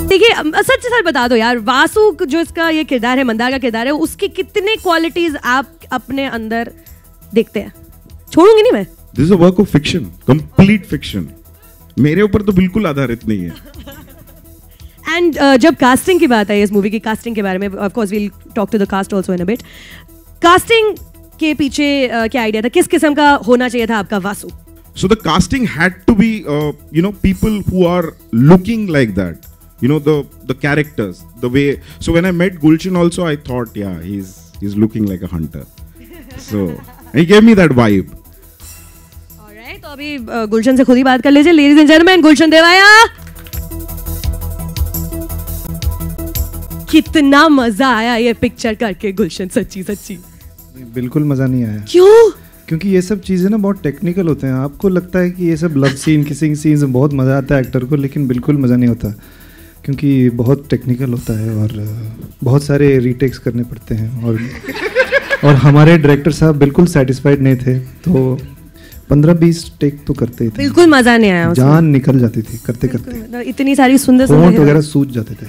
देखिए सच सच बता दो यार, वासु जो इसका ये किरदार है, मंदार का किरदार है, उसकी कितने क्वालिटीज आप अपने अंदर देखते हैं? छोड़ूंगी नहीं मैं। This is a work of fiction, complete fiction, मेरे ऊपर तो बिल्कुल आधारित नहीं है। एंड जब कास्टिंग की बात आई इस मूवी की, कास्टिंग के बारे में of course we'll talk to the cast also in a bit. Casting के पीछे क्या आइडिया था, किस किस्म का होना चाहिए था आपका Vasu? So the casting had to be, people who are looking like that. The characters, the way. So when I met Gulshan also, I thought, yeah, he's looking like a hunter. So he gave me that vibe. Alright, तो अभी गुलशन से खुद ही बात कर लीजिए, ladies and gentlemen, गुलशन देवाया। कितना मजा आया ये पिक्चर करके गुलशन, सच्ची सच्ची। बिल्कुल मजा नहीं आया। क्यों? क्योंकि ये सब चीज़ें ना बहुत टेक्निकल होते हैं। आपको लगता है कि ये सब लव सीन, किसिंग सीन्स में बहुत मज़ा आता है एक्टर को, लेकिन बिल्कुल मज़ा नहीं होता क्योंकि बहुत टेक्निकल होता है और बहुत सारे रीटेक्स करने पड़ते हैं। और हमारे डायरेक्टर साहब बिल्कुल सेटिस्फाइड नहीं थे, तो 15-20 टेक तो करते ही थे। बिल्कुल मज़ा नहीं आया, जान निकल जाती थी करते करते। इतनी सारी सुंदर होंठ वगैरह सूज जाते थे।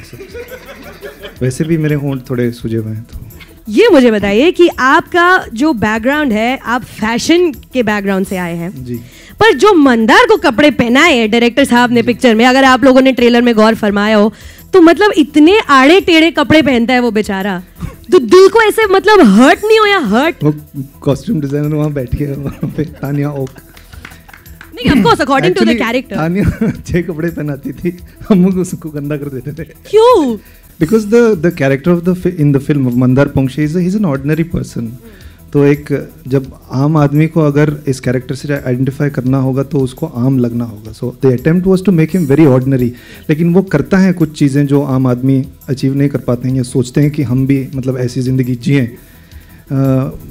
वैसे भी मेरे होंठ थोड़े सूजे हुए हैं। तो ये मुझे बताइए कि आपका जो बैकग्राउंड है, आप फैशन के बैकग्राउंड से आए हैं जी, पर जो मंदार को कपड़े पहनाए डायरेक्टर साहब ने पिक्चर में, अगर आप लोगों ने ट्रेलर में गौर फरमाया हो तो मतलब इतने आड़े टेढ़े कपड़े पहनता है वो बेचारा, तो दिल को ऐसे मतलब हर्ट नहीं होया? हर्ट वो कॉस्ट्यूम डिजाइनर वहाँ बैठ के वहाँ पे तानिया ओक, नहीं of course according to the character Tania अच्छे कपड़े पहनाती थी, हम उसको गंदा कर देते थे। क्यों? Because the character of in the film of Mandar Pongshe he's an ordinary person. तो एक जब आम आदमी को अगर इस कैरेक्टर से आइडेंटिफाई करना होगा तो उसको आम लगना होगा। So the attempt was to make him very ordinary, लेकिन वो करता है कुछ चीज़ें जो आम आदमी अचीव नहीं कर पाते हैं या सोचते हैं कि हम भी मतलब ऐसी ज़िंदगी जिएं,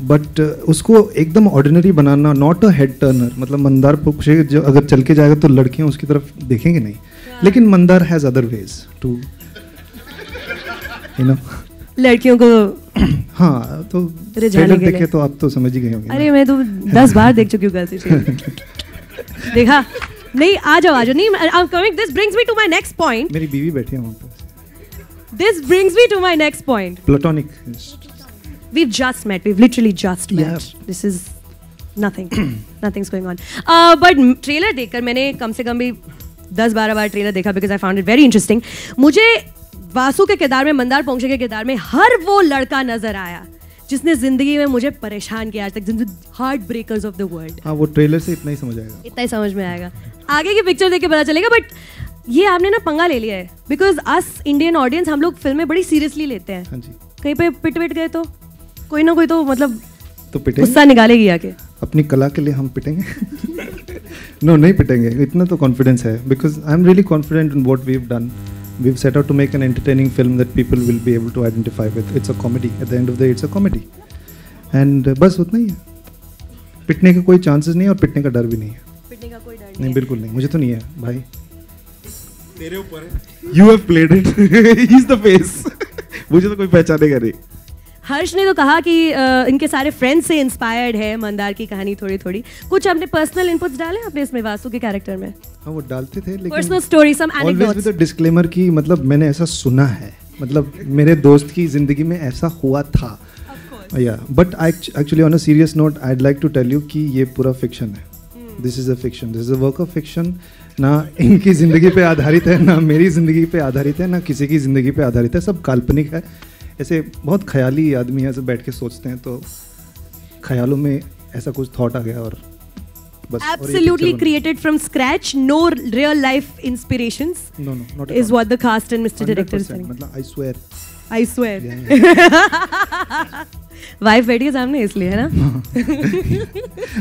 बट उसको एकदम ordinary banana, not a head Turner. मतलब मंदार पोंक्षे जो अगर चल के जाएगा तो लड़कियाँ उसकी तरफ देखेंगे नहीं, लेकिन Mandar has other ways to लड़कियों को हाँ, तो ट्रेलर देखे तो आप तो समझ ही गए होंगे। अरे मैं तो 10 बार देख चुकी हूँ गर्ल्स ट्रेलर। देखा नहीं, आ जाओ नहीं, I am coming. This brings me to my next point. मेरी बीवी बैठी है वहाँ पे। This brings me to my next point. Platonic. We've just met. We've literally just met. Yeah. This is nothing. Nothing's going on. But trailer देखकर मैंने कम से कम भी 10-12 बार ट्रेलर देखा because I found it very interesting. मुझे वासु के किरदार में, मंदार पोंक्षे के किरदार में हर वो लड़का नजर आया जिसने जिंदगी में मुझे परेशान किया आज तक, heart breakers of the world. हाँ, वो ट्रेलर से इतना ही समझ आएगा, इतना ही समझ में आएगा, आगे की पिक्चर देख के पता चलेगा। बट ये आपने ना पंगा ले लिया है बिकॉज अस इंडियन ऑडियंस, हम लोग फिल्में बड़ी सीरियसली लेते हैं। हाँ जी। कहीं पे पिट गए तो कोई ना कोई तो मतलब तो पिटेंगे, गुस्सा निकालेगी आके। अपनी कला के लिए हम पिटेंगे। नो, नहीं पिटेंगे, इतना तो कॉन्फिडेंस है because I am really confident in what we have done. We've set out to make an entertaining film that people will be able to identify with. It's a comedy. At the end of the day, it's a comedy. And बस उतना ही है। पिटने का कोई chances नहीं है और पिटने का डर भी नहीं है। पिटने का कोई डर नहीं, बिल्कुल नहीं, मुझे तो नहीं है भाई। तेरे ऊपर है। You have played it. He's the face. मुझे तो कोई पहचानेगा नहीं। हर्ष ने तो कहा कि इनके सारे फ्रेंड्स से इंस्पायर्ड है मंदार की कहानी थोड़ी थोड़ी। कुछ अपने पर्सनल इनपुट्स डाले आपने इसमें वासु के कैरेक्टर में? हाँ, वो डालते थे, लेकिन personal story, some anecdotes. Always with a disclaimer कि मतलब मैंने ऐसा सुना है, मतलब मेरे दोस्त की जिंदगी में ऐसा हुआ था। या but actually on a serious note I would like to tell you कि ये पूरा फिक्शन है। This is a fiction, this is a work of fiction. ना इनकी ज़िंदगी पे आधारित है, ना मेरी ज़िंदगी पे आधारित है, ना किसी की ज़िंदगी पे आधारित है, सब काल्पनिक है। ऐसे बहुत ख्याली आदमी ऐसे बैठ के सोचते हैं तो ख्यालों में ऐसा कुछ थॉट आ गया और बस। Absolutely created from scratch, no real life inspirations. No, not is what the cast and Mr. Director is saying. मतलब I swear. I swear. Wife बैठी है सामने इसलिए, है ना?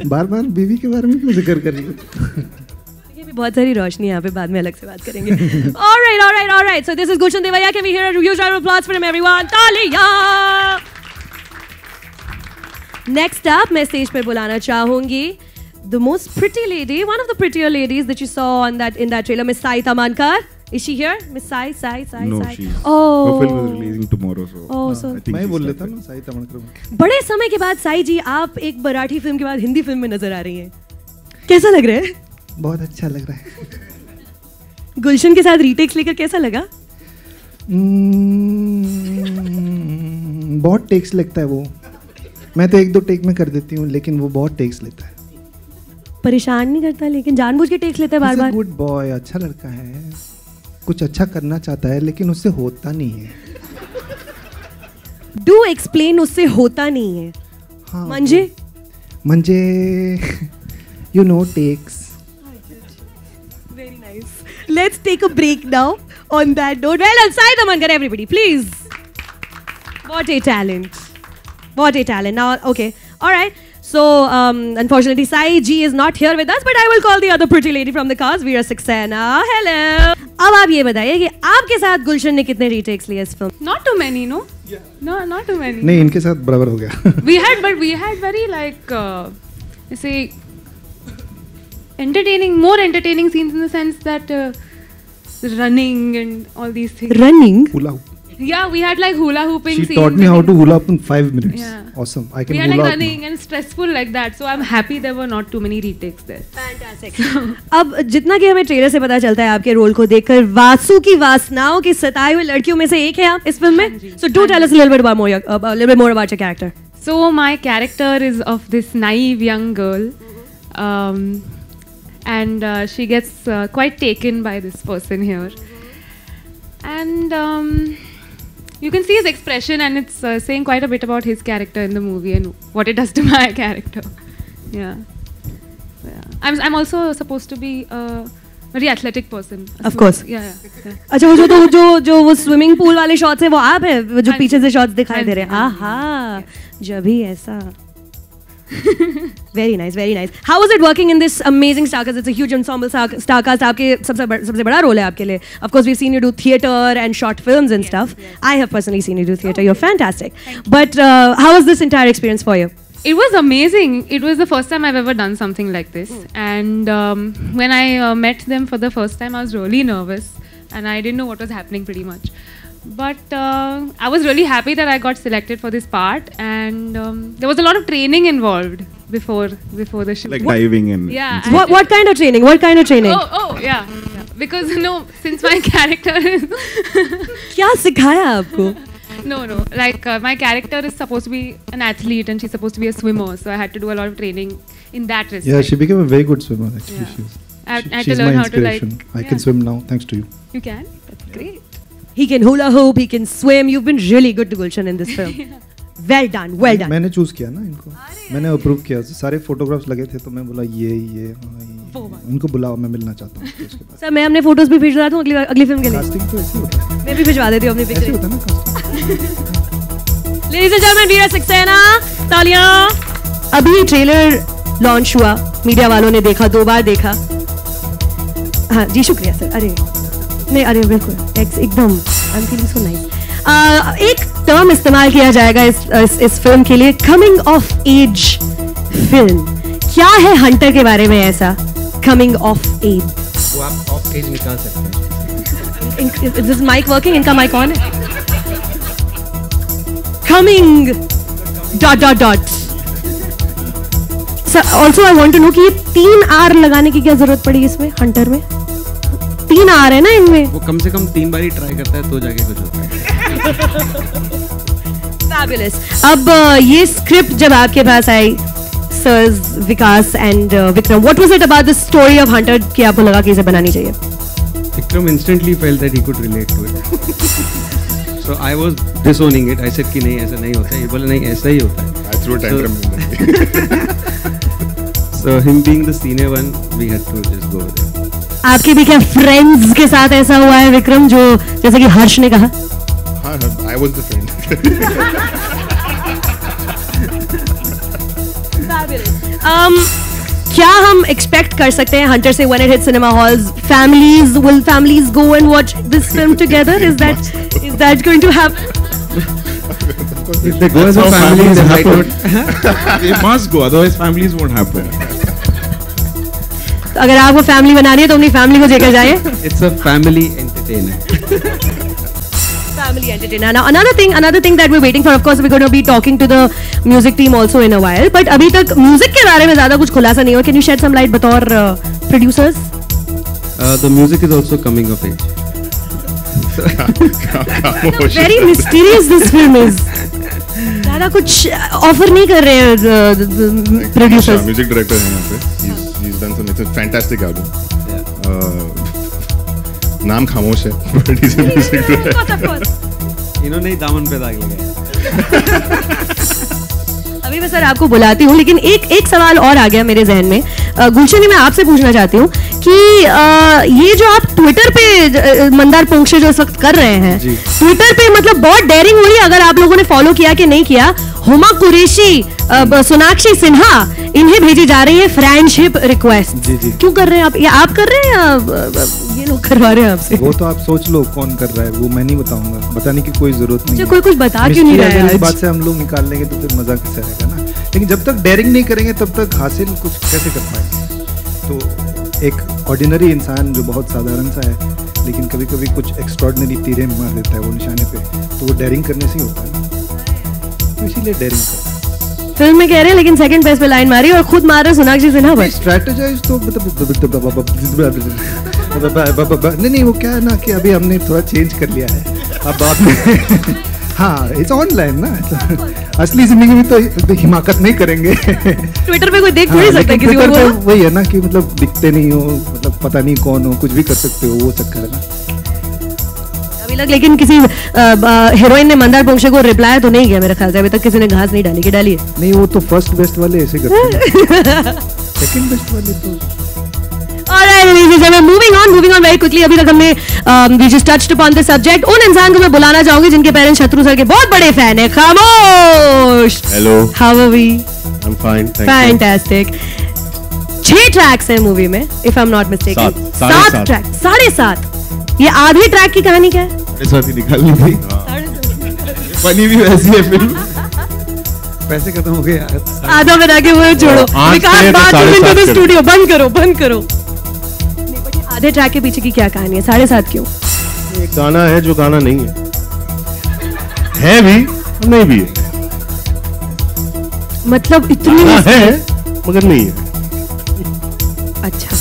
बार-बार बीवी के बारे में क्यों जिक्र कर रही हो? बहुत सारी रोशनी यहाँ पे, बाद में अलग से बात करेंगे। All right. So this is Gulshan Devaya. Can we hear a huge round of applause for him, everyone? तालियां! Next up, मैं स्टेज पर बुलाना चाहूंगी the most pretty lady, one of the prettier ladies that you saw in that trailer, Miss Sai Tamankar. Is she here? Miss Sai? No, Sai. she's. Oh. Her film is releasing tomorrow, so. Oh, so. I think मैं बोल लेता ना साई तमनकर। बड़े समय के बाद साई जी आप एक मराठी फिल्म के बाद हिंदी फिल्म में नजर आ रही हैं, कैसा लग रहा है? बहुत अच्छा लग रहा है। गुलशन के साथ रीटेक्स लेकर कैसा लगा? बहुत टेक्स लगता है वो. मैं तो 1-2 टेक में कर देती हूँ, लेकिन वो बहुत टेक्स लेता है. परेशान नहीं करता लेकिन जानबूझ के टेक्स लेता है बार-बार. गुड बॉय, अच्छा लड़का है, कुछ अच्छा करना चाहता है लेकिन उससे होता नहीं है. Do explain. उससे होता नहीं है. हाँ, मंजे you know takes. Very nice. Let's take a break now on that note. Well, Sai Damankar, everybody, please. What a talent. What a talent. Now, okay. All right. So, unfortunately, Sai Ji is not here with us, but I will call the other pretty lady from the cast, Veera Saxena. Hello. अब आप ये बताइए कि आपके साथ गुलशन ने कितने retakes लिए इस film? Not too many, no? Yeah. No, not too many. नहीं, इनके साथ बराबर हो गया. we had very like, say, more entertaining scenes in the sense that running and all these things. Running? Hula hoop. Yeah, we had like hula hooping scenes. She taught me how to hula hoop in 5 minutes. Yeah. Awesome. I can we hula had like hoop running now. and stressful like that. So I'm happy there were not too many retakes there. Fantastic. अब जितना कि हमें trailer से पता चलता है आपके role को देखकर, वासु की वासनाओं की सताई हुई लड़कियों में से एक है आप इस फिल्म में. So do tell us a little bit more about your character. So my character is of this naive young girl. And she gets quite taken by this person here. And you can see his expression, and it's saying quite a bit about his character in the movie and what it does to my character. Yeah. I'm also supposed to be a very athletic person. Of course. Yeah. अच्छा वो वो swimming pool वाले shots हैं वो आप है वो जो पीछे से शॉट्स दिखाई दे रहे हैं. आहा, जब ही ऐसा. Very nice, very nice. How was it working in this amazing star cast? It's a huge ensemble star cast. आपके सबसे बड़ा रोल है आपके लिए. Of course, we've seen you do theatre and short films and stuff. I have personally seen you do theatre. You're fantastic. But how was this entire experience for you? It was amazing. It was the first time I've ever done something like this. And when I met them for the first time, I was really nervous. And I didn't know what was happening pretty much. But I was really happy that I got selected for this part. And there was a lot of training involved before the shoot. Like diving in. Yeah. What kind of training? What kind of training? Oh, yeah. Because, since my character is... क्या सिखाया आपको? No. Like, my character is supposed to be an athlete and she's supposed to be a swimmer. So I had to do a lot of training in that respect. Yeah, she became a very good swimmer, actually. Yeah. I had she's to learn my how to inspiration. I can swim now, thanks to you. You can? That's great. He can hula hoop, he can swim. You've been really good to Gulshan in this film. Well done, well done. मैंने choose किया ना इनको. मैंने approve किया. सारे photographs लगे थे तो मैं बोला ये उनको बुलाओ, मैं मिलना चाहता हूँ. उसके बाद सर मैं अपने फोटोज भी भिजवा दूँ अगली फिल्म के लिए. कास्टिंग तो ऐसे होता है. मैं भी भिजवा देती हूँ अपनी पिक्चर. ऐसे होता है ना casting. Ladies and gentlemen, Veera Saxena, तालियां. अभी ट्रेलर लॉन्च हुआ, मीडिया वालों ने देखा, 2 बार देखा. हाँ जी, शुक्रिया सर. अरे नहीं, अरे बिल्कुल एकदम. I am feeling so nice. एक टर्म इस्तेमाल किया जाएगा इस फिल्म के लिए, कमिंग ऑफ एज फिल्म. क्या है हंटर के बारे में ऐसा कमिंग ऑफ एज? वो आप ऑफ एज निकाल सकते हैं. Is this mic working? इनका mic on है. Coming ... Sir, also I want to know कि ये 3 R लगाने की क्या जरूरत पड़ी इसमें हंटर में? 3 R है ना इनमें? वो कम से कम 3 बार ही ट्राई करता है तो जाके कुछ होता है. Fabulous. अब ये स्क्रिप्ट जब आपके पास आई, Sirs Vikas and Vikram, what was it about the story of Hunter कि आपको लगा कि इसे बनानी चाहिए? Vikram instantly felt that he could relate to it. So I was disowning it. I said कि नहीं ऐसा नहीं होता है. ये बोला नहीं ऐसा ही होता है. I threw a tantrum. So him being the senior one, we had to just go with it. आपके भी क्या फ्रेंड्स के साथ ऐसा हुआ है विक्रम, जो जैसे कि हर्ष ने कहा? हाँ, I was the friend. क्या हम एक्सपेक्ट कर सकते हैं हंटर से when it hits cinema halls? Will families go and watch this film together? Is that going to happen? If they go as a family, they might not. They must go, otherwise families won't happen. अगर आपको family बनानी है तो अपनी family को लेकर जाइए. It's a family entertainer. Family entertainer. Now another thing that we're waiting for, of course, we're going to be talking to the music team also in a while. But अभी तक music के बारे में ज़्यादा कुछ खुलासा नहीं हुआ. Can you shed some light बतौर producers? The music is also coming of age. Very mysterious this film is. ज़्यादा कुछ ऑफर नहीं कर रहे हैं प्रोड्यूसर्स. म्यूजिक डायरेक्टर हैं यहाँ पे. He's done some. It's a fantastic album. नाम खामोश है. But he's a music director. इन्होंने ही दामन पे दाग लगाया. अभी मैं सर आपको बुलाती हूँ, लेकिन एक सवाल और आ गया मेरे जहन में. गुलशन जी, मैं आपसे पूछना चाहती हूँ कि ये जो आप ट्विटर पे मंदार पोंक्षे जो इस वक्त कर रहे हैं, ट्विटर पे मतलब बहुत डेयरिंग हुई. अगर आप लोगों ने फॉलो किया कि नहीं किया, हुमा कुरैशी, सोनाक्षी सिन्हा, इन्हें भेजी जा रही है फ्रेंडशिप रिक्वेस्ट. क्यों कर रहे हैं आप? ये आप कर रहे हैं या ये लोग करवा रहे हैं आपसे? वो तो आप सोच लो कौन कर रहा है, वो मैं नहीं बताऊंगा. बताने की कोई जरूरत नहीं है. कोई कुछ बता क्यों नहीं रहा है? इस बात से हम लोग निकाल लेंगे तो फिर मजा कैसे रहेगा ना. लेकिन जब तक डेयरिंग नहीं करेंगे तब तक हासिल कुछ कैसे कर पाएंगे. तो एक ऑर्डिनरी इंसान जो बहुत साधारण सा है, लेकिन कभी कभी कुछ एक्स्ट्रॉर्डिनरी तीरें मार देता है वो निशाने पे, तो वो डेयरिंग करने से ही होता है ना. तो इसीलिए डेयरिंग करता है. फिल्म में कह रहे हैं, लेकिन सेकंड पेज पे लाइन मारी और खुद मार रहे सोनाक्षी सिन्हा पर. स्ट्रेटेजाइज तो नहीं, वो क्या है ना कि अभी हमने थोड़ा चेंज कर लिया है अब बात में. हाँ, इट्स ऑनलाइन ना. असली जिंदगी में तो हिमाकत नहीं करेंगे. ट्विटर पे कोई देख थोड़ी सकता है किसी को. वही है ना कि मतलब दिखते नहीं हो, मतलब पता नहीं कौन हो, कुछ भी कर सकते हो, वो चक्कर है ना अभी तक. लेकिन किसी हीरोइन ने मंदार पोंक्षे को रिप्लाई तो नहीं किया मेरे ख्याल से. अभी तक किसी ने घास नहीं डाली. कि डाली है? नहीं, वो तो फर्स्ट बेस्ट वाले ऐसे करते हैं. सेकंड बेस्ट वाले तो. Alright, ladies and gentlemen, moving on very quickly. अभी तक हमने we just touched upon the subject. उन इंसान को मैं बुलाना चाहूंगी जिनके पेरेंट्स शत्रु सर के बहुत बड़े फैन हैं. खामोश. Hello. How are we? I'm fine. Thank Fantastic. 6 tracks हैं मूवी में, if I'm not mistaken. 7 track. 7.5. ये आधे ट्रैक की कहानी क्या है? साथ ही निकालनी थी. बनी भी वैसी है फिल्म. पैसे खत्म हो गए. आधा बना के वो छोड़ो. विकास बात तो स्टूडियो बंद करो. आधे ट्रैक के पीछे की क्या कहानी है? 7.5 क्यों? एक गाना है जो गाना नहीं है भी नहीं भी है. मतलब इतनी है मगर नहीं है. अच्छा,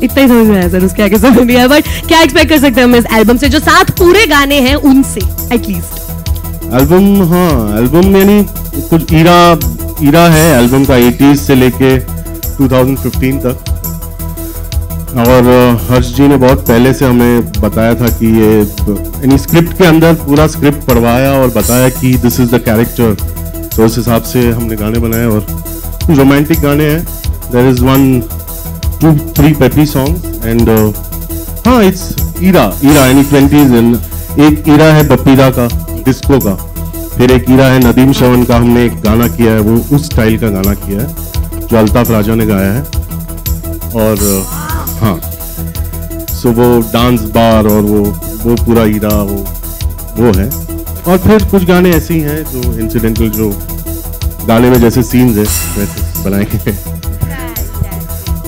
इतना ही समझ में आया सर. उसके आगे समझ नहीं आया. बट क्या एक्सपेक्ट कर सकते हैं हम इस एल्बम से, जो 7 पूरे गाने हैं उनसे एटलीस्ट? एल्बम, हाँ, एल्बम यानी कुछ ईरा है एल्बम का, 80s से लेके 2015 तक. और हर्ष जी ने बहुत पहले से हमें बताया था कि ये यानी स्क्रिप्ट के अंदर पूरा स्क्रिप्ट पढ़वाया और बताया कि दिस इज द कैरेक्टर. तो उस हिसाब से हमने गाने बनाए और कुछ रोमांटिक गाने हैं. There is 1, 2, 3 peppy song and हाँ, इट्स ईरा यानी 20s. एक ईरा है बपीरा का, डिस्को का. फिर एक ईरा है नदीम श्रवण का. हमने एक गाना किया है, वो उस स्टाइल का गाना किया है जो अल्ताफ राजा ने गाया है. और हाँ, सो वो डांस बार और वो पूरा ईरा वो है. और फिर कुछ गाने ऐसे ही हैं जो इंसिडेंटल, जो गाने में जैसे सीन्स है वैसे बनाएंगे.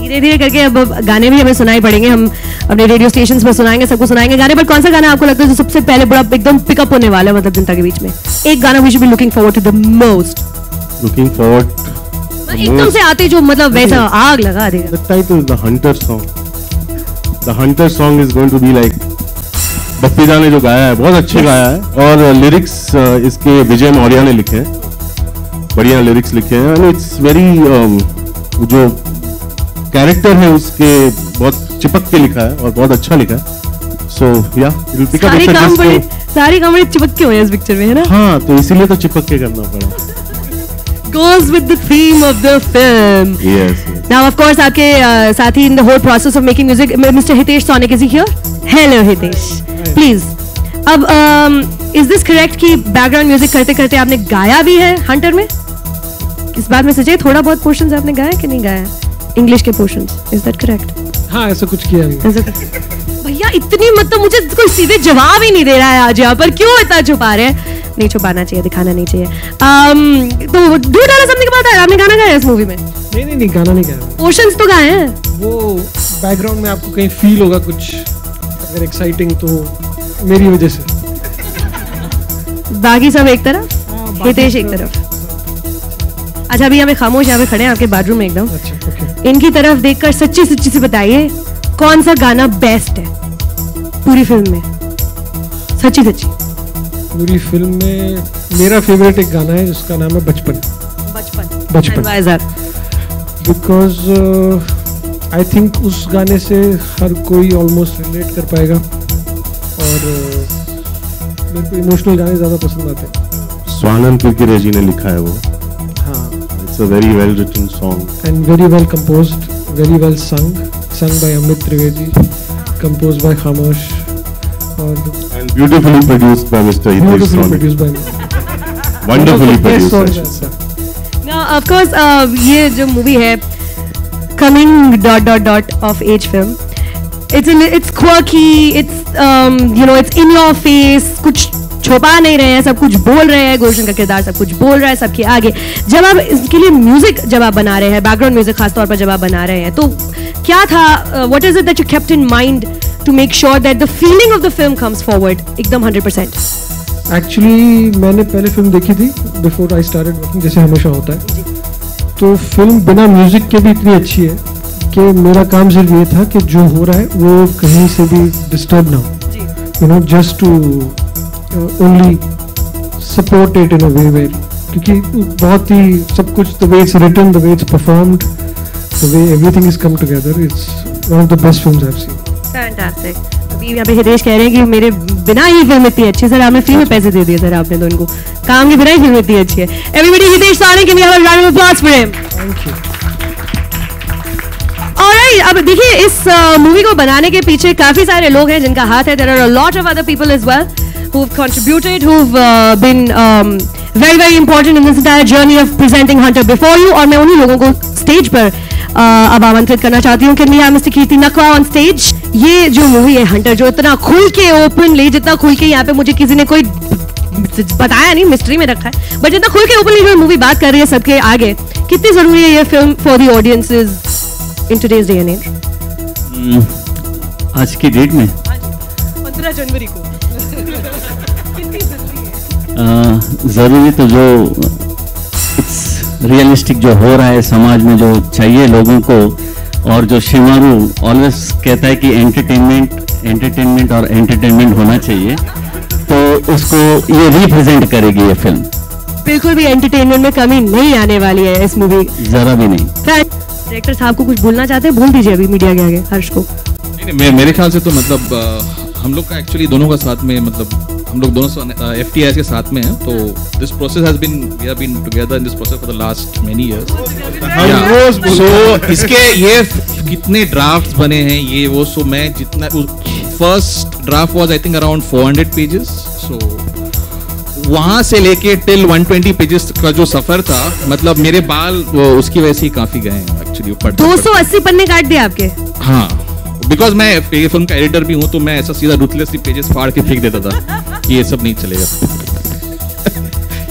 धीरे धीरे करके अब गाने भी हमें सुनाई पड़ेंगे. हम अपने रेडियो स्टेशंस पर सुनाएंगे, सबको सुनाएंगे गाने. पर कौन सा गाना आपको लगता है जो सबसे पहले बड़ा एकदम पिकअप होने वाला है, मतलब जनता के बीच में? एक गाना we should be looking forward to the most. Looking forward एकदम से आते जो मतलब वैसा आग लगा देगा. The title is the Hunter song. The Hunter song is going to be like, Bappida ने जो गाया है बहुत अच्छे गाया है. और लिरिक्स इसके विजय मौर्य ने लिखे हैं, बढ़िया लिरिक्स लिखे हैं. एंड इट्स वेरी जो कैरेक्टर है उसके बहुत चिपक के लिखा है और बहुत अच्छा लिखा है. सो या इट विल पिक अप. सारी काम बड़े चिपक के हुए हैं इस पिक्चर में, है ना? हाँ, तो इसीलिए तो चिपक के करना पड़ा. Goes with the theme of the film. Yes. Now, of course, आपके साथी in the whole process of making music, Mr. Hitesh Sonik, is he here? Hello, Hitesh. Please. अब is this correct कि background music करते करते आपने गाया भी है हंटर में? इस बात में सच्चाई? थोड़ा बहुत पोर्शंस आपने गाया कि नहीं गाया? इंग्लिश के पोर्शंस, is that correct? हाँ, ऐसा कुछ किया नहीं. भैया इतनी मतलब मुझे कोई सीधे जवाब ही नहीं दे रहा है आज यहाँ पर. क्यों इतना छुपा रहे हैं? नहीं छुपाना चाहिए, दिखाना नहीं चाहिए. तो do tell us something about that. आपने गाना गाया इस मूवी में? नहीं, गाना नहीं गाया. पोर्शंस तो गाए हैं. वो बैकग्राउंड में आपको कहीं फील होगा कुछ अगर एक्साइटिंग, तो मेरी वजह से. बाकी सब एक तरफ, हितेश एक तरफ. अच्छा, अभी हमें खामोश यहाँ पे खड़े हैं आपके बाथरूम में एकदम. अच्छा, ओके. इनकी तरफ देखकर सच्ची सच्ची से बताइए कौन सा गाना बेस्ट है पूरी फिल्म में? सच्ची सच्ची? पूरी फिल्म में मेरा फेवरेट एक गाना है जिसका नाम है बचपन. बिकॉज आई थिंक उस गाने से हर कोई ऑलमोस्ट रिलेट कर पाएगा और मेरे को इमोशनल गाने ज़्यादा पसंद आते हैं. स्वानंद किरकिरे जी ने लिखा है वो. हाँ. It's a very well written song and very well composed, very well sung by Amit Trivedi, composed by Khamosh and beautifully produced by Mr. Hitesh Soni. Wonderfully produced. Now, of course, ये जो movie है coming ... of age film. It's quirky. It's it's in your face. कुछ छुपा नहीं रहे हैं, सब कुछ बोल रहे हैं. गुलशन का किरदार सब कुछ बोल रहा है सबके आगे. जब आप इसके लिए म्यूजिक जब आप बना रहे हैं, बैकग्राउंड म्यूजिक खासतौर पर जब आप बना रहे हैं, तो क्या था, what is it that you kept in mind to make sure that the feeling of the film comes forward एकदम 100%? एक्चुअली मैंने पहले फिल्म देखी थी बिफोर आई स्टार्टेड वर्किंग, जैसे हमेशा होता है. तो फिल्म बिना म्यूजिक के भी इतनी अच्छी है कि मेरा काम सिर्फ ये था कि जो हो रहा है वो कहीं से भी डिस्टर्ब ना हो, just to only support it in a way where, क्योंकि बहुत ही सब कुछ the way it's written, the way it's performed, the way everything is come together, it's one of the best films I have seen. Fantastic. अभी यहाँ पे हितेश कह रहे हैं कि मेरे बिना ही फिल्म इतनी अच्छी. सर आपने फ्री में पैसे दे दिए सर आपने तो इनको, काम के बिना ही फिल्म इतनी अच्छी है. Everybody Hitesh Soni, can we have a round of applause for him? Thank you. Alright, अब देखिए इस मूवी को बनाने के पीछे काफी सारे लोग हैं जिनका हाथ है. There are a lot of other people as well who've contributed, who've been very very important in this entire journey of presenting Hunter before you. और मैं उन्हीं लोगों को स्टेज पर अब आमंत्रित करना चाहती हूँ. Can we have mister Kirti Nakwa on stage? ये जो मूवी है हंटर, जो इतना खुल के ओपनली, जितना खुल के यहाँ पे मुझे किसी ने कोई बताया नहीं, मिस्ट्री में रखा है, बट जितना खुल के ओपनली जो मूवी बात कर रही है सबके आगे, कितनी जरूरी है ये film for the audiences in today's day and age? आज की डेट में 15 जनवरी को ज़रूरी तो जो रियलिस्टिक जो हो रहा है समाज में, जो चाहिए लोगों को, और जो शिमारू ऑलवेज कहता है कि एंटरटेनमेंट और एंटरटेनमेंट होना चाहिए, तो उसको ये रिप्रेजेंट करेगी ये फिल्म. बिल्कुल भी एंटरटेनमेंट में कमी नहीं आने वाली है इस मूवी, जरा भी नहीं. डायरेक्टर साहब को कुछ बोलना चाहते हैं, बोल दीजिए अभी मीडिया के आगे. हर्ष को नहीं, मेरे ख्याल से तो मतलब हम लोग का एक्चुअली दोनों का साथ में, मतलब हम लोग दोनों FTIs के साथ में हैं, तो this process has been, we have been together in this process for the last many years. So इसके ये कितने ड्राफ्ट्स बने हैं ये वो, सो मैं जितना first draft was I think around 400 pages, so वहां से लेके टिल 120 पेजेस का जो सफर था, मतलब मेरे बाल उसकी वजह से ही काफी गए हैं एक्चुअली. 280 पन्ने काट दिए आपके? हाँ, बिकॉज मैं ये फिल्म का एडिटर भी हूँ, तो मैं ऐसा सीधा रूथलेसली पेजेस फाड़ के फेंक देता था कि ये सब नहीं चलेगा.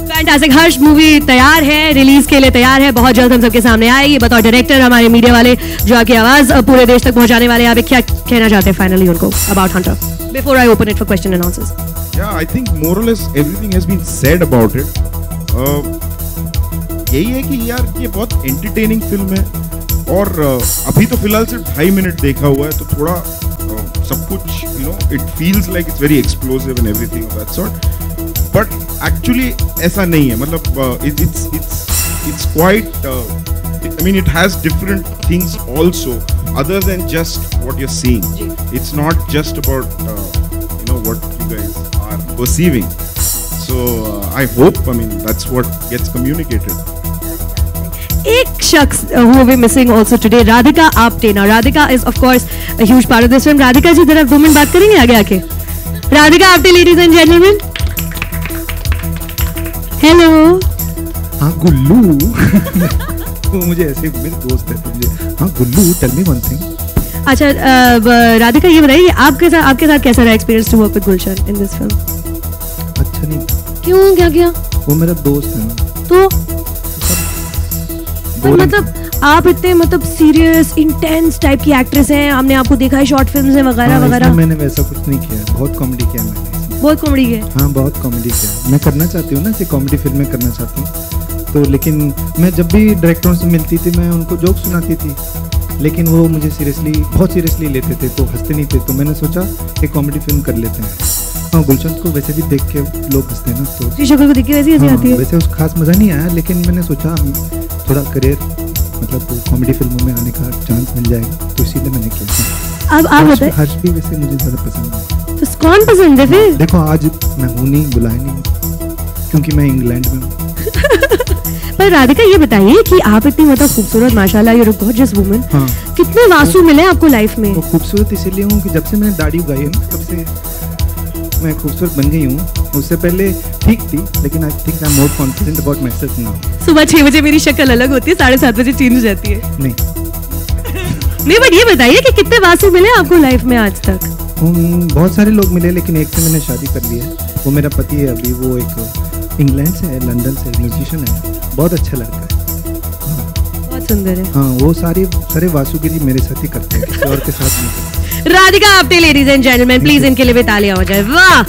फैंटास्टिक. हर्ष, मूवी तैयार है, रिलीज के लिए तैयार है, बहुत जल्द हम सबके सामने आएगी. बताओ डायरेक्टर, हमारे मीडिया वाले जो आपकी आवाज पूरे देश तक पहुंचाने वाले, आप क्या कहना चाहते हैं फाइनली उनको about Hunter before I open it for question and answers? Yeah, I think more or less everything has been said about it. यही है कि यार ये बहुत एंटरटेनिंग फिल्म है, और अभी तो फिलहाल सिर्फ 2.5 मिनट देखा हुआ है, तो थोड़ा सब कुछ it feels like it's very explosive and everything of that sort, but actually ऐसा नहीं है. मतलब it's quite, I mean, it has different things also other than just what you're seeing. It's not just about what you guys are perceiving. So I hope, I mean, that's what gets communicated. एक शख्स who will be missing also today, Radhika Apte. Now Radhika is of course a huge part of this film. Radhika जी जरा 2 minute बात करेंगे आगे आके? Radhika Apte, ladies and gentlemen. Hello. हाँ गुल्लू. वो मुझे ऐसे, मेरे दोस्त है तो मुझे, हाँ Gullu, tell me one thing. अच्छा राधिका, ये बताइए आपके साथ कैसा रहा experience to work with Gulshan in this film? अच्छा नहीं. क्यों, क्या किया? वो मेरा दोस्त है ना. तो मतलब आप इतने मतलब सीरियस इंटेंस टाइप की एक्ट्रेस हैं, हमने आपको देखा है शॉर्ट फिल्म्स में वगैरह वगैरह. मैंने वैसा कुछ नहीं किया, बहुत कॉमेडी किया मैंने. बहुत कॉमेडी किया? हाँ, बहुत कॉमेडी किया. मैं करना चाहती हूँ ना, ऐसी कॉमेडी फिल्में करना चाहती हूँ, तो लेकिन मैं जब भी डायरेक्टरों से मिलती थी मैं उनको जोक सुनाती थी, लेकिन वो मुझे बहुत सीरियसली लेते थे, तो हंसते नहीं थे. तो मैंने सोचा एक कॉमेडी फिल्म कर लेते हैं, हाँ, गुलशन को वैसे भी देख के लोग हंसते हैं ना, तो ऋषि कपूर को देख के वैसे हंसी आती है। वैसे उस खास मज़ा नहीं आया, लेकिन मैंने सोचा थोड़ा करियर मतलब कॉमेडी फिल्मों में आने का चांस मिल जाएगा, तो इसीलिए मैंने किया। अब आप बताएं। हर्ष भी वैसे मुझे ज़्यादा पसंद है। तो कौन पसंद है फिर? देखो आज मैं हूँ नहीं, बुलाया नहीं, क्योंकि मैं इंग्लैंड में हूँ। पर राधिका ये बताइए कि आप इतनी मतलब खूबसूरत, माशाल्लाह, you are a gorgeous woman, कितने वासु मिले आपको लाइफ में? वो खूबसूरत इसीलिए हूँ कि जब से मैंने दाढ़ी उगाई है ना, तब से मैं खूबसूरत बन गई हूँ। उससे पहले ठीक थी, लेकिन I think I am more confident about my self now. सुबह 6 बजे मेरी शक्ल अलग होती है, 7:30 बजे चेंज हो जाती है। नहीं बट ये बताइए कि कितने वासु मिले आपको लाइफ में आज तक? बहुत सारे लोग मिले, लेकिन एक से मैंने शादी कर ली है, वो मेरा पति है अभी। वो एक इंग्लैंड से है, लंदन से, म्यूजिशियन है, बहुत अच्छा लड़का है, बहुत सुंदर है। हाँ, वो सारे वासुगिरी मेरे साथ ही करते हैं, किसी और के साथ नहीं करते। Radhika Apte, ladies and gentleman, please इनके लिए भी तालियां हो जाए। वाह,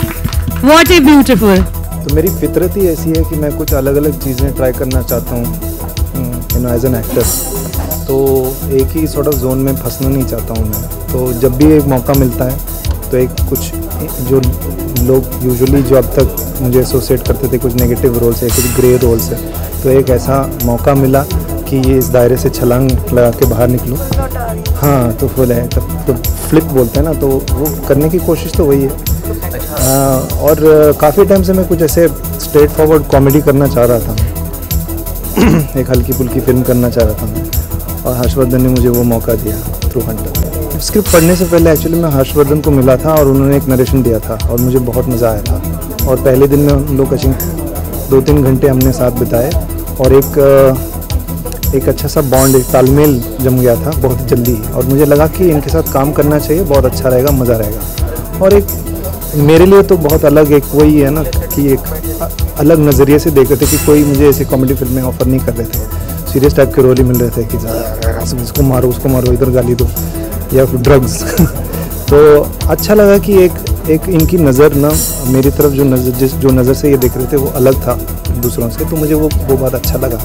व्हाट ए ब्यूटीफुल। तो मेरी फितरत ही ऐसी है कि मैं कुछ अलग अलग चीज़ें ट्राई करना चाहता हूँ एज एन एक्टर। तो एक ही सॉर्ट ऑफ जोन में फंसना नहीं चाहता हूँ मैं। तो जब भी एक मौका मिलता है तो एक कुछ जो लोग यूजुअली जो अब तक मुझे एसोसिएट करते थे कुछ नेगेटिव रोल से, कुछ ग्रे रोल से, तो एक ऐसा मौका मिला कि ये इस दायरे से छलांग लगा के बाहर निकलूँ। हाँ, तो फुल है, तो फ्लिप बोलते हैं ना, तो वो करने की कोशिश तो वही है। और काफ़ी टाइम से मैं कुछ ऐसे स्ट्रेट फॉरवर्ड कॉमेडी करना चाह रहा था, एक हल्की फुल्की फिल्म करना चाह रहा था मैं, और हर्षवर्धन ने मुझे वो मौका दिया थ्रू हंटर। स्क्रिप्ट पढ़ने से पहले एक्चुअली मैं हर्षवर्धन को मिला था और उन्होंने एक नरेशन दिया था और मुझे बहुत मज़ा आया था। और पहले दिन में हम लोग 2-3 घंटे हमने साथ बिताए और एक अच्छा सा बॉन्ड, एक तालमेल जम गया था बहुत जल्दी। और मुझे लगा कि इनके साथ काम करना चाहिए, बहुत अच्छा रहेगा, मज़ा रहेगा। और एक मेरे लिए तो बहुत अलग एक वही है ना कि एक अलग नज़रिए से देख रहे थे कि कोई मुझे ऐसी कॉमेडी फिल्में ऑफर नहीं कर रहे थे, सीरियस टाइप के रोल ही मिल रहे थे कि इसको मारो, उसको मारो, इधर गाली दो, या फिर ड्रग्स। तो अच्छा लगा कि एक इनकी नज़र ना मेरी तरफ जो नज़र से ये देख रहे थे वो अलग था दूसरों से, तो मुझे वो बात अच्छा लगा।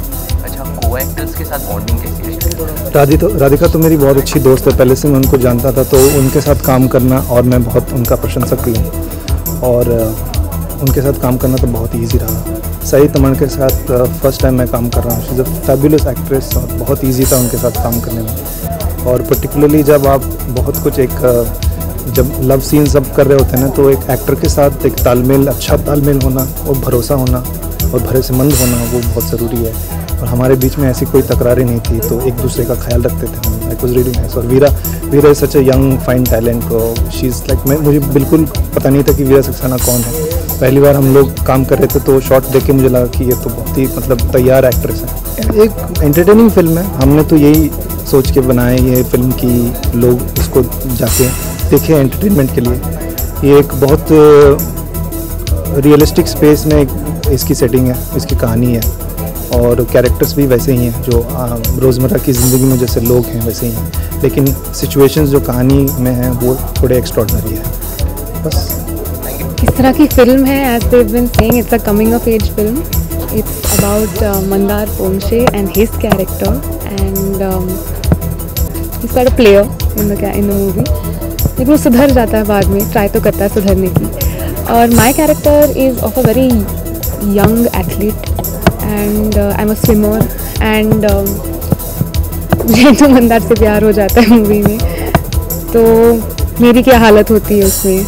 अच्छा, को एक्टर्स के साथ बॉन्डिंग कैसी है? राधिका तो मेरी बहुत अच्छी दोस्त है, पहले से मैं उनको जानता था, तो उनके साथ काम करना, और मैं बहुत उनका प्रशंसक भी हूँ, और उनके साथ काम करना तो बहुत ईजी रहा। सही तमन के साथ फर्स्ट टाइम मैं काम कर रहा हूँ, she is a fabulous actress, और बहुत ईजी था उनके साथ काम करने में। और पर्टिकुलरली जब आप बहुत कुछ जब लव सीन सब कर रहे होते हैं ना, तो एक एक्टर के साथ एक तालमेल, अच्छा तालमेल होना और भरोसा होना और भरोसेमंद होना वो बहुत ज़रूरी है। और हमारे बीच में ऐसी कोई तकरारें नहीं थी, तो एक दूसरे का ख्याल रखते थे हम। It was really nice. और Veera is such a young fine talent, she is like, मुझे बिल्कुल पता नहीं था कि वीरा सक्सेना कौन है। पहली बार हम लोग काम कर रहे थे तो शॉट देख के मुझे लगा कि ये तो बहुत ही मतलब तैयार एक्ट्रेस है। एक एंटरटेनिंग फिल्म है, हमने तो यही सोच के बनाए ये फिल्म कि लोग इसको जाके देखें एंटरटेनमेंट के लिए। ये एक बहुत रियलिस्टिक स्पेस में इसकी सेटिंग है, इसकी कहानी है, और कैरेक्टर्स भी वैसे ही हैं जो रोज़मर्रा की ज़िंदगी में जैसे लोग हैं वैसे ही हैं, लेकिन सिचुएशंस जो कहानी में हैं वो थोड़े एक्स्ट्रॉर्डनरी है। बस किस तरह की फिल्म है? As they have been saying, it's a coming of age film. It's about Mandar Ponkshe and his character, and he's got a player in the movie, लेकिन वो सुधर जाता है बाद में, ट्राई तो करता है सुधरने की। और my character is of a very young athlete, and I am a swimmer, and मुझे तो मंदार से प्यार हो जाता है मूवी में, तो मेरी क्या हालत होती है उसमें,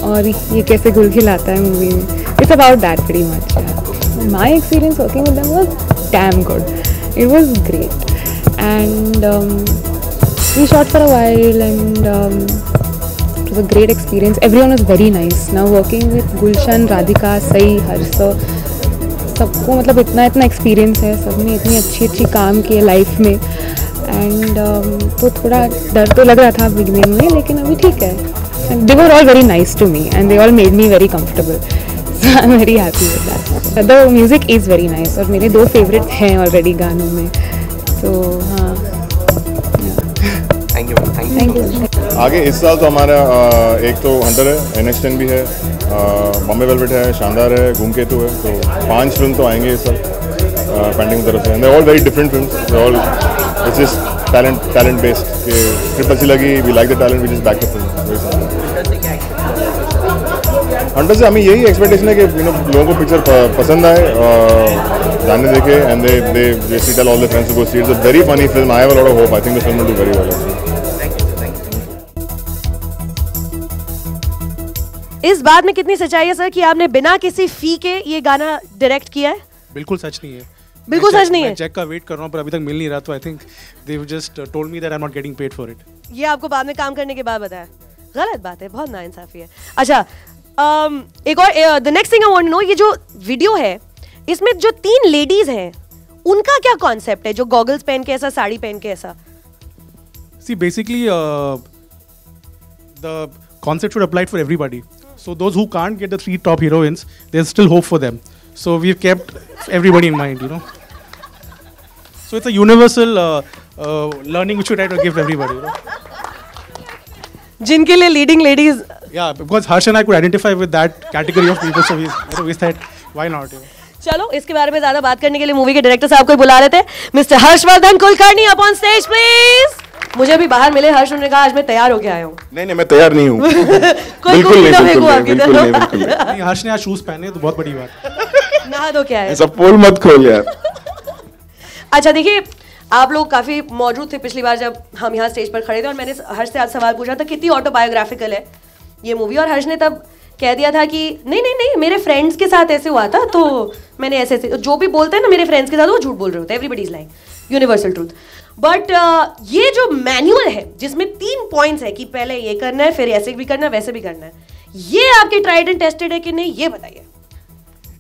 और ये कैसे घुल खिलाता है मूवी में। It's about that very much. My experience working with them was damn good, it was great, and we shot for a while, and it was a great experience. Everyone was very nice. Now working with Gulshan, Radhika, Sai, Harsh, सबको मतलब इतना experience है, सबने इतनी अच्छी काम की है लाइफ में, एंड तो थोड़ा डर तो लग रहा था बिगनिंग में, लेकिन अभी ठीक है। And they were all very nice to me, and they all made me very comfortable. So I'm very happy with that. The music is very nice, और मेरे 2 फेवरेट हैं ऑलरेडी गानों में, तो हाँ। Thank you. आगे इस साल तो हमारा एक तो हंटर है, NX10 भी है, बॉम्बे वेलवेट है, शानदार है, धूमकेतु है, तो 5 फिल्म तो आएंगे इस साल पेंटिंग की तरफ से। They all very different film, all it's just talent based. कि स्क्रिप्ट अच्छी लगी, we like the talent, we just back the film. Hunter से हमें यही एक्सपेक्टेशन है कि लोगों को पिक्चर पसंद आए, जाने देखे, and they tell all their friends to go see it. It's a very funny film. I have a lot of hope. I think the film will do very well. इस बात में कितनी सच्चाई है सर कि आपने बिना किसी फी के ये गाना डायरेक्ट किया है? बिल्कुल सच नहीं है, बिल्कुल सच नहीं है। मैं चेक का वेट कर रहा हूँ पर अभी तक मिल नहीं रहा, तो I think they just told me that I am not getting paid for it. ये आपको बाद में काम करने के बाद बताया? गलत बात है, बहुत नाइंसाफी है। अच्छा, एक और the next thing I want to know, ये जो वीडियो है इसमें जो 3 लेडीज हैं उनका क्या कॉन्सेप्ट है, जो गॉगल्स पहन के ऐसा, साड़ी पहन के ऐसा? See basically the concept should apply for everybody. So those who can't get the 3 top heroines, there's still hope for them. So we've kept everybody in mind, So it's a universal learning which we try to give everybody. जिनके लिए leading ladies. Yeah, because Harsh and I could identify with that category of people, so we said, why not? चलो, इसके बारे में ज्यादा बात करने के लिए मूवी के डायरेक्टर साहब को बुला लेते हैं। Mister Harshvardhan Kulkarni up on stage please. मुझे अभी बाहर मिले हर्ष, उन्होंने कहा आज मैं तैयार होके आया हूँ। नहीं, मैं तैयार नहीं हूँ। बिल्कुल नहीं, हर्ष ने आज शूज पहने तो बहुत बड़ी बात। नहा दो क्या है? ऐसा पोल मत खोल यार। अच्छा देखिए, आप लोग काफी मौजूद थे पिछली बार जब हम यहाँ स्टेज पर खड़े थे और मैंने हर्ष से आज सवाल पूछा था कितनी ऑटोबायोग्राफिकल है ये मूवी, और हर्ष ने तब कह दिया था कि नहीं मेरे फ्रेंड्स के साथ ऐसे हुआ था, तो मैंने ऐसे जो भी बोलते हैं ना मेरे फ्रेंड्स के साथ, वो झूठ बोल रहे होते हैं। Everybody is lying, universal truth. But ये जो मैनुअल है जिसमें 3 पॉइंट्स है कि पहले ये करना है, फिर ऐसे भी करना है, वैसे भी करना है, ये आपके ट्राइड एंड टेस्टेड है कि नहीं, ये बताइए।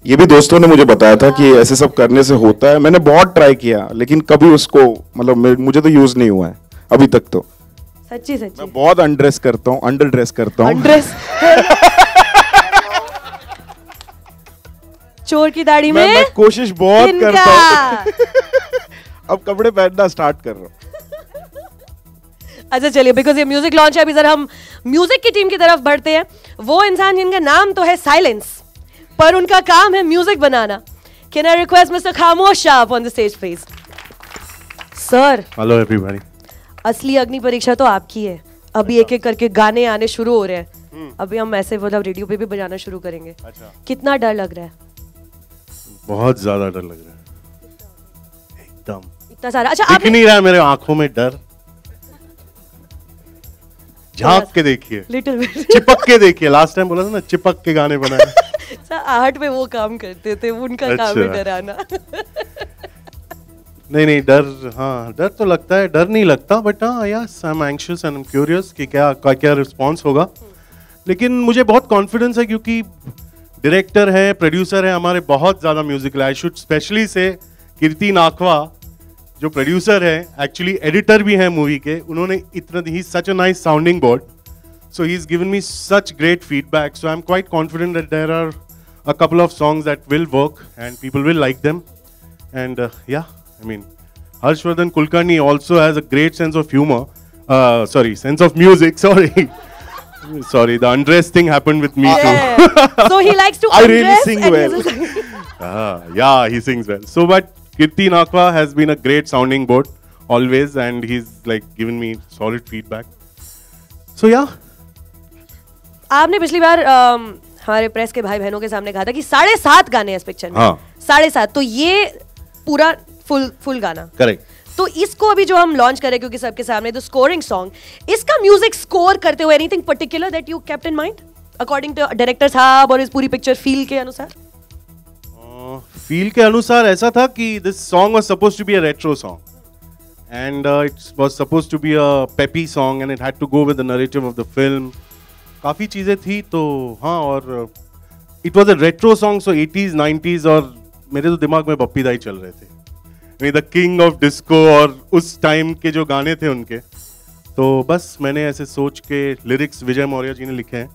ये भी दोस्तों ने मुझे बताया था कि ऐसे सब करने से होता है। मैंने बहुत ट्राई किया लेकिन कभी उसको मतलब मुझे तो यूज नहीं हुआ है अभी तक। तो सच्ची मैं बहुत अंडर ड्रेस करता हूँ। चोर की दाढ़ी में मैं कोशिश बहुत करता हूँ। अब कपड़े पहनना स्टार्ट कर रहा हूँ। अच्छा चलिए, बिकॉज ये म्यूजिक लॉन्च है, अभी जरा हम म्यूजिक की टीम की तरफ बढ़ते हैं। वो इंसान जिनका नाम तो है साइलेंस, पर उनका काम है म्यूजिक बनाना। Can I request mister Khamosh Shah on the stage please? Sir, hello everybody. असली अग्नि परीक्षा तो आपकी है। अभी एक एक करके गाने आने शुरू हो रहे हैं। अभी हम ऐसे मतलब रेडियो पे भी बजाना शुरू करेंगे। अच्छा। कितना डर लग रहा है? बहुत ज्यादा डर लग रहा है, एकदम इतना सारा। अच्छा, दिख नहीं रहा है मेरे आंखों में डर। झांक के देखिए, लिटिल बिट चिपक के देखिए। लास्ट टाइम बोला था ना, चिपक के गाने बनाए। आहट में वो काम करते थे, उनका काम है डराना। नहीं डर, हाँ डर तो लगता है, डर नहीं लगता, बट हाँ yes I am anxious and curious कि क्या रिस्पॉन्स होगा। लेकिन मुझे बहुत कॉन्फिडेंस है क्योंकि डायरेक्टर है, प्रोड्यूसर है हमारे बहुत ज़्यादा म्यूजिकल। आई शुड स्पेशली से कीर्ति नाखवा जो प्रोड्यूसर है, एक्चुअली एडिटर भी हैं मूवी के, उन्होंने इतना ही such a nice sounding board, so he is given me such great feedback, so I am quite confident that there are a couple of songs that will work and people will like them and yeah I mean, Harshvardhan Kulkarni also has a great sense of humor. Sense of music. Sorry, the undress thing happened with me too. So he likes to I undress. really sing well. Yeah, he sings well. So, but Kirti Nakwa has been a great sounding board always, and he's like given me solid feedback. So yeah. आपने पिछली बार हमारे press के भाई बहनों के सामने कहा था कि 7.5 गाने हैं इस पिक्चर में। हाँ। 7.5, तो ये पूरा फुल गाना। करेक्ट। तो इसको अभी जो हम लॉन्च करें क्योंकि सबके सामने द स्कोरिंग सॉन्ग, इसका म्यूजिक स्कोर करते हुए anything particular that you kept in mind according to director साहब और इस पूरी पिक्चर फील के अनुसार? फील के अनुसार ऐसा था कि this song was supposed to be a retro song and it was supposed to be a peppy song and it had to go with the narrative of the film. काफी चीजें थी तो हाँ, और it was a retro song, so 80s 90s, और मेरे तो दिमाग में बप्पी दाई चल रहे थे, द किंग ऑफ डिस्को, और उस टाइम के जो गाने थे उनके। तो बस मैंने ऐसे सोच के लिरिक्स विजय मौर्य जी ने लिखे हैं,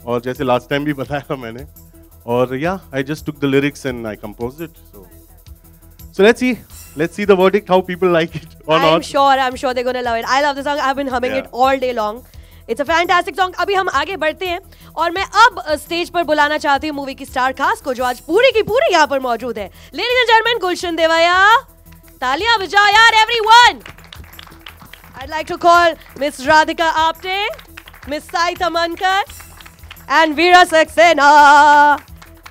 और जैसे लास्ट टाइम भी बताया था मैंने, और या I just took the lyrics and I composed it. So let's see the verdict, how people like it or not. I'm sure they're gonna love it. I love the song. I've been humming it all day long. It's a fantastic song. अभी हम आगे बढ़ते हैं और मैं अब stage पर बुलाना चाहती हूँ मूवी की स्टार कास्ट को, जो आज पूरी की पूरी यहाँ पर मौजूद है। Ladies and gentlemen, गुलशन देवैया, तालियां बजाओ यार everyone. I'd like to call Miss Radhika Apte, Miss Sai Tamankar, and Veera Saxena,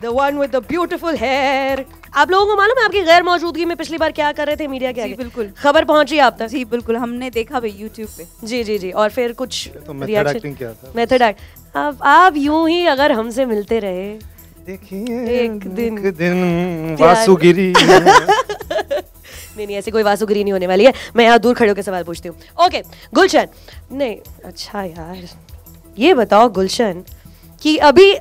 the one with the beautiful hair. आप लोगों को मालूम है आपकी गैर मौजूदगी में पिछली बार क्या कर रहे थे मीडिया के आगे? बिल्कुल खबर पहुंची आप तक? जी बिल्कुल, हमने देखा भाई YouTube पे। जी जी जी, और फिर कुछ तो मेथड एक्टिंग क्या था? Method act. अब आप यूं ही अगर हमसे मिलते रहे, देखिए एक दिन वासुगिरी नहीं ऐसी कोई वासुगिरी नहीं होने वाली है। मैं यहाँ दूर खड़े होकर सवाल पूछती हूँ। ओके गुलशन, नहीं अच्छा यार ये बताओ गुलशन कि अभी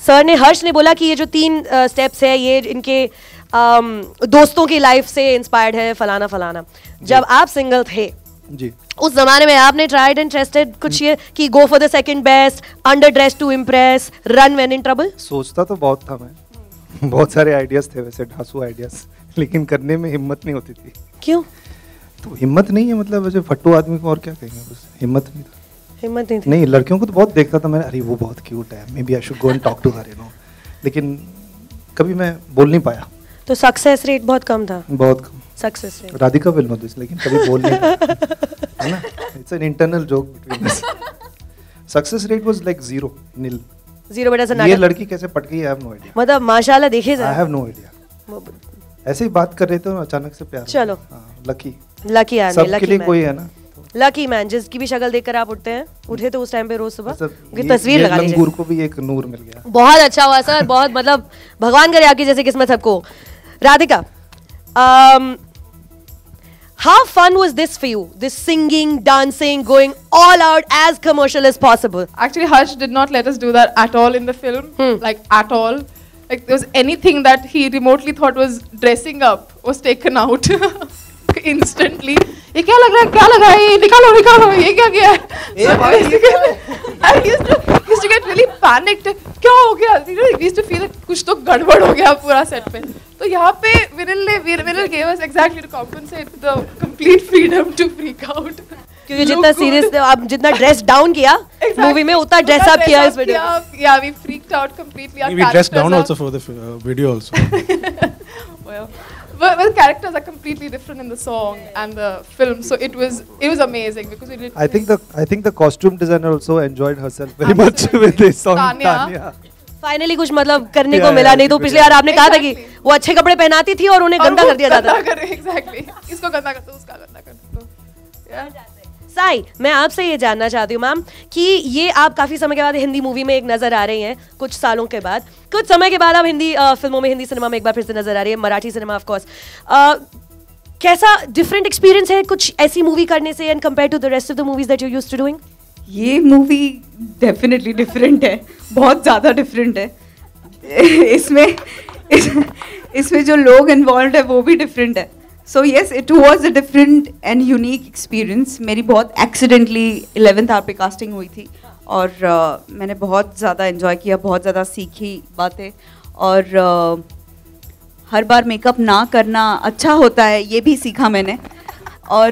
सर ने, हर्ष ने बोला कि ये जो 3 स्टेप्स है ये इनके दोस्तों की लाइफ से इंस्पायर्ड है, फलाना फलाना। जब आप सिंगल थे जी, उस जमाने में आपने ट्राइड एंड टेस्टेड कुछ ये कि go for the second best, underdress to impress, run when in trouble? सोचता तो बहुत था मैं, बहुत सारे आइडियाज थे वैसे, ढासू आइडियाज, लेकिन करने में हिम्मत नहीं होती थी। क्यों? तो हिम्मत नहीं है, मतलब वैसे फट्टू आदमी को और क्या कहेंगे, बस हिम्मत नहीं था। हिम्मत नहीं थी? नहीं, लड़कियों को तो बहुत देखता था मैं, अरे वो बहुत क्यूट है, maybe I should go and talk to her, you know, लेकिन कभी मैं बोल नहीं पाया। तो सक्सेस रेट बहुत कम था? बहुत कम success rate. Radhika will know this, लेकिन कभी बोल नहीं पाया है ना, it's an internal joke between us. Success rate was like 0 nil। 0 बेटा से ये लड़की कैसे पट गई, आई हैव नो आईडिया। मतलब माशाल्लाह देखिए जरा, आई हैव नो आईडिया। ऐसे ही बात कर रहे थे अचानक से प्यार। चलो लकी, लकी आदमी, सबके लकी लिए मैन। कोई है ना, लकी मैन जिसकी भी शक्ल देखकर आप उठते हैं, उठे तो उस टाइम पे रोज सुबह उनकी ये तस्वीर लगा लीजिए। लंगूर को भी एक नूर मिल गया। बहुत अच्छा हुआ सर, बहुत मतलब भगवान करे आपकी जैसे किस्मत सबको। Radhika, how fun was this for you? This singing, dancing, going all out as commercial as possible. Actually, Harsh did not let us do that at all in the film, like at all. Like there was anything that he remotely thought was dressing up was taken out instantly. ये क्या लग रहा है, क्या लग रहा है, ये निकालो निकालो, ये क्या किया है? I used to get really panicked. क्या हो गया? We used to feel like कुछ तो गड़बड़ हो गया पूरा सेट पे। तो यहाँ पे विनिल gave us exactly to compensate the complete freedom to freak out. क्योंकि जितना सीरियस आप जितना ड्रेस डाउन किया मूवी में उतना ड्रेस अप किया इस वीडियो में। Yeah, we freaked out completely. We dressed down also for the video also. Well, characters are completely different in the song and the film, so it was amazing because we did. I think the costume designer also enjoyed herself very much with this song. Tanya. Finally कुछ मतलब करने को मिला, नहीं तो पिछली बार आपने कहा था कि वो अच्छे कपड़े पहनाती थी और उन्हें गंदा कर दिया जाता था। Exactly. इसको गंदा कर दो, उसका गंदा कर दो। साई, मैं आपसे ये जानना चाहती हूँ मैम कि ये आप काफ़ी समय के बाद हिंदी मूवी में एक नज़र आ रही हैं, कुछ सालों के बाद, कुछ समय के बाद आप हिंदी फिल्मों में, हिंदी सिनेमा में एक बार फिर से नज़र आ रही है, मराठी सिनेमा ऑफ कोर्स। कैसा डिफरेंट एक्सपीरियंस है कुछ ऐसी मूवी करने से and compare to the rest of the movies that you used to doing? ये मूवी डेफिनेटली डिफरेंट है, बहुत ज़्यादा डिफरेंट है। इसमें जो लोग इन्वॉल्व है वो भी डिफरेंट है। So yes, it was a different and unique experience. मेरी बहुत एक्सीडेंटली 11th आवर पे कास्टिंग हुई थी और मैंने बहुत ज़्यादा एंजॉय किया, बहुत ज़्यादा सीखी बातें, और हर बार मेकअप ना करना अच्छा होता है ये भी सीखा मैंने। और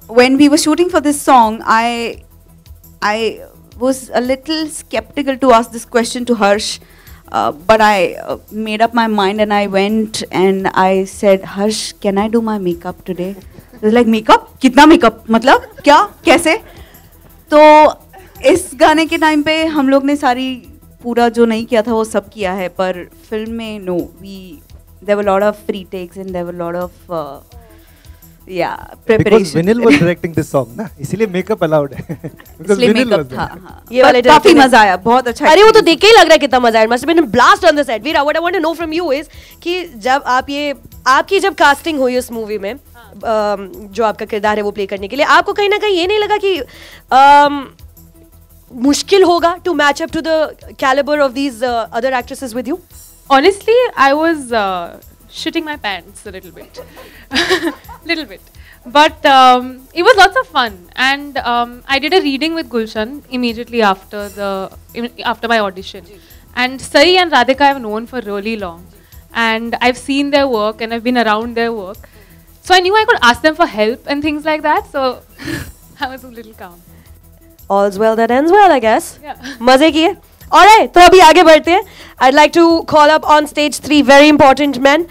when we were shooting for this song, I was a little skeptical to ask this question to Harsh, but I made up my mind and I went and I said, Harsh, can I do my makeup today? He was like, makeup? कितना makeup? मतलब क्या, कैसे? तो इस गाने के time पे हम लोग ने सारी पूरा जो नहीं किया था वो सब किया है, पर फिल्म में there were a lot of free takes and there were a lot of preparation. Because Vinil was directing this song ना, इसीलिए makeup allowed है। Because Vinil was there. ये वाले काफी मजा आया, बहुत अच्छा। अरे वो तो देख के ही लग रहा है कितना मजा आया। Must have been a blast on the set. Veera, what I want to know from you is कि जब आपकी जब कास्टिंग हुई उस मूवी में, जो आपका किरदार है वो प्ले करने के लिए, आपको कहीं ना कहीं ये नहीं लगा कि मुश्किल होगा to match up to the caliber of these other actresses with you? Honestly, I was shitting my pants a little bit. But it was lots of fun, and I did a reading with Gulshan immediately after my audition. And Sai and Radhika I've known for really long, and I've seen their work and I've been around their work, so I knew I could ask them for help and things like that. So I was a little calm. All's well that ends well, I guess. Yeah. मजे किए। Alright, तो अभी आगे बढ़ते हैं। I'd like to call up on stage 3 very important men.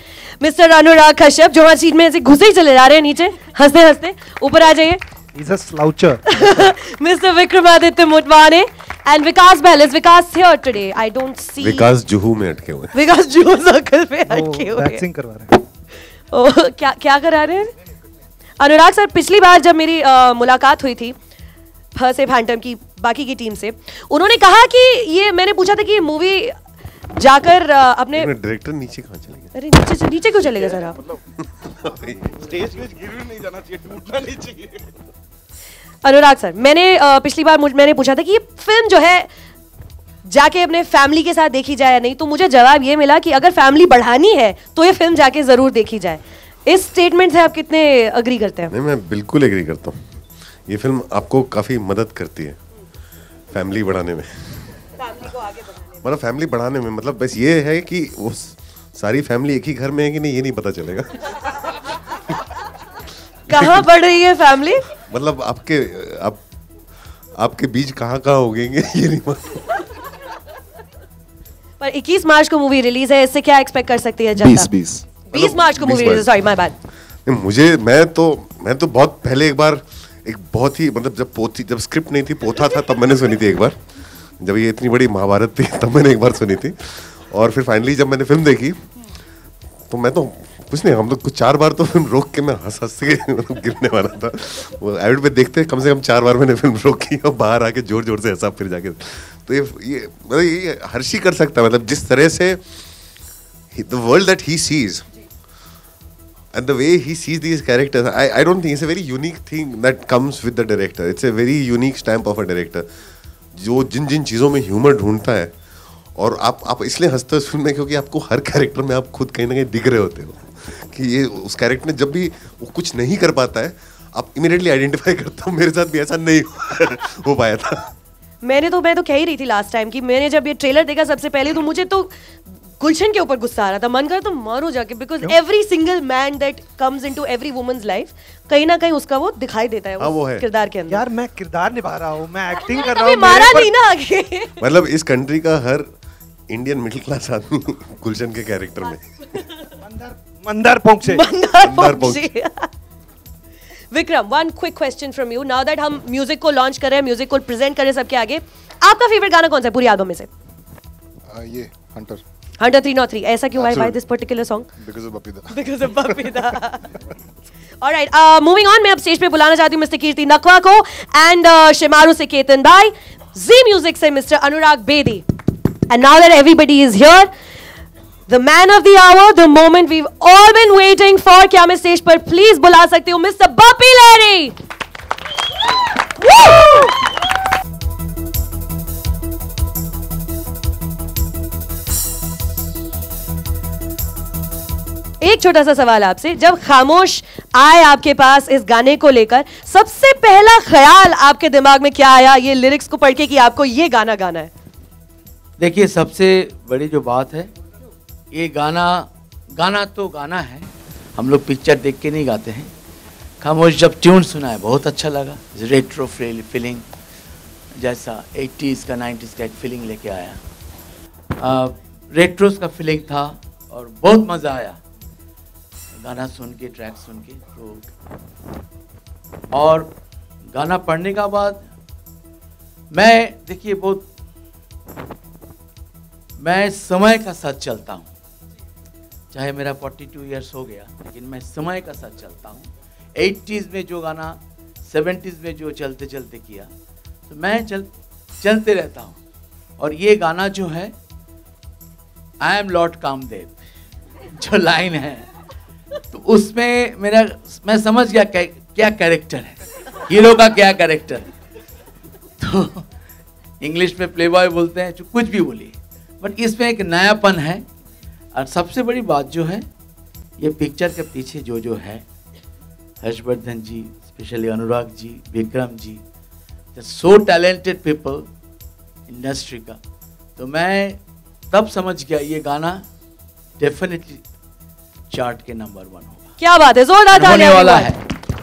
Mr. Anurag Kashyap, जो हमारी seat में ऐसे घुसे ही चले जा रहे हैं नीचे, हंसते हंसते ऊपर आ जाइए। He's a sloucher. Mr. Vikramaditya Motwane, And Vikas Bell, is Vikas here today? I don't see. विकास जुहू में अटके हुए। विकास जुहू सर्कल में अटके हुए। वैक्सिंग करवा रहे हैं। ओह, क्या करा रहे हैं? अनुराग सर, पिछली बार जब मेरी मुलाकात हुई थी से फैंटम की बाकी की टीम से, उन्होंने कहा कि ये, मैंने पूछा था कि ये मूवी जाकर अपने डायरेक्टर नीचे कहाँ चले गए? अरे नीचे क्यों चले गए सर आप? स्टेज पे गिर भी नहीं जाना चाहिए, टूटना नहीं चाहिए। अनुराग सर, मैंने पिछली बार मैंने पूछा था कि ये फिल्म जो है जाके अपने फैमिली के साथ देखी जाए या नहीं, तो मुझे जवाब ये मिला कि अगर फैमिली बढ़ानी है तो ये फिल्म जाके जरूर देखी जाए। इस स्टेटमेंट से आप कितने अग्री करते हैं? नहीं, मैं बिल्कुल एग्री करता हूँ। ये फिल्म आपको काफ़ी मदद करती है फैमिली बढ़ाने में, मतलब फैमिली बढ़ाने में, मतलब बस ये है कि वो सारी फैमिली एक ही घर में है कि नहीं ये नहीं पता चलेगा। कहाँ बढ़ रही है फैमिली? मतलब आपके बीच कहाँ होंगे ये नहीं मालूम। पर 21 मार्च को मूवी रिलीज है, इससे क्या एक्सपेक्ट कर सकती है जनता? 20 मार्च को movie release, sorry my bad. मैं तो बहुत पहले एक बार, एक बहुत ही, मतलब जब स्क्रिप्ट नहीं थी, पोथा था, तब मैंने सुनी थी एक बार, जब ये इतनी बड़ी महाभारत थी तब मैंने एक बार सुनी थी। और फिर फाइनली जब मैंने फिल्म देखी तो मैं तो कुछ नहीं, हम लोग कुछ 4 बार तो फिल्म रोक के मैं हंस के गिरने वाला था। वो एविड पे देखते कम से कम 4 बार मैंने फिल्म रोकी और बाहर आके जोर जोर से हंसा फिर जाके। तो ये मतलब ये हर्षी कर सकता है, मतलब जिस तरह से the world that he sees and the way he sees these characters, I don't think it's a very unique thing that comes with the director. It's a very unique stamp of a director, जो जिन चीज़ों में humour ढूंढता है। और आप इसलिए हंसते हो इस फिल्म में क्योंकि आपको हर कैरेक्टर में आप खुद कहीं ना कहीं दिख रहे होते हो कि ये उस कैरेक्टर ने जब भी वो कुछ नहीं कर पाता है, आप इमीडिएटली आइडेंटिफाई करते हो। मेरे साथ भी ऐसा नहीं हो पाया था। मैं तो कह ही रही थी लास्ट टाइम कि मैंने जब ये ट्रेलर देखा सबसे पहले, तो मुझे तो गुलशन के ऊपर गुस्सा आ रहा था, मन कर तो मारो जाके, because every single man that comes into every woman's life कहीं ना कहीं उसका वो दिखाई देता है, वो है किरदार के अंदर। यार मैं किरदार निभा रहा हूँ, मैं एक्टिंग कर रहा हूँ, मारा नहीं ना आगे। मतलब इस कंट्री का हर इंडियन मिडिल क्लास आदमी गुलशन के कैरेक्टर में Mandar Ponkshe. Vikram, one quick question from you, now that हम म्यूजिक को लॉन्च कर रहे हैं, म्यूजिक को प्रेजेंट कर रहे हैं सबके आगे, आपका फेवरेट गाना कौन सा है पूरी एल्बम में से? ये हंटर 303। ऐसा क्यों? Why this particular song? Because of Bapida. Because of Bapida. All right, moving on, मैं अब स्टेज पे बुलाना चाहती हूँ मिस्टर कीर्ति नकवा को, एंड शिमारू से केतन भाई, जी म्यूजिक से mister Anurag Bedi. And now that everybody is here, the man of the hour, the moment we've all been waiting for, क्या मैं स्टेज पर प्लीज बुला सकती हूँ मिस्टर बप्पी लहरी? एक छोटा सा सवाल आपसे, जब खामोश आए आपके पास इस गाने को लेकर, सबसे पहला ख्याल आपके दिमाग में क्या आया ये लिरिक्स को पढ़ के कि आपको ये गाना गाना है? देखिए, सबसे बड़ी जो बात है, ये गाना तो गाना है, हम लोग पिक्चर देख के नहीं गाते हैं। खामोश जब ट्यून सुना है बहुत अच्छा लगा, रेट्रो फीलिंग जैसा 80s का 90s का एक फीलिंग लेके आया, रेट्रोस का फीलिंग था और बहुत मज़ा आया गाना सुन के, ट्रैक सुन के। तो और गाना पढ़ने का बाद देखिए मैं समय का साथ चलता हूँ, चाहे मेरा 42 इयर्स हो गया, लेकिन मैं समय का साथ चलता हूँ। 80s में जो गाना 70s में जो चलते चलते किया, तो मैं चलते रहता हूँ। और ये गाना जो है, आई एम लॉर्ड कामदेव, जो लाइन है, तो उसमें मैं समझ गया क्या कैरेक्टर है, हीरो का क्या कैरेक्टर है। तो इंग्लिश में प्लेबॉय बोलते हैं, जो कुछ भी बोलिए, बट इसमें एक नयापन है। और सबसे बड़ी बात जो है, ये पिक्चर के पीछे जो है, हर्षवर्धन जी, specially Anurag ji, Vikram ji, so talented people industry का, तो मैं तब समझ गया ये गाना डेफिनेटली चार्ट के नंबर 1 होगा। क्या बात है, जोरदार तालियां होने वाला है।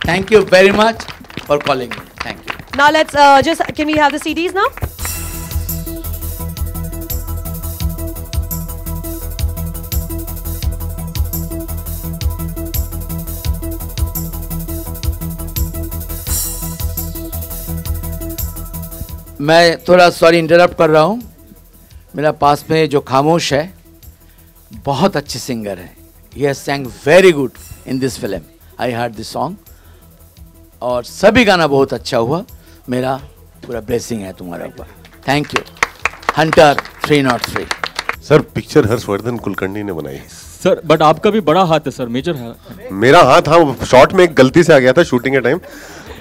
Thank you very much for calling me, thank you. Now let's can we have the CDs now? मैं थोड़ा सॉरी इंटरप्ट कर रहा हूँ. मेरा पास में जो खामोश है बहुत अच्छे सिंगर है. He has sang very good in this film. I heard this song. और सभी गाना बहुत अच्छा हुआ. मेरा पूरा ब्लेसिंग है तुम्हारा ऊपर. Thank you. Hunter 303. Sir picture Harshvardhan Kulkarni ने बनाई. सर बट आपका भी बड़ा हाथ है सर, मेजर है. मेरा हाथ, हाँ शॉट में एक गलती से आ गया था शूटिंग के टाइम.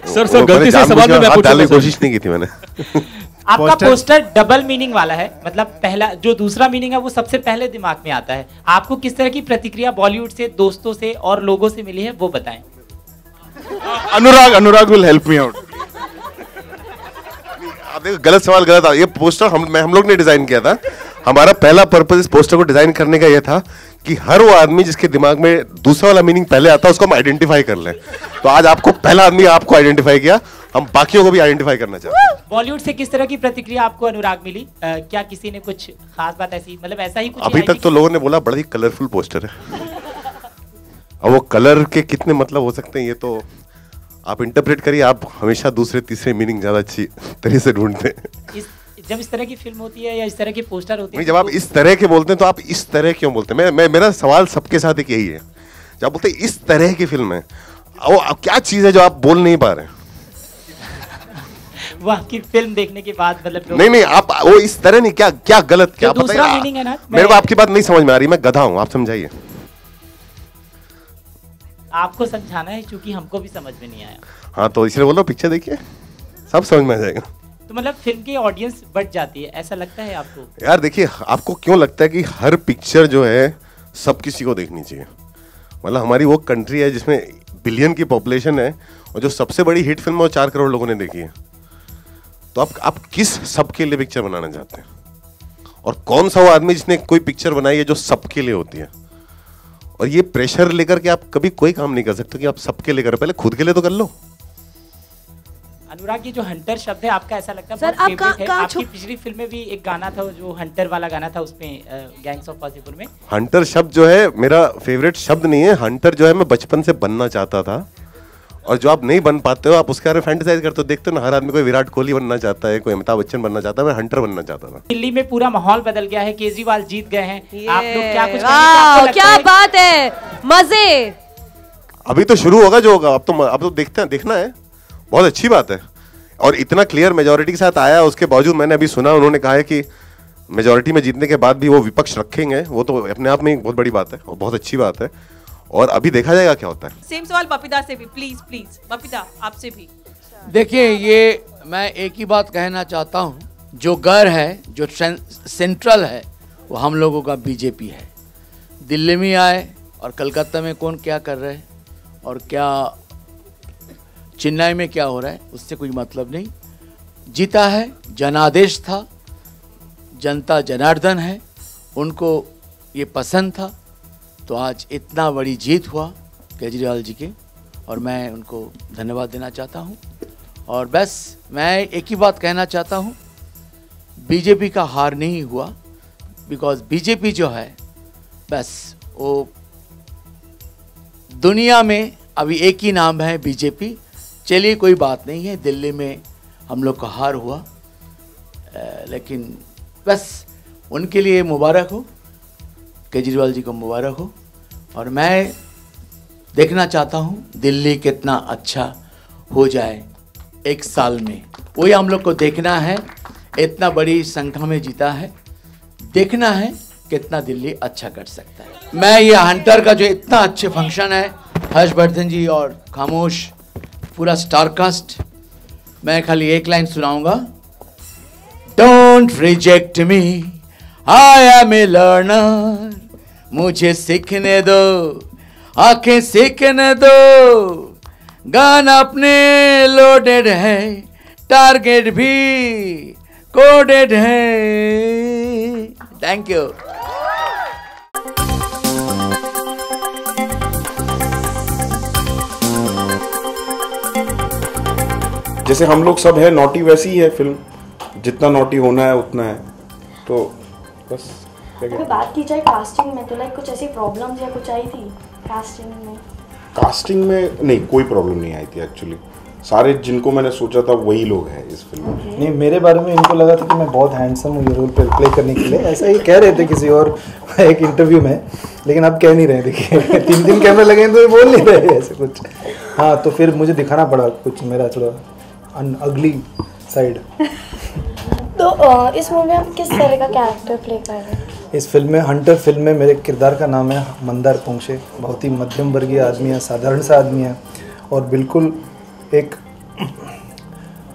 सर गलती से सवाल में मैं पूछने की कोशिश नहीं की थी मैंने. आपका पोस्टर डबल मीनिंग वाला है, मतलब पहला जो दूसरा मीनिंग है वो सबसे पहले दिमाग में आता है. आपको किस तरह की प्रतिक्रिया बॉलीवुड से, दोस्तों से और लोगों से मिली है वो बताएं. अनुराग विल हेल्प मी आउट. आप देखो गलत सवाल गलत था. ये पोस्टर हम लोग ने डिजाइन किया था. हमारा पहला पर्पस इस पोस्टर को डिजाइन करने का ये था कि हर वो आदमी जिसके दिमाग में दूसरा वाला मीनिंग पहले आता है उसको हम आइडेंटिफाई कर लें. तो आज आपको पहला आदमी आपको आइडेंटिफाई किया, हम बाकियों को भी आइडेंटिफाई करना चाहते हैं. बॉलीवुड से किस तरह की प्रतिक्रिया आपको अनुराग मिली? क्या किसी ने कुछ खास बात ऐसी, मतलब ऐसा ही कुछ? अभी तक तो लोगों ने बोला बड़ा ही कलरफुल पोस्टर है. अब वो कलर के कितने मतलब हो सकते हैं ये तो आप इंटरप्रेट करिए. आप हमेशा दूसरे तीसरे मीनिंग ज्यादा अच्छी तरह से ढूंढते हैं. जब इस तरह की फिल्म होती है या इस तरह के पोस्टर होते हैं, जब आप इस तरह के बोलते हैं तो आप इस तरह क्यों बोलते हैं? मेरा सवाल सबके साथ एक यही है. जब आप बोलते हैं इस तरह की फिल्म है, वो क्या चीज है जो आप बोल नहीं पा रहे हैं? वहाँ की फिल्म देखने के बाद मतलब नहीं आप वो इस तरह नहीं, क्या गलत क्या दूसरा मीनिंग है ना. मेरे को आपकी बात नहीं समझ में आ रही. मैं गधा हूँ, आप समझाइए. आपको समझाना है क्योंकि हमको भी समझ में नहीं आया. हाँ तो इसलिए बोलो पिक्चर देखिए, सब समझ में आ जाएगा. तो मतलब फिल्म की ऑडियंस बढ़ जाती है, ऐसा लगता है आपको? यार देखिए, आपको क्यों लगता है कि हर पिक्चर जो है सब किसी को देखनी चाहिए? मतलब हमारी वो कंट्री है जिसमें बिलियन की पॉपुलेशन है और जो सबसे बड़ी हिट फिल्म है वो 4 करोड़ लोगों ने देखी है. तो आप किस सबके लिए पिक्चर बनाना चाहते हैं? और कौन सा वो आदमी जिसने कोई पिक्चर बनाई है जो सबके लिए होती है? और ये प्रेशर लेकर के आप कभी कोई काम नहीं कर सकते कि आप सबके लिए करो. पहले खुद के लिए तो कर लो. अनुराग, ये जो हंटर शब्द है आपका, ऐसा लगता है सर आप आपकी पिछली फिल्म में भी एक गाना था जो हंटर वाला गाना था, उसमें गैंग्स ऑफ वासेपुर में. हंटर शब्द जो है मेरा फेवरेट शब्द नहीं है. हंटर जो है मैं बचपन से बनना चाहता था, और जो आप नहीं बन पाते हो आप उसके बारे में फैंटेसाइज करते हो. देखते हो ना, हर आदमी कोई विराट कोहली बनना चाहता है, कोई अमिताभ बच्चन बनना चाहता है. मैं हंटर बनना चाहता था. दिल्ली में पूरा माहौल बदल गया है, केजरीवाल जीत गए हैं. आप लोग क्या कुछ क्या बात है, मजे. अभी तो शुरू होगा जो होगा. अब तो देखते हैं, देखना है. बहुत अच्छी बात है. और इतना क्लियर मेजोरिटी के साथ आया, उसके बावजूद मैंने अभी सुना उन्होंने कहा है कि मेजोरिटी में जीतने के बाद भी वो विपक्ष रखेंगे. वो तो अपने आप में एक बहुत बड़ी बात है और बहुत अच्छी बात है. और अभी देखा जाएगा क्या होता है. सेम सवाल बपीता से भी. प्लीज बपीता आपसे भी. देखिए, ये मैं एक ही बात कहना चाहता हूँ. जो घर है, जो सेंट्रल है, वो हम लोगों का बीजेपी है. दिल्ली में आए और कलकत्ता में कौन क्या कर रहे हैं और क्या चेन्नई में क्या हो रहा है, उससे कोई मतलब नहीं. जीता है, जनादेश था, जनता जनार्दन है, उनको ये पसंद था. तो आज इतना बड़ी जीत हुआ केजरीवाल जी के, और मैं उनको धन्यवाद देना चाहता हूँ. और बस मैं एक ही बात कहना चाहता हूँ, बीजेपी का हार नहीं हुआ. बिकॉज बीजेपी जो है, बस वो दुनिया में अभी एक ही नाम है, बीजेपी. चलिए कोई बात नहीं है, दिल्ली में हम लोग का हार हुआ, लेकिन बस उनके लिए मुबारक हो, केजरीवाल जी को मुबारक हो. और मैं देखना चाहता हूँ दिल्ली कितना अच्छा हो जाए 1 साल में. वही हम लोग को देखना है. इतना बड़ी संख्या में जीता है, देखना है कितना दिल्ली अच्छा कर सकता है. मैं ये हंटर का जो इतना अच्छे फंक्शन है, हर्षवर्धन जी और खामोश पूरा स्टारकास्ट, मैं खाली एक लाइन सुनाऊंगा. Don't reject me, I am a learner. मुझे सीखने दो, आंखें सीखने दो. गाना अपने लोडेड है, टारगेट भी कोडेड है. Thank you. जैसे हम लोग सब है नॉटी, वैसी ही है फिल्म. जितना नॉटी होना है उतना है. तो बस अगर बात की जाए कास्टिंग में, तो लाइक कुछ ऐसी प्रॉब्लम्स या कुछ आई थी कास्टिंग में? कास्टिंग में नहीं, कोई प्रॉब्लम नहीं आई थी एक्चुअली. सारे जिनको मैंने सोचा था वही लोग हैं इस फिल्म में। नहीं, मेरे बारे में इनको लगा था कि मैं बहुत हैंडसम हूँ ये रोल प्ले करने के लिए, ऐसा ही कह रहे थे किसी और एक इंटरव्यू में, लेकिन अब कह नहीं रहे। देखिए 3 कैमरे लगे हैं तो ये बोल नहीं रहे ऐसे कुछ। हाँ, तो फिर मुझे दिखाना पड़ा कुछ मेरा थोड़ा अगली साइड। तो इस मूवी में आप किस तरह का कैरेक्टर प्ले कर रहे हैं? इस फिल्म में, हंटर फिल्म में, मेरे किरदार का नाम है मंदार पोंक्षे। बहुत ही मध्यम वर्गीय आदमी है, साधारण सा आदमी है, और बिल्कुल एक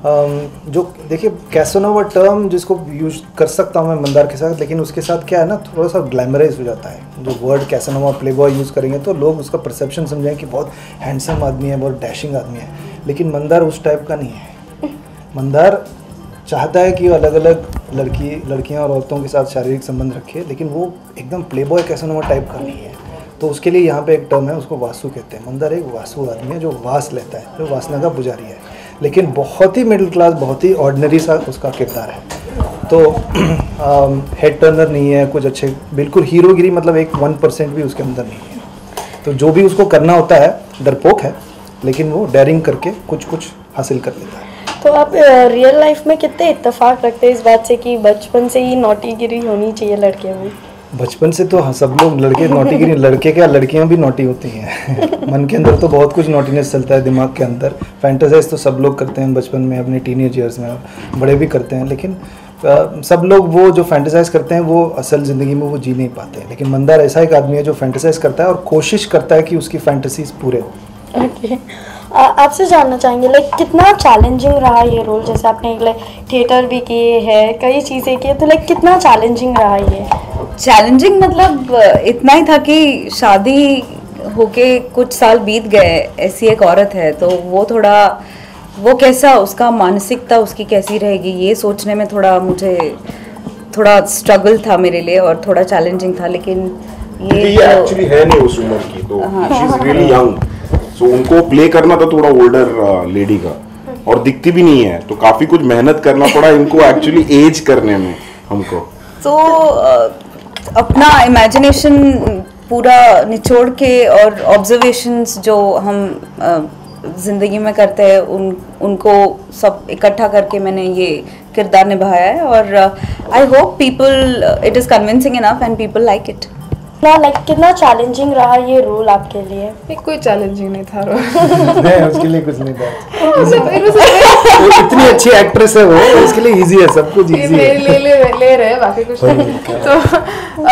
जो देखिए कैसोनोवा टर्म जिसको यूज कर सकता हूँ मैं मंदार के साथ, लेकिन उसके साथ क्या है ना, थोड़ा सा ग्लैमराइज हो जाता है। जो वर्ड कैसोनोवा प्लेबॉय यूज़ करेंगे तो लोग उसका परसेप्शन समझेंगे कि बहुत हैंडसम आदमी है, बहुत डैशिंग आदमी है, लेकिन मंदार उस टाइप का नहीं है। मंदार चाहता है कि अलग अलग लड़कियां और औरतों के साथ शारीरिक संबंध रखे, लेकिन वो एकदम प्लेबॉय कैसोनोवा टाइप का नहीं है। तो उसके लिए यहाँ पे एक टर्म है, उसको वासु कहते हैं। मंदार एक वासु आदमी है जो वास लेता है, जो वासना का पुजारी है, लेकिन बहुत ही मिडिल क्लास, बहुत ही ऑर्डिनरी सा उसका किरदार है। तो हेड टर्नर नहीं है कुछ, अच्छे बिल्कुल हीरोगिरी मतलब एक 1% भी उसके अंदर नहीं है। तो जो भी उसको करना होता है, डरपोक है, लेकिन वो डेयरिंग करके कुछ हासिल कर लेता है। तो आप रियल लाइफ में कितने इत्तेफाक रखते हैं इस बात से कि बचपन से ही नॉटीगिरी होनी चाहिए लड़कियों में? बचपन से तो सब लोग लड़के नॉटीगिरी, लड़के क्या लड़कियां भी नॉटी होती हैं। मन के अंदर तो बहुत कुछ नॉटीनेस चलता है दिमाग के अंदर। फैंटेसाइज तो सब लोग करते हैं बचपन में, अपने टीनेज ईयर्स में, बड़े भी करते हैं, लेकिन सब लोग वो जो फैंटेसाइज करते हैं वो असल ज़िंदगी में वो जी नहीं पाते हैं। लेकिन मंदार ऐसा एक आदमी है जो फैंटेसाइज करता है और कोशिश करता है कि उसकी फैंटेसीज पूरे हो। ओके, आपसे जानना चाहेंगे लाइक कितना चैलेंजिंग रहा ये रोल? जैसे आपने लाइक थिएटर भी किए हैं, कई चीज़ें की, तो लाइक कितना चैलेंजिंग रहा ये? चैलेंजिंग मतलब इतना ही था कि शादी होके कुछ साल बीत गए, ऐसी एक औरत है, तो वो थोड़ा, वो कैसा, उसका मानसिकता उसकी कैसी रहेगी, ये सोचने में मुझे थोड़ा स्ट्रगल था मेरे लिए, और थोड़ा चैलेंजिंग था। लेकिन ये एक्चुअली है नहीं उस उम्र की, तो शी इज रियली यंग, सो उनको प्ले करना था थोड़ा ओल्डर लेडी का, और दिखती भी नहीं है, तो काफी कुछ मेहनत करना पड़ा इनको एक्चुअली एज करने में हमको। तो अपना इमेजिनेशन पूरा निचोड़ के और ऑब्जर्वेशंस जो हम ज़िंदगी में करते हैं उनको सब इकट्ठा करके मैंने ये किरदार निभाया है, और I hope people it is convincing enough and people like it. Like कितना चैलेंजिंग रहा ये रोल आपके लिए? कोई चैलेंजिंग नहीं था रोल। नहीं, उसके लिए कुछ नहीं था। वो इतनी अच्छी एक्ट्रेस है, वो उसके लिए इजी है, सब कुछ इजी है। ले रहे बाकी कुछ नहीं।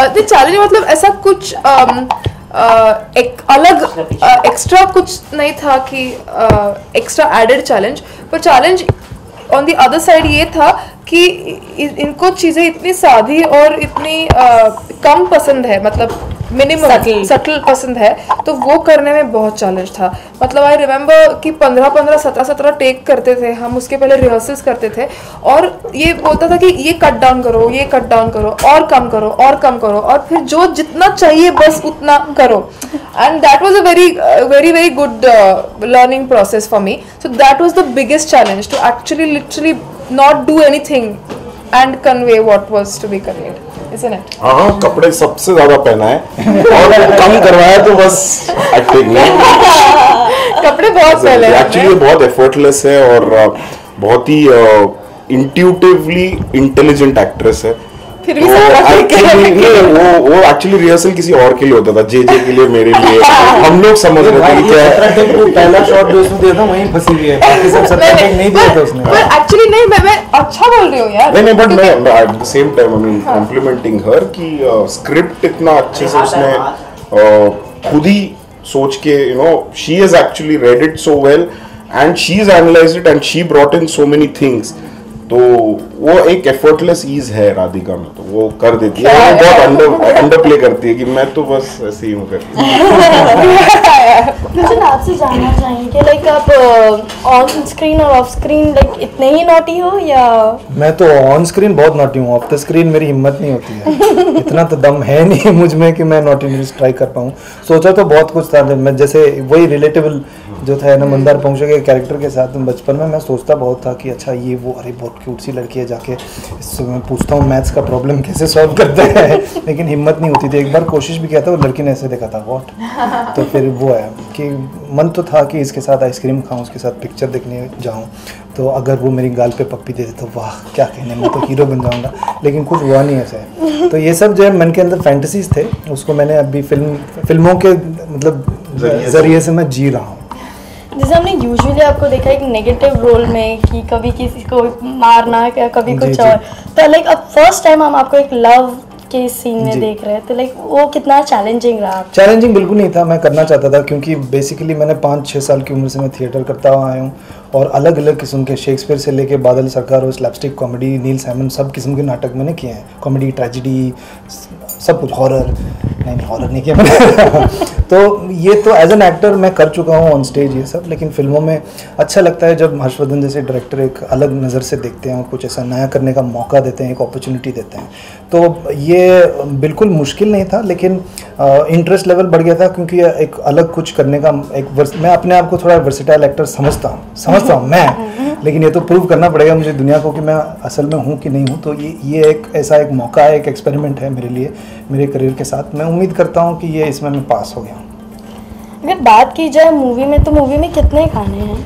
तो चैलेंज मतलब ऐसा कुछ एक अलग एक्स्ट्रा कुछ नहीं था कि एक्स्ट्रा एडेड चैलेंज, पर challenge on the other side ये था कि इनको चीज़ें इतनी सादी और इतनी कम पसंद है, मतलब मिनिमम सटल पसंद है, तो वो करने में बहुत चैलेंज था। मतलब आई रिमेम्बर कि 15-15, 17-17 टेक करते थे हम, उसके पहले रिहर्सल्स करते थे, और ये बोलता था कि ये कट डाउन करो, ये कट डाउन करो, और कम करो, और कम करो, और फिर जो जितना चाहिए बस उतना करो। And that was a very good learning process for me. So that was the biggest challenge, to actually literally not do anything and convey what was to be conveyed, isn't it? हाँ, कपड़े सबसे ज्यादा पहना है और कम करवाया तो बस एक्टिंग में। कपड़े बहुत पहले एक्चुअली बहुत एफर्टलेस है और बहुत ही इंट्यूटिवली इंटेलिजेंट एक्ट्रेस है। फिर भी वो एक्चुअली रिहर्सल किसी और के लिए होता था, जे के लिए, मेरे लिए, हम लोग समझ रहे थे क्या पहला शॉट जो उसने दिया था वहीं फंसी हुई है, बाकी सब सत्याग्रह नहीं दिया था उसने। पर एक्चुअली नहीं, मैं अच्छा बोल रही हूँ यार। नहीं, बट मैं at the same time I mean complimenting her कि स्क्रिप्ट इतना अच्छे से उसने खुद ही सोच के, you know, she has actually read it so well and she has analysed it and she brought in so many things. तो वो एक एफर्टलेस ईज है राधिका में, तो वो कर देती है, वो बहुत अंडर प्ले करती है कि मैं तो बस ऐसे ही हूँ करती मुझे आपसे जानना चाहिए कि लाइक आप ऑन स्क्रीन और ऑफ स्क्रीन लाइक इतने ही नॉटी हो, या? मैं तो ऑन स्क्रीन बहुत नॉटी हूँ, ऑफ द स्क्रीन मेरी हिम्मत नहीं होती है। इतना तो दम है नहीं मुझ में कि मैं नॉटीनेस ट्राई कर पाऊँ। सोचा तो बहुत कुछ था, मैं जैसे वही रिलेटेबल जो था ना मंदार पोंक्षे के कैरेक्टर के साथ बचपन में मैं सोचता बहुत था कि अच्छा ये वो अरे बहुत क्यूट सी लड़की है, जाके मैं पूछता हूँ मैथ्स का प्रॉब्लम कैसे सॉल्व करते हैं, लेकिन हिम्मत नहीं होती थी। एक बार कोशिश भी किया था, वो लड़की ने ऐसे देखा था व्हाट, तो फिर वो है कि मन तो था कि इसके साथ आइसक्रीम खाऊं, उसके साथ पिक्चर देखने जाऊं, तो अगर वो मेरी गाल पे पप्पी दे दे तो वाह क्या कहने, मैं तो हीरो बन जाऊंगा, लेकिन कुछ हुआ नहीं ऐसे। तो ये सब जो है मन के अंदर फैंटेसीज थे, उसको मैंने अभी फिल्मों के मतलब जरिए से मैं जी रहा हूँ। जैसे हमने यूजुअली आपको देखा एक नेगेटिव रोल में कि कभी किसी को मारना या कभी कुछ और, तो लाइक अब फर्स्ट टाइम हम आपको एक लव के सीन में देख रहे हैं, तो लाइक वो कितना चैलेंजिंग रहा? चैलेंजिंग बिल्कुल नहीं था, मैं करना चाहता था क्योंकि बेसिकली मैंने 5-6 साल की उम्र से मैं थिएटर करता हुआ आया हूँ और अलग अलग किस्म के शेक्सपियर से लेके बादल सरकार और स्लैपस्टिक कॉमेडी, नील सैमन, सब किस्म के नाटक मैंने किए हैं, कॉमेडी, ट्रेजिडी, सब कुछ, हॉरर नहीं हॉरर नहीं किया मैंने तो ये तो एज एन एक्टर मैं कर चुका हूँ ऑन स्टेज ये सब, लेकिन फिल्मों में अच्छा लगता है जब हर्षवर्धन जैसे डायरेक्टर एक अलग नज़र से देखते हैं और कुछ ऐसा नया करने का मौका देते हैं, एक अपॉर्चुनिटी देते हैं। तो ये बिल्कुल मुश्किल नहीं था, लेकिन इंटरेस्ट लेवल बढ़ गया था क्योंकि एक अलग कुछ करने का मैं अपने आप को थोड़ा वर्सेटाइल एक्टर समझता हूँ मैं, लेकिन ये तो प्रूव करना पड़ेगा मुझे दुनिया को कि मैं असल में हूँ कि नहीं हूँ। तो ये एक ऐसा एक मौका है, एक एक्सपेरिमेंट है मेरे लिए, मेरे करियर के साथ। मैं उम्मीद करता हूँ कि ये इसमें मैं पास हो गया हूँ। अगर बात की जाए मूवी में, तो मूवी में कितने गाने हैं?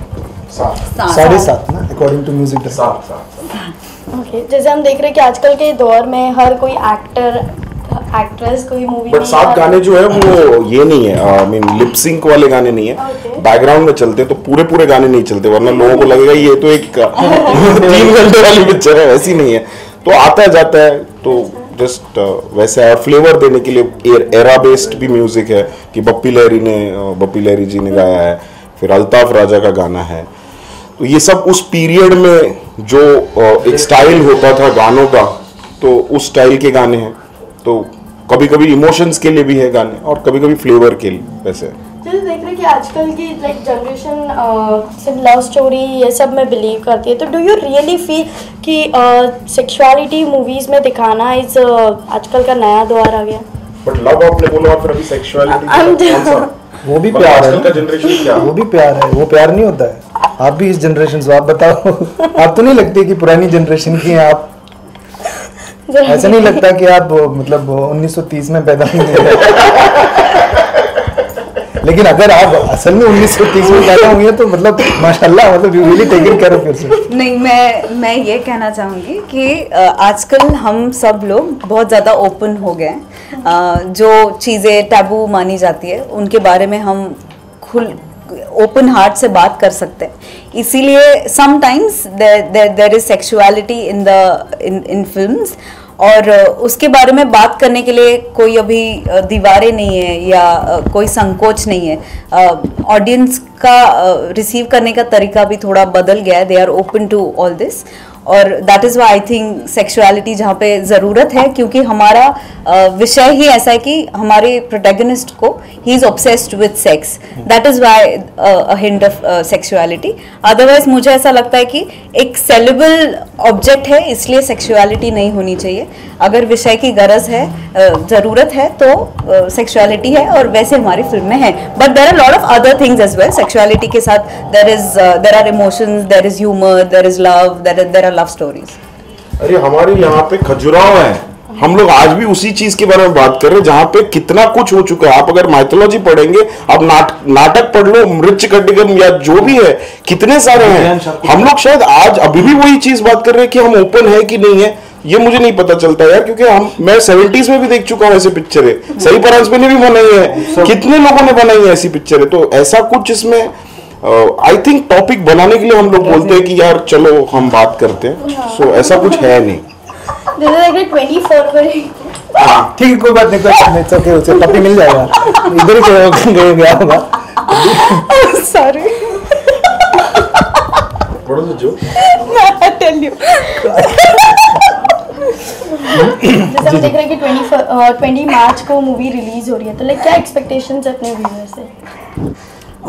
7.5 ना, according to music director. Okay, जैसे हम देख रहे हैं कि आजकल के दौर में हर कोई एक्टर एक्ट्रेस कोई मूवी बट 7 गाने जो है वो ये नहीं है, आई मीन लिप सिंक वाले गाने नहीं है, बैकग्राउंड में चलते तो पूरे गाने नहीं चलते, वरना लोगों को लगेगा ये तो एक 3 घंटे वाली पिक्चर है, वैसी नहीं है। तो आता जाता है तो जस्ट वैसे है, और फ्लेवर देने के लिए एरा बेस्ड भी म्यूजिक है कि बप्पी लहरी जी ने गाया है, फिर अल्ताफ राजा का गाना है। तो ये सब उस पीरियड में जो एक स्टाइल होता था गानों का, तो उस स्टाइल के गाने हैं। तो कभी कभी इमोशंस के लिए भी है गाने और कभी कभी फ्लेवर के लिए वैसे। जैसे देख रहे हैं कि आजकल की लाइक जनरेशन सिर्फ लव स्टोरी ये सब में बिलीव करती है, तो डू यू रियली फील कि सेक्सुअलिटी मूवीज में दिखाना इस आजकल का नया दौर आ गया? बट लव आपने बोला और फिर अभी सेक्सुअलिटी वो भी प्यार है, का जनरेशन क्या, वो भी प्यार है, वो प्यार नहीं होता है। आप भी इस जनरेशन से, आप बताओ आप तो नहीं लगती कि पुरानी जनरेशन की हैं आप? ऐसा नहीं लगता कि आप मतलब 1930 में पैदा हुए लेकिन अगर आप असल में 1930 में पैदा हुई है तो मतलब माशाल्लाह, मतलब you really taking care of yourself. नहीं, मैं ये कहना चाहूँगी कि आजकल हम सब लोग बहुत ज़्यादा ओपन हो गए हैं। जो चीज़ें टैबू मानी जाती है उनके बारे में हम खुल ओपन हार्ट से बात कर सकते हैं, इसीलिए sometimes there is sexuality in films, और उसके बारे में बात करने के लिए कोई अभी दीवारें नहीं है या कोई संकोच नहीं है। ऑडियंस का रिसीव करने का तरीका भी थोड़ा बदल गया है, they are open to all this, और that is why I think sexuality जहाँ पे ज़रूरत है, क्योंकि हमारा विषय ही ऐसा है कि हमारे प्रोटैगनिस्ट को he is obsessed with sex, that is why a hint of sexuality. Otherwise मुझे ऐसा लगता है कि एक सेलेबल ऑब्जेक्ट है, इसलिए सेक्सुअलिटी नहीं होनी चाहिए। अगर विषय की गरज है, ज़रूरत है, तो सेक्सुअलिटी है, और वैसे हमारी फिल्म में है। But there are lot of other things as well. Sexuality के साथ there are emotions, there is humour, there is love, there are love stories. अरे हमारे यहाँ पे खजुराहो है, हम लोग आज भी उसी चीज के बारे में बात कर रहे हैं जहाँ पे कितना कुछ हो चुका है। आप अगर माइथोलॉजी पढ़ेंगे, आप नाटक पढ़ लो, मृच्छकटिकम या जो भी है, कितने सारे हैं। हम लोग शायद आज अभी भी वही चीज बात कर रहे हैं कि हम ओपन है कि नहीं है, ये मुझे नहीं पता चलता यार, क्योंकि मैं 70s में भी देख चुका हूँ ऐसी पिक्चरें, सही परांजपे ने भी बनाई है, कितने लोगों ने बनाई है ऐसी पिक्चरें। तो ऐसा कुछ इसमें आई थिंक टॉपिक बनाने के लिए हम लोग बोलते हैं कि यार चलो हम बात करते हैं, सो ऐसा कुछ है नहीं। ठीक है, कोई बात नहीं, कोई उसे पप्पी मिल जाएगा, इधर ही गया होगा। सॉरी, जैसे हम देख रहे हैं कि 20 मार्च को मूवी रिलीज हो रही है, तो लाइक क्या एक्सपेक्टेशंस है अपने व्यूअर्स से?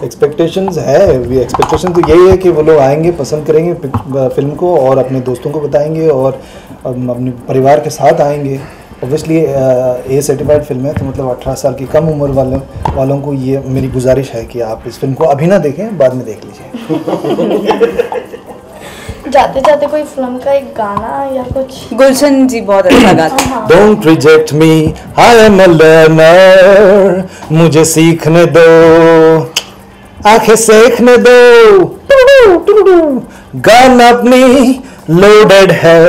एक्सपेक्टेशंस है, एक्सपेक्टेशन तो यही है कि वो लोग आएंगे, पसंद करेंगे फिल्म को और अपने दोस्तों को बताएंगे और अपने परिवार के साथ आएंगे ऑब्वियसली ए सर्टिफाइड फिल्म है, तो मतलब 18 साल की कम उम्र वालों को ये मेरी गुजारिश है कि आप इस फिल्म को अभी ना देखें, बाद में देख लीजिए। जाते जाते कोई फिल्म का एक गाना या कुछ? गुलशन जी बहुत अच्छा गाते हैं। Don't reject me, I am a learner, मुझे सीखने दो, आंखें सेकने दो, गन अपनी लोडेड है,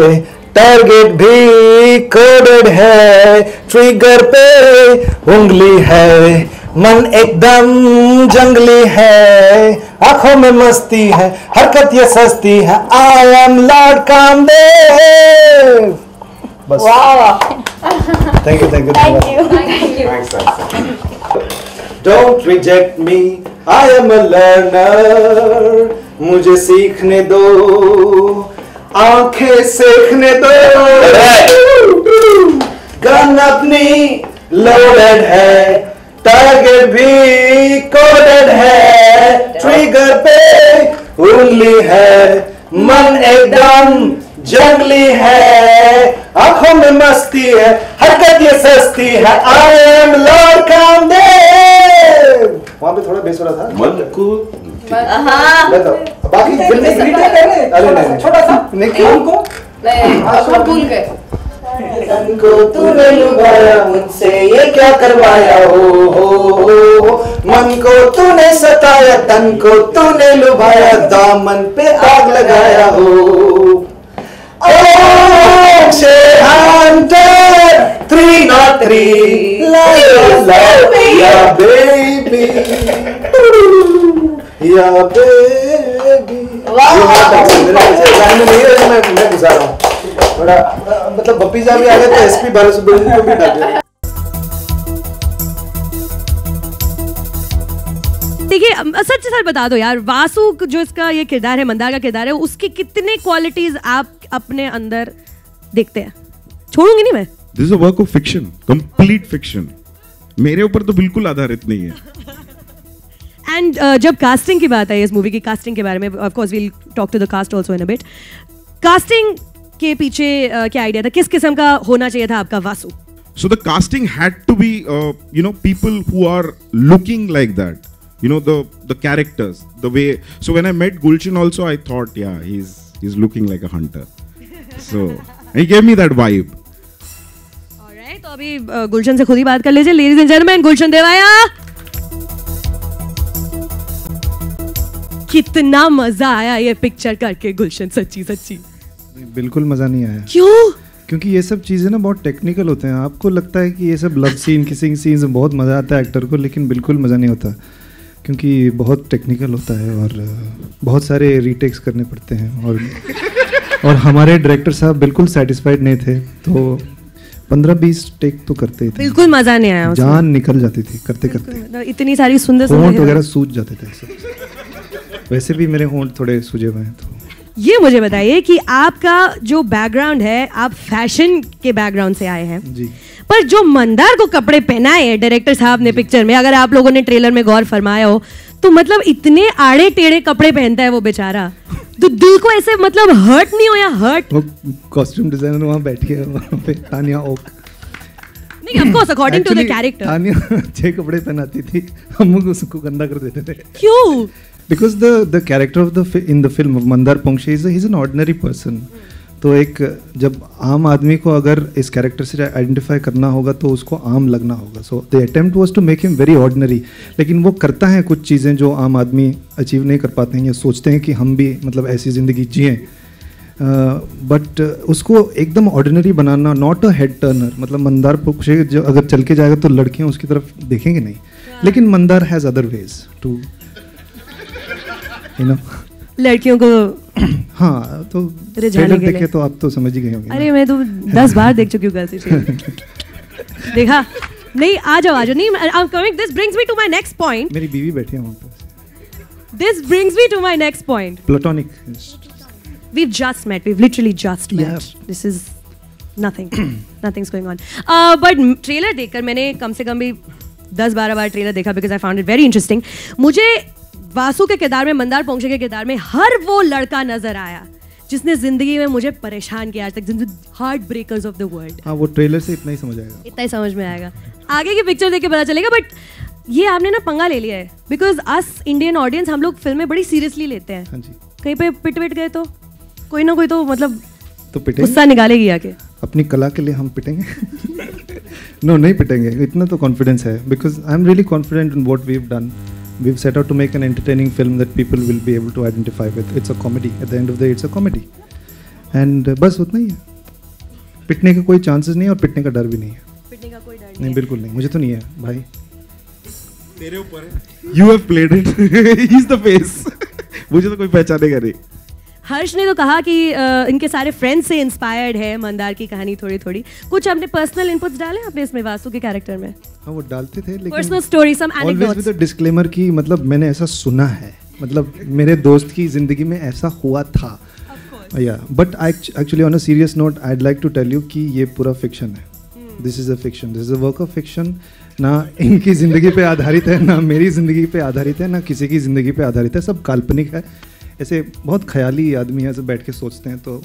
टारगेट भी कोडेड है, ट्रिगर पे उंगली है, मन एकदम जंगली है, आंखों में मस्ती है, हरकत ये सस्ती है, आई एम लॉर्ड कामदेव। बस thank you don't reject me, I am a learner, मुझे सीखने दो, आंखें सेकने दो, गन अपनी लोडेड है, टारगेट भी कोडेड है, ट्रिगर पे उंगली है, मन एकदम जंगली है, आंखों में मस्ती है, हरकत ये सस्ती है, आई एम लॉर्ड कामदेव। वहां पे थोड़ा बेसुरा था। मन को बाकी छोटा सा भूल गए। तन को तूने लुभाया, मुझसे ये क्या करवाया, हो मन को तूने सताया, तन को तूने लुभाया, दामन पे आग लगाया हो। Hunter 303 या बेबी या बेबी। मैं गुजार रहा हूँ थोड़ा, मतलब बप्पी साहब भी आ गए तो एसपी बालासुब्रमण्यम को भी डाल दिया। देखिए सच सच बता दो यार, वासु जो इसका ये किरदार है, मंदार का किरदार है, उसकी कितने क्वालिटीज आप अपने अंदर देखते हैं? छोड़ूंगी नहीं मैं। This is a work of fiction, complete fiction, मेरे ऊपर तो बिल्कुल आधारित नहीं है। एंड जब कास्टिंग की बात है, इस मूवी की कास्टिंग के बारे में, of course we'll talk to the cast also in a bit. Casting के पीछे क्या आइडिया था, किस किस्म का होना चाहिए था आपका Vasu? So the casting had to be, people who are looking like that. The characters, the way. So when I met Gulshan also, I thought, yeah, he's looking like a hunter. So he gave me that vibe. Alright, तो अभी गुलशन से खुद ही बात कर लीजिए, ladies and gentlemen, गुलशन देवाया। कितना मजा आया ये पिक्चर करके गुलशन, सच्ची सच्ची। बिल्कुल मजा नहीं आया। क्यों? क्योंकि ये सब चीज़ें ना बहुत टेक्निकल होते हैं। आपको लगता है कि ये सब लव सीन, किसिंग सीन्स में बहुत मज़ा आता है एक्टर को, लेकिन बिल्कुल मज़ा नहीं होता, क्योंकि बहुत टेक्निकल होता है और बहुत सारे रीटेक्स करने पड़ते हैं। और हमारे डायरेक्टर साहब बिल्कुल सेटिस्फाइड नहीं थे, तो 15-20 टेक तो करते ही थे। बिल्कुल मज़ा नहीं आया, जान निकल जाती थी करते करते। इतनी सारी सुंदर होंठ वगैरह सूज जाते थे। वैसे भी मेरे होंठ थोड़े सूजे हुए हैं। तो ये मुझे बताइए कि आपका जो बैकग्राउंड है, आप फैशन के बैकग्राउंड से आए हैं जी, पर जो मंदार को कपड़े पहनाए हैं डायरेक्टर साहब ने पिक्चर में, अगर आप लोगों ने ट्रेलर में गौर फरमाया हो, तो मतलब इतने आड़े टेढ़े कपड़े पहनता है वो बेचारा, तो दिल को ऐसे मतलब हर्ट नहीं होया? हर्ट? वो कॉस्ट्यूम डिजाइनर वहाँ बैठ के वहाँ पे तानिया ओक, नहीं of course according to the character Tania अच्छे कपड़े पहनाती थी, हम उसको गंदा कर देते थे। क्यों? Because the character of in the film of Mandar Pongshe he's an ordinary person. तो एक जब आम आदमी को अगर इस कैरेक्टर से आइडेंटिफाई करना होगा तो उसको आम लगना होगा। So the attempt was to make him very ordinary, लेकिन वो करता है कुछ चीज़ें जो आम आदमी अचीव नहीं कर पाते हैं या सोचते हैं कि हम भी मतलब ऐसी ज़िंदगी जिएं, बट उसको एकदम ordinary banana, not a head Turner. मतलब मंदार पोंक्षे जो अगर चल के जाएगा तो लड़कियाँ उसकी तरफ देखेंगे नहीं, लेकिन Mandar has other ways to लड़कियों को हाँ, तो ट्रेलर देखे तो आप तो समझ ही गए होंगे। अरे मैं तो 10 बार देख चुकी हूँ कल से। देखा नहीं, आ जाओ नहीं, I am coming. This brings me to my next point. मेरी बीवी बैठी है वहाँ पे। This brings me to my next point. Platonic. We've just met. We've literally just met. Yeah. This is nothing. Nothing's going on. But trailer देखकर मैंने कम से कम भी 10-12 बार ट्रेलर देखा, because I found it very interesting. मुझे वासु के किरदार में, मंदार पोंक्षे के किरदार में हर वो लड़का नजर आया जिसने जिंदगी में मुझे परेशान किया आज तक, heart breakers of the world. हाँ, वो ट्रेलर से इतना ही समझ आएगा, इतना ही समझ में आएगा, आगे की पिक्चर देख के पता चलेगा। बट ये आपने ना पंगा ले लिया है, बिकॉज अस इंडियन ऑडियंस हम लोग फिल्में बड़ी सीरियसली लेते हैं। हाँ जी। कहीं पे पिट गए तो कोई ना कोई तो मतलब तो पिटेंगे, गुस्सा निकालेगी आके। अपनी कला के लिए हम पिटेंगे। नो, नहीं पिटेंगे, इतना तो कॉन्फिडेंस है, because I am really confident in what we have done. We've set out to make an entertaining film that people will be able to identify with. It's a comedy. At the end of the day, it's a comedy. And बस उतना ही है। पिटने का कोई chances नहीं है और पिटने का डर भी नहीं है। पिटने का कोई डर नहीं, बिल्कुल नहीं, मुझे तो नहीं है भाई। तेरे ऊपर है। You have played it. He's the face. मुझे तो कोई पहचानेगा नहीं। हर्ष ने तो कहा कि इनके सारे फ्रेंड्स से इंस्पायर्ड है मंदार की कहानी थोड़ी थोड़ी। कुछ अपने पर्सनल इनपुट्स डाले आपने इसमें वासु के कैरेक्टर में? हाँ, वो डालते थे, लेकिन personal story, some anecdotes. Always with a disclaimer कि मतलब मैंने ऐसा सुना है, मतलब मेरे दोस्त की जिंदगी में ऐसा हुआ था। या but actually on a serious note I would like to tell you कि ये पूरा फिक्शन है। This is a fiction, this is a work of fiction. ना इनकी ज़िंदगी पे आधारित है, ना मेरी ज़िंदगी पे आधारित है, ना किसी की ज़िंदगी पे आधारित है, सब काल्पनिक है। ऐसे बहुत ख्याली आदमी है, ऐसे बैठ के सोचते हैं तो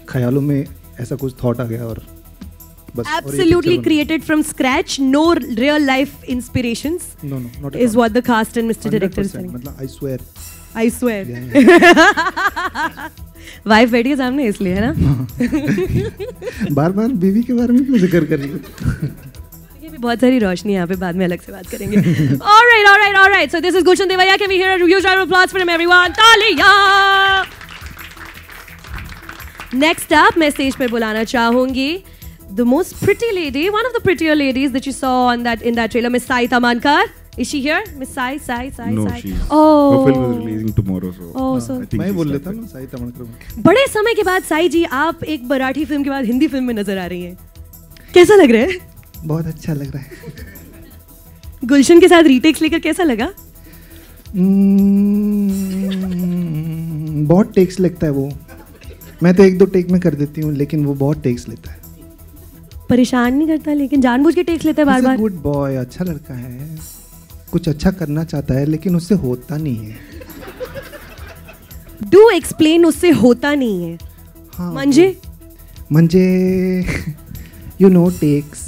ख्यालों में ऐसा कुछ थॉट आ गया और बस। Absolutely created from scratch, no real life inspirations. No, not is what the cast and Mr. Director is saying. मतलब I swear. I swear. Wife बैठी है सामने इसलिए, है ना? बार-बार बीवी के बारे में क्यों जिक्र कर रही हो? ये भी बहुत सारी रोशनी यहाँ पे, बाद में अलग से बात करेंगे। All right. So this is Gulshan Devaya. Can we hear a huge round of applause for him, everyone? तालियां! Next up, मैं स्टेज पर बुलाना चाहूंगी the most pretty lady, one of the prettier ladies that you saw in that trailer, Miss Sai Tamankar. Is she here? Miss Sai? No, Sai. she's. Oh. Her film is releasing tomorrow, so. Oh, so. I think मैं she's बोल लेता started. ना साई तमणकर। बड़े समय के बाद साई जी आप एक मराठी फिल्म के बाद हिंदी फिल्म में नजर आ रही हैं, कैसा लग रहा है? बहुत अच्छा लग रहा है। गुलशन के साथ रीटेक्स लेकर कैसा लगा? बहुत टेक्स लगता है वो। मैं तो 1-2 टेक में कर देती हूँ, लेकिन वो बहुत टेक्स लेता है। परेशान नहीं करता, लेकिन जानबूझ के टेक्स लेता है बार-बार। गुड बॉय, अच्छा लड़का है, कुछ अच्छा करना चाहता है, लेकिन उससे होता नहीं है। डू एक्सप्लेन, उससे होता नहीं है। हाँ, मंजे you know takes.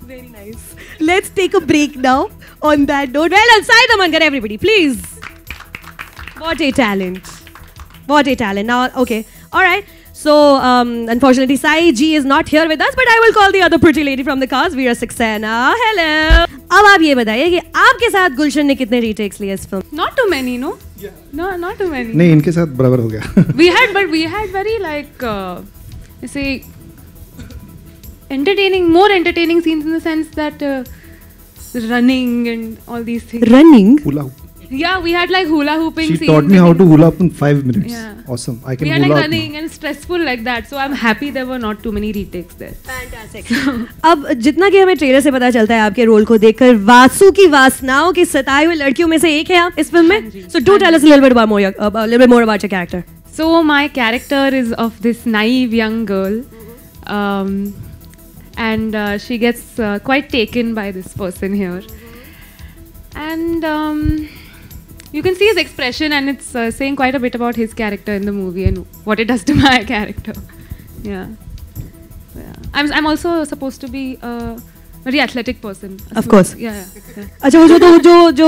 Very nice. Let's take a break now on that note. Well done, Sai Tamankar, everybody, please. What a talent. What a talent. Now, okay. All right. So, unfortunately, Sai Ji is not here with us, but I will call the other pretty lady from the cast, Veera Saxena. Hello. अब आप ये बताइए कि आपके साथ गुलशन ने कितने retakes लिए इस film? Not too many, no? No, not too many. नहीं, इनके साथ बराबर हो गया। we had very like, say, more entertaining scenes in the sense that running and all these things. Running? Hula hoop. Yeah, we had like hula hooping She scenes. taught me how to hula hoop in 5 minutes. Yeah. Awesome. I can we had hula like hoop running and stressful like that. So I'm happy there were not too many retakes there. Fantastic. अब जितना कि हमें trailer से पता चलता है आपके role को देखकर, वासु की वासनाओं की सताई हुई लड़कियों में से एक है आप इस फिल्म में। So do tell us a little bit more about your character. So my character is of this naive young girl, and she gets quite taken by this person here, and you can see his expression, and it's saying quite a bit about his character in the movie and what it does to my character. Yeah. I'm also supposed to be a very athletic person. Of course. Yeah. अच्छा, वो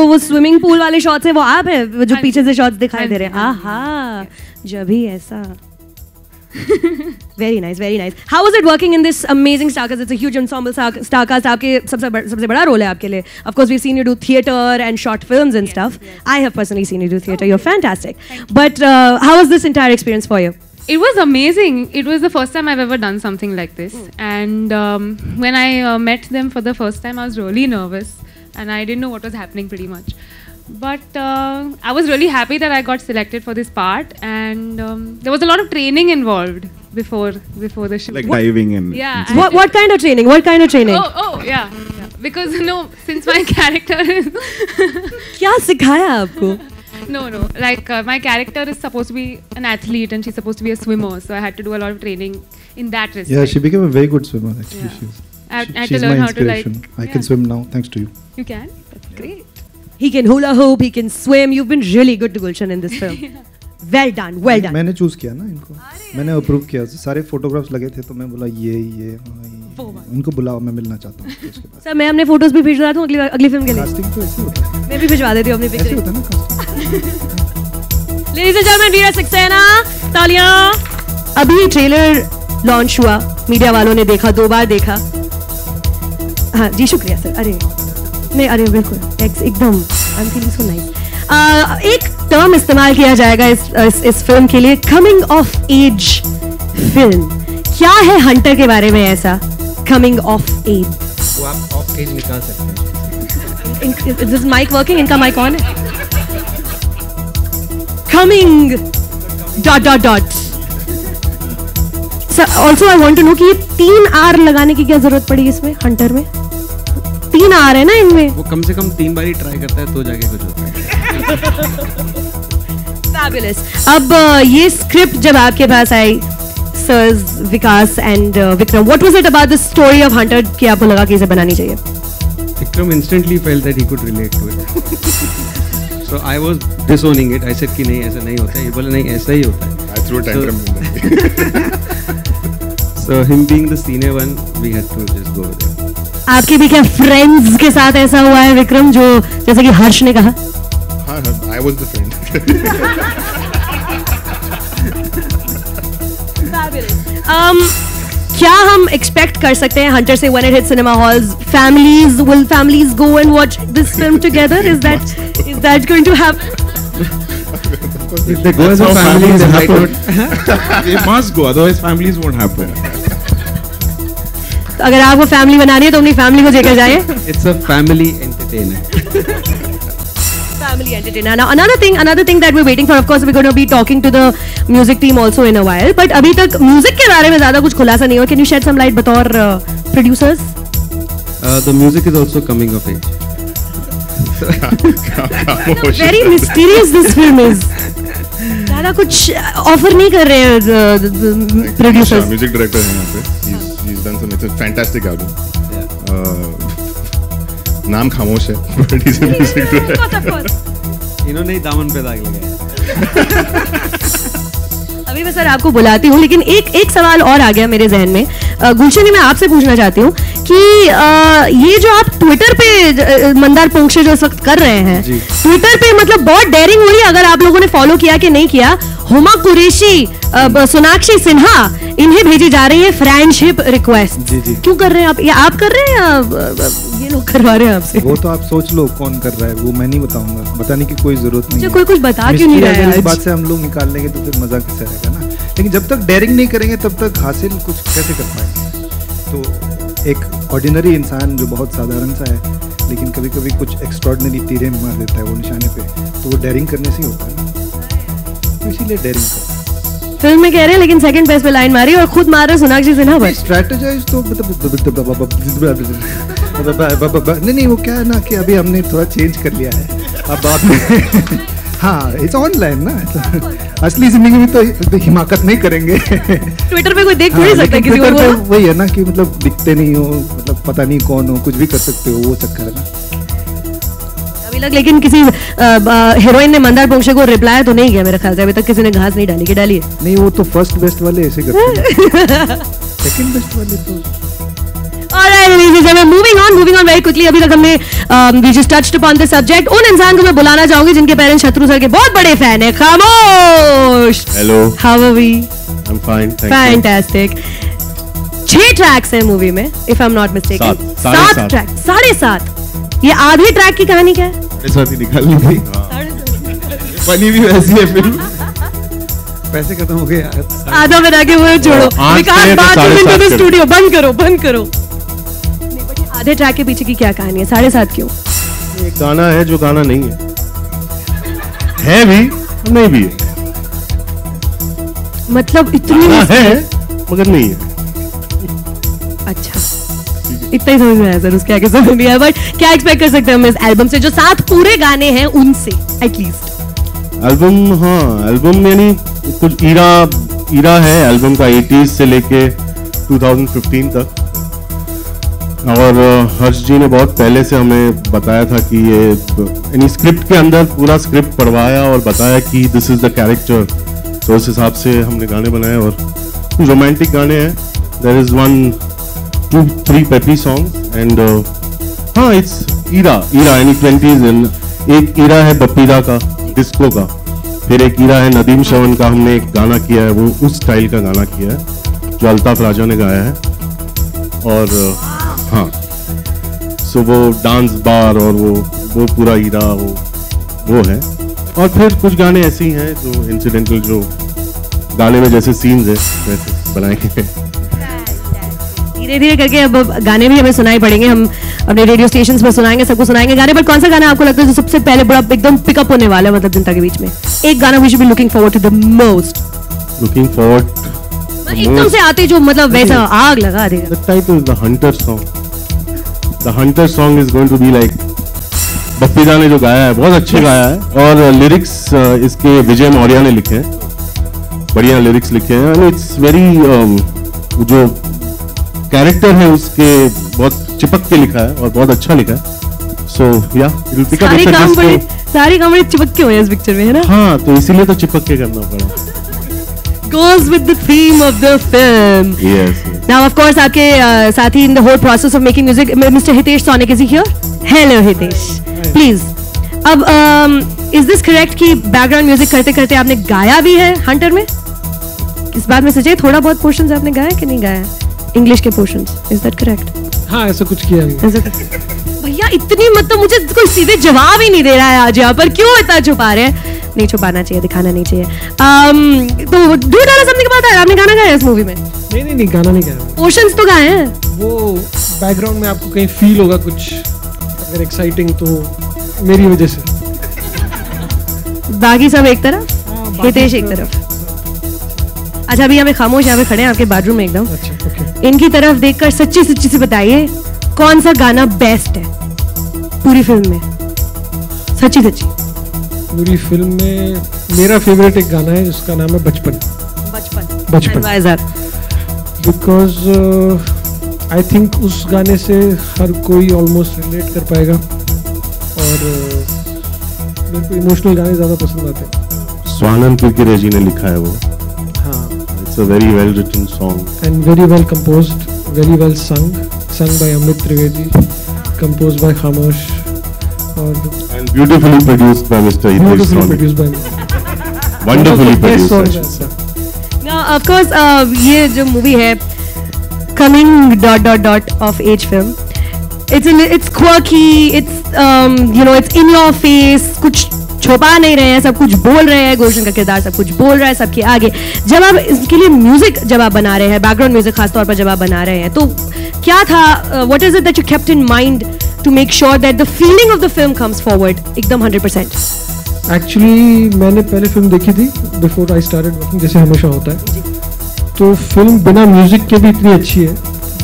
वो swimming pool वाले shots हैं वो आप है, वो जो पीछे से शॉट्स दिखाई दे रहे हैं। आहा, जब ही ऐसा। Very nice, very nice. How was it working in this amazing star cast? It's a huge ensemble star cast. आपके सबसे बड़ा रोल है आपके लिए. Of course, we've seen you do theatre and short films and stuff. I have personally seen you do theatre. You're fantastic. But how was this entire experience for you? It was amazing. It was the first time I've ever done something like this. And when I met them for the first time, I was really nervous. And I didn't know what was happening pretty much. But I was really happy that I got selected for this part. And there was a lot of training involved before the show. Like diving in. Yeah. What kind of training? What kind of training? Oh, yeah. Because, since my character is... क्या सिखाया आपको? No. Like, my character is supposed to be an athlete and she's supposed to be a swimmer. So I had to do a lot of training in that respect. Yeah, she became a very good swimmer, actually. Yeah. I had She's to learn my how to, like... inspiration. I can swim now, thanks to you. You can? That's great. He can hula hoop, he can swim. You've been really good to Gulshan in this film. Well done, well done. मैंने choose किया ना इनको, मैंने approve किया, सारे photographs लगे थे तो मैं बोला ये उनको बुलाओ, मैं मिलना चाहता हूँ। सर मैं अपने फोटोज भी भिजवा दूँ अगली फिल्म के लिए? कास्टिंग तो ऐसे होता है, मैं भी भिजवा देती हूँ अपनी पिक्चर। ऐसे होता है ना कास्टिंग। लेडीज एंड जेंटलमैन, वीरा सक्सेना, तालियां। अभी ट्रेलर लॉन्च हुआ, मीडिया वालों ने देखा, 2 बार देखा। हाँ जी, शुक्रिया सर। अरे नहीं, अरे बिल्कुल एकदम, I am feeling so nice. एक टर्म इस्तेमाल किया जाएगा इस फिल्म के लिए, कमिंग ऑफ एज फिल्म। क्या है हंटर के बारे में ऐसा कमिंग ऑफ एज? वो आप ऑफ एज निकाल सकते हैं। This mic working? इनका माइक ऑन है? Coming dot also I want to know कि ये 3 आर लगाने की क्या जरूरत पड़ी इसमें, हंटर में 3 आर है ना इनमें? वो कम से कम 3 बार ही ट्राई करता है तो जाके कुछ होता है। Fabulous. अब ये स्क्रिप्ट जब आपके पास आई, Sirs Vikas and Vikram, what was it about the story of Hunter कि आपको लगा कि इसे बनानी चाहिए? Vikram instantly felt that he could relate to it. So I was disowning it. I said कि नहीं ऐसा नहीं होता है, ये बोले नहीं ऐसा ही होता है। I threw a tantrum. So him being the senior one, we had to just go with it. आपके भी क्या फ्रेंड्स के साथ ऐसा हुआ है विक्रम, जो जैसे कि हर्ष ने कहा? हाँ, I was the friend. क्या हम एक्सपेक्ट कर सकते हैं हंटर से when it hits cinema halls? Will families go and watch this film together? Is that going to happen? If they go as a family, they might not. They must go, otherwise families won't happen. अगर आपको family बनानी है तो अपनी family को लेकर जाइए। It's a family entertainer. Family entertainer. Now another thing that we're waiting for, of course, we're going to be talking to the music team also in a while. But अभी तक music के बारे में ज़्यादा कुछ खुलासा नहीं हुआ. Can you shed some light बतौर producers? The music is also coming of age. Very mysterious this film is. ज़्यादा कुछ ऑफर नहीं कर रहे हैं producers. Music director है यहाँ पे. He's done some. It's a fantastic album. नाम खामोश है, but he's a music director. इन्होंने ही दामन पे दाग लगाया। अभी मैं सर आपको बुलाती हूँ, लेकिन एक सवाल और आ गया मेरे जहन में। गुलशन, मैं आपसे पूछना चाहती हूँ कि ये जो आप ट्विटर पे मंदार पोंक्षे जो इस वक्त कर रहे हैं, ट्विटर पे मतलब बहुत डेयरिंग हुई, अगर आप लोगों ने फॉलो किया कि नहीं किया, हुमा कुरैशी, सोनाक्षी सिन्हा, इन्हें भेजी जा रही है फ्रेंडशिप रिक्वेस्ट। क्यों कर रहे हैं आप? ये आप कर रहे हैं या ये लोग करवा रहे हैं आपसे? वो तो आप सोच लो कौन कर रहा है, वो मैं नहीं बताऊंगा, बताने की कोई जरूरत नहीं है। कोई कुछ बता क्यों नहीं रहा है? इस बात से हम लोग निकाल लेंगे तो फिर मजा कैसे आएगा ना। लेकिन जब तक डेयरिंग नहीं करेंगे तब तक हासिल कुछ कैसे कर पाएंगे। तो एक ऑर्डिनरी इंसान जो बहुत साधारण सा है, लेकिन कभी कभी कुछ एक्स्ट्रॉर्डिनरी तीरें मार देता है वो निशाने पे, तो वो डेयरिंग करने से ही होता है ना, तो इसीलिए डेयरिंग करता है। फिल्म में कह रहे हैं, लेकिन सेकंड पेज पे लाइन मारी और खुद मार रहे सोनाक्षी सिन्हा पर। स्ट्रेटेजाइज तो नहीं, वो क्या है ना कि अभी हमने थोड़ा चेंज कर लिया है अब बात में। हाँ, इट्स ऑनलाइन ना, असली जिंदगी में तो हिमाकत नहीं करेंगे। ट्विटर पे कोई देख थोड़ी सकता है किसी को। वही है ना कि मतलब दिखते नहीं हो, मतलब पता नहीं कौन हो, कुछ भी कर सकते हो, वो चक्कर है ना अभी तक। लेकिन किसी हीरोइन ने मंदार पोंक्षे को रिप्लाई तो नहीं किया मेरे ख्याल से, अभी तक किसी ने घास नहीं डाली। कि डाली है? नहीं, वो तो फर्स्ट बेस्ट वाले ऐसे करते हैं, सेकंड बेस्ट वाले तो। Alright, ladies and gentlemen, moving on very quickly. अभी तक हमने we just touched upon the subject. उन इंसान को मैं बुलाना चाहूंगी जिनके पेरेंट्स शत्रु सर के बहुत बड़े फैन हैं। खामोश। Hello. How are we? I'm fine. Thank Fantastic. 6 tracks हैं मूवी में, if I'm not mistaken. 7 track, 7.5। ये आधे ट्रैक की कहानी क्या है? 7.5 निकालनी थी। बनी भी वैसी है फिल्म। पैसे खत्म हो गए। आधा बना के वो छोड़ो। विकास बात तो स्टूडियो बंद करो। आधे ट्रैक के पीछे की क्या कहानी है? 7.5 क्यों? एक गाना है जो गाना नहीं है भी नहीं भी है, मतलब इतनी है मगर नहीं है। अच्छा, इतना ही समझ में आया सर, उसके आगे समझ नहीं आया। बट क्या एक्सपेक्ट कर सकते हैं हम इस एल्बम से, जो 7 पूरे गाने हैं उनसे एटलीस्ट? एल्बम, हाँ एल्बम यानी कुछ ईरा है एल्बम का, 80s से लेके 2015 तक। और हर्ष जी ने बहुत पहले से हमें बताया था कि ये यानी स्क्रिप्ट के अंदर पूरा स्क्रिप्ट पढ़वाया और बताया कि दिस इज़ द कैरेक्टर, तो उस हिसाब से हमने गाने बनाए और कुछ रोमांटिक गाने हैं. There is 1, 2, 3 peppy song and हाँ इट्स ईरा यानी 20s. एक ईरा है बपीदा का, डिस्को का, फिर एक ईरा है नदीम श्रवण का. हमने एक गाना किया है, वो उस स्टाइल का गाना किया है जो अल्ताफ राजा ने गाया है. और हाँ सो वो डांस बार और वो पूरा ईरा वो है. और फिर कुछ गाने ऐसे ही हैं जो इंसिडेंटल, जो गाने में जैसे सीन्स है वैसे बनाए गए. धीरे धीरे करके अब गाने भी हमें सुनाई पड़ेंगे, हम अपने रेडियो स्टेशंस पर सुनाएंगे, सबको सुनाएंगे गाने. पर कौन सा गाना आपको लगता है जो सबसे पहले बड़ा एकदम पिकअप होने वाला है, मतलब जनता के बीच में? एक गाना we should be looking forward to the most. Looking forward एकदम से आते जो मतलब वैसा आग लगा देगा. The title is the Hunter song. The Hunter song is going to be like Bappida ने जो गाया है बहुत अच्छे गाया है. और लिरिक्स इसके विजय मौर्य ने लिखे हैं, बढ़िया लिरिक्स लिखे हैं. एंड इट्स वेरी जो कैरेक्टर है उसके बहुत चिपक के लिखा है और बहुत अच्छा लिखा है. सो या इट विल पिक अप. सारी काम बड़े चिपक के हुए हैं इस पिक्चर में, है ना? हाँ, तो इसीलिए तो चिपक के करना पड़ा. Goes with the theme of the film. Yes. Now, of course, आपके साथी in the whole process of making music, Mr. Hitesh Sonik, is he here? Hello, Hitesh. Please. अब is this correct कि background music करते करते आपने गाया भी है हंटर में? इस बात में सच्चाई, थोड़ा बहुत पोर्शंस आपने गाया कि नहीं गाया? इंग्लिश के पोर्शंस, is that correct? हाँ, ऐसा कुछ किया भी. भैया इतनी मतलब मुझे कोई सीधे जवाब ही नहीं दे रहा है आज यहाँ पर, क्यों इतना छुपा रहे हैं? नहीं छुपाना चाहिए, दिखाना नहीं चाहिए. तो do tell us something about that. आपने गाना गाया इस मूवी में? नहीं गाना नहीं गाया. पोर्शंस तो गाए हैं. वो बैकग्राउंड में आपको कहीं फील होगा कुछ अगर एक्साइटिंग, तो मेरी वजह से. बाकी सब एक तरफ, हितेश एक तरफ. अच्छा, अभी हमें खामोश यहाँ पे खड़े हैं आपके बाथरूम में एकदम. इनकी तरफ देखकर सच्ची सच्ची से बताइए कौन सा गाना बेस्ट है पूरी फिल्म में? सच्ची सच्ची. पूरी फिल्म में मेरा फेवरेट एक गाना है जिसका नाम है बचपन. बिकॉज आई थिंक उस गाने से हर कोई ऑलमोस्ट रिलेट कर पाएगा और मेरे को इमोशनल गाने ज़्यादा पसंद आते हैं. स्वानंद किरकिरे जी ने लिखा है वो. हाँ, it's a very well written song and very well composed, very well sung by Amit Trivedi, composed by Khamosh, and beautifully produced by Mr. Hitesh Sonik. Wonderfully produced. Now, of course, ये जो movie है coming ... of age film, it's quirky, it's it's in your face, कुछ छुपा नहीं रहे हैं, सब कुछ बोल रहे हैं. गुलशन का किरदार सब कुछ बोल रहा है सबके आगे. जब आप इसके लिए म्यूजिक जब आप बना रहे हैं, बैकग्राउंड म्यूजिक खासतौर पर जब आप बना रहे हैं, तो क्या था, what is it that you kept in mind to make sure that the feeling of the film comes forward एकदम 100%? एक्चुअली मैंने पहले फिल्म देखी थी बिफोर आई स्टार्टेड वर्किंग, जैसे हमेशा होता है. तो फिल्म बिना म्यूजिक के भी इतनी अच्छी है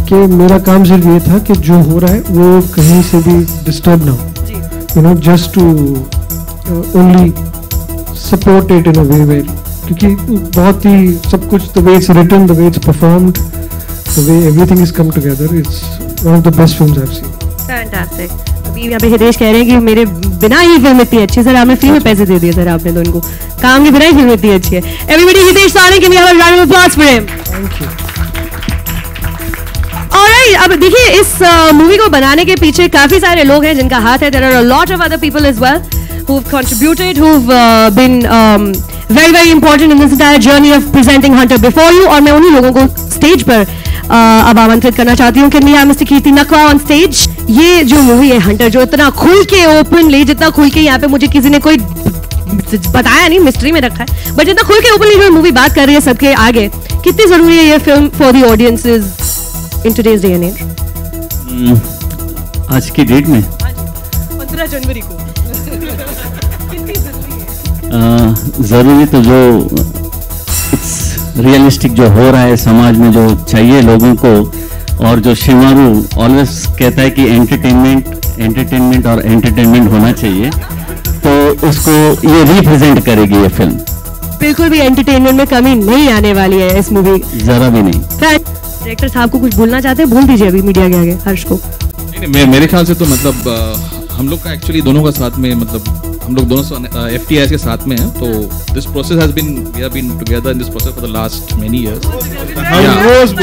कि मेरा काम सिर्फ ये था कि जो हो रहा है वो कहीं से भी डिस्टर्ब ना हो, just to only support it in a way where, क्योंकि बहुत ही सब कुछ the way it's written, the way it's performed, the way everything is come together, it's one of the best films I have seen. Fantastic. अभी यहाँ पे हितेश कह रहे हैं कि मेरे बिना ही फिल्म इतनी अच्छी. सर आपने फ्री में पैसे दे दिए सर आपने तो इनको, काम के बिना ही फिल्म इतनी अच्छी है. Everybody Hitesh sonic, give me a round of applause for him. Thank you. Alright, अब देखिए इस मूवी को बनाने के पीछे काफी सारे लोग हैं जिनका हाथ है. There are a lot of other people as well who've contributed, who've been very very important in this entire journey of presenting Hunter before you. और मैं उन्हीं लोगों को स्टेज पर अब आमंत्रित करना चाहती हूँ कि mister Kirti Nakwa on stage. ये जो मूवी है हंटर, जो इतना खुल के ओपनली, जितना खुल के यहाँ पे मुझे किसी ने कोई बताया नहीं, मिस्ट्री में रखा है, बट जितना खुल के ओपनली जो मूवी बात कर रही है सबके आगे, कितनी जरूरी है ये film for the audiences in today's day and age? आज की डेट में 15 जनवरी को ज़रूरी तो जो रियलिस्टिक जो हो रहा है समाज में, जो चाहिए लोगों को, और जो शिमारू ऑलवेज कहता है कि एंटरटेनमेंट और एंटरटेनमेंट होना चाहिए, तो उसको ये रिप्रेजेंट करेगी ये फिल्म. बिल्कुल भी एंटरटेनमेंट में कमी नहीं आने वाली है इस मूवी, जरा भी नहीं. डायरेक्टर साहब को कुछ बोलना चाहते हैं, बोल दीजिए अभी मीडिया के आगे हर्ष को। नहीं, मेरे ख्याल से तो मतलब हम लोग का एक्चुअली दोनों का साथ में, मतलब हम लोग दोनों FTIs के साथ में हैं, तो this process has been, we have been together in this process for the last many years.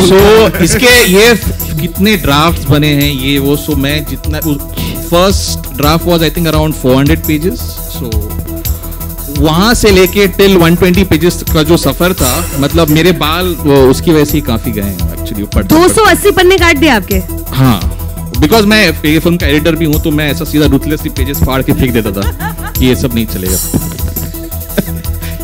So इसके ये कितने ड्राफ्ट्स बने हैं ये वो, सो मैं जितना first draft was I think around 400 pages, so वहां से लेके टिल 120 पेजेस का जो सफर था, मतलब मेरे बाल उसकी वजह से ही काफी गए हैं एक्चुअली। 280 पन्ने काट दिए आपके? हाँ, बिकॉज मैं ये फिल्म का एडिटर भी हूँ, तो मैं ऐसा सीधा रूथलेसली पेजेस फाड़ के फेंक देता था कि ये सब नहीं चलेगा।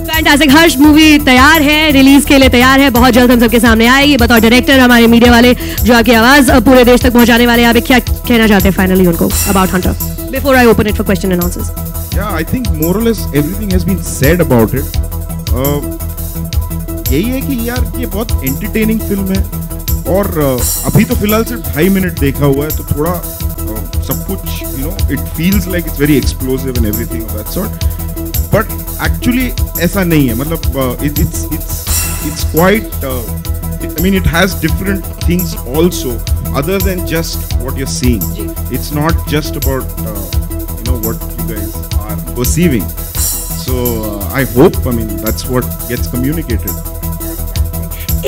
फैंटास्टिक। हर्ष मूवी तैयार है, रिलीज के लिए तैयार है, बहुत जल्द हम सबके सामने आएगी। बताओ डायरेक्टर, हमारे मीडिया वाले जो आपकी आवाज पूरे देश तक पहुंचाने वाले, आप क्या कहना चाहते हैं फाइनली उनको about Hunter before I open it for question and answers? Yeah, I think more or less everything has been said about it. यही है कि यार ये बहुत एंटरटेनिंग फिल्म है, और अभी तो फिलहाल सिर्फ 2.5 मिनट देखा हुआ है, तो थोड़ा सब कुछ it feels like it's very explosive and everything of that sort, but actually ऐसा नहीं है। मतलब it's quite I mean it has different things also other than just what you're seeing. It's not just about what you guys are perceiving. So I hope, I mean that's what gets communicated.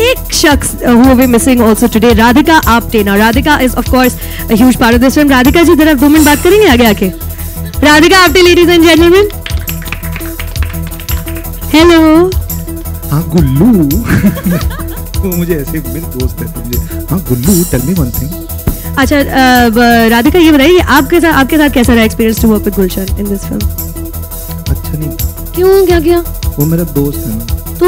एक शख्स who will be missing also today, Radhika Apte. Now Radhika is of course a huge part of this film. Radhika जी जरा 2 minute बात करेंगे आगे आके? Radhika Apte, ladies and gentlemen. Hello. हाँ गुल्लू। वो मुझे ऐसे मेरे दोस्त है, मुझे हाँ गुल्लू, tell me one thing. अच्छा राधिका ये बताइए आपके साथ कैसा रहा experience to work with Gulshan in this film? अच्छा नहीं। क्यों, क्या किया? वो मेरा दोस्त है ना। तो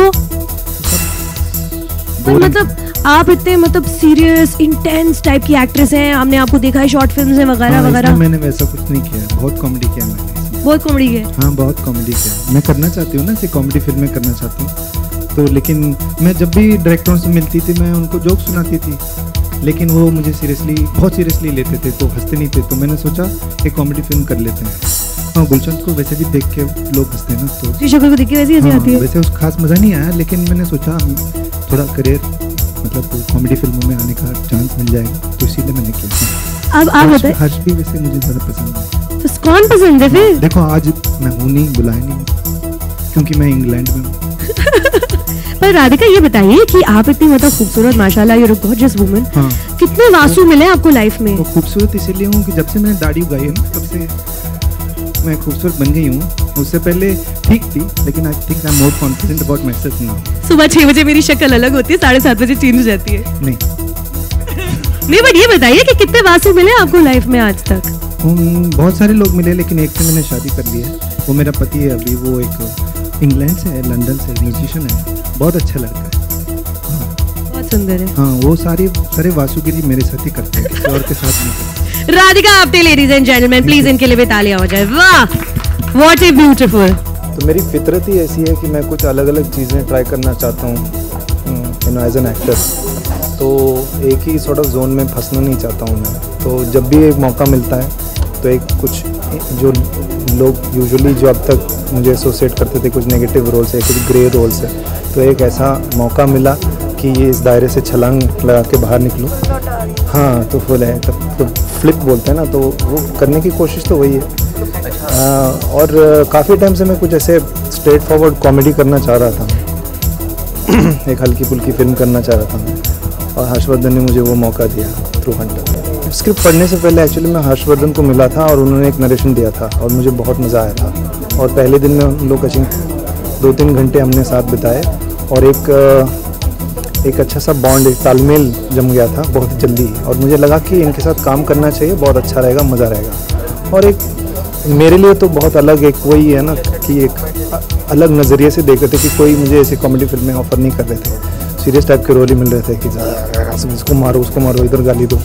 मतलब आप इतने मतलब सीरियस इंटेंस टाइप की एक्ट्रेस हैं, हमने आपको देखा है शॉर्ट फिल्म्स में वगैरह वगैरह। मैंने वैसा कुछ नहीं किया, बहुत कॉमेडी किया मैंने। बहुत कॉमेडी किया? हाँ बहुत कॉमेडी किया। मैं करना चाहती हूँ ना, ऐसी कॉमेडी फिल्में करना चाहती हूँ, तो लेकिन मैं जब भी डायरेक्टरों से मिलती थी मैं उनको जोक सुनाती थी, लेकिन वो मुझे बहुत सीरियसली लेते थे, तो हंसते नहीं थे, तो मैंने सोचा एक कॉमेडी फिल्म कर लेते हैं। हाँ गुलशन को वैसे भी देख के लोग हंसते हैं ना, तो शक्ल को देख के वैसे हंसी आती है। वैसे उस खास मज़ा नहीं आया, लेकिन मैंने सोचा थोड़ा करियर मतलब कॉमेडी फिल्मों में आने का चांस मिल जाएगा, तो इसीलिए मैंने किया। अब आप बताइए। हर्ष भी वैसे मुझे ज़्यादा पसंद है। तो कौन पसंद है फिर? देखो आज मैं हूँ नहीं, बुलाया नहीं, क्योंकि मैं इंग्लैंड में हूँ। पर राधिका ये बताइए कि आप इतनी मतलब खूबसूरत, माशाल्लाह, यू आर गॉर्जियस वुमन, कितने वासु मिले आपको लाइफ में? वो खूबसूरत इसीलिए हूँ कि जब से मैंने दाढ़ी उगाई है ना, तब से मैं खूबसूरत बन गई हूँ। उससे पहले ठीक थी, लेकिन I think I am more confident about my self now. सुबह 6 बजे मेरी शक्ल अलग होती है, 7:30 बजे चेंज हो जाती है। नहीं बट ये बताइए कि कितने वासु मिले आपको लाइफ में आज तक? बहुत सारे लोग मिले, लेकिन एक से मैंने शादी कर ली है, वो मेरा पति है अभी, वो एक इंग्लैंड से है, लंदन से, म्यूजिशियन है, बहुत अच्छा लड़का है। बहुत सुंदर है। हाँ वो सारे वासुगिरी मेरे साथ ही करते हैं, किसी और के साथ नहीं करते। Radhika Apte, ladies and gentleman, please इनके लिए भी तालियां हो जाए। वाह, व्हाट ए ब्यूटीफुल। तो मेरी फितरत ही ऐसी है कि मैं कुछ अलग अलग चीज़ें ट्राई करना चाहता हूँ एज एन एक्टर, तो एक ही सॉर्ट ऑफ जोन में फंसना नहीं चाहता हूँ मैं। तो जब भी एक मौका मिलता है, तो एक कुछ जो लोग यूजुअली जो अब तक मुझे एसोसिएट करते थे कुछ नेगेटिव रोल से, कुछ ग्रे रोल से, तो एक ऐसा मौका मिला कि ये इस दायरे से छलांग लगा के बाहर निकलूँ। हाँ तो फुल है, तो फ्लिप बोलते हैं ना, तो वो करने की कोशिश तो वही है। और काफ़ी टाइम से मैं कुछ ऐसे स्ट्रेट फॉरवर्ड कॉमेडी करना चाह रहा था, एक हल्की फुल्की फिल्म करना चाह रहा था मैं, और हर्षवर्धन ने मुझे वो मौका दिया थ्रू हंटर। स्क्रिप्ट पढ़ने से पहले एक्चुअली मैं हर्षवर्धन को मिला था और उन्होंने एक नरेशन दिया था और मुझे बहुत मज़ा आया था। और पहले दिन में हम लोग 2-3 घंटे हमने साथ बिताए और एक अच्छा सा बॉन्ड, एक तालमेल जम गया था बहुत जल्दी, और मुझे लगा कि इनके साथ काम करना चाहिए, बहुत अच्छा रहेगा, मज़ा रहेगा। और एक मेरे लिए तो बहुत अलग एक वही है ना कि एक अलग नज़रिए से देख रहे थे कि कोई मुझे ऐसी कॉमेडी फिल्में ऑफर नहीं कर रहे थे, सीरियस टाइप के रोल ही मिल रहे थे कि इसको मारो उसको मारो, इधर गाली दो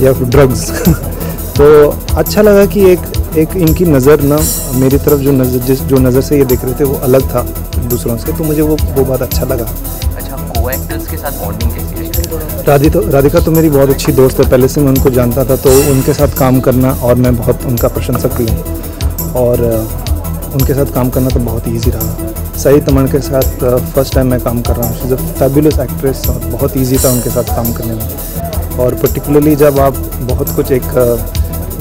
या फिर ड्रग्स। तो अच्छा लगा कि एक इनकी नज़र ना मेरी तरफ जो नज़र से ये देख रहे थे वो अलग था दूसरों से, तो मुझे वो बात अच्छा लगा। अच्छा, को-एक्टर्स के साथ बॉन्डिंग कैसी है? राधिका तो मेरी बहुत अच्छी दोस्त है, पहले से मैं उनको जानता था, तो उनके साथ काम करना, और मैं बहुत उनका प्रशंसक भी हूँ, और उनके साथ काम करना तो बहुत ईजी रहा। सही तमन के साथ फर्स्ट टाइम मैं काम कर रहा हूँ. She is a fabulous actress और बहुत ईजी था उनके साथ काम करने में. और पर्टिकुलरली जब आप बहुत कुछ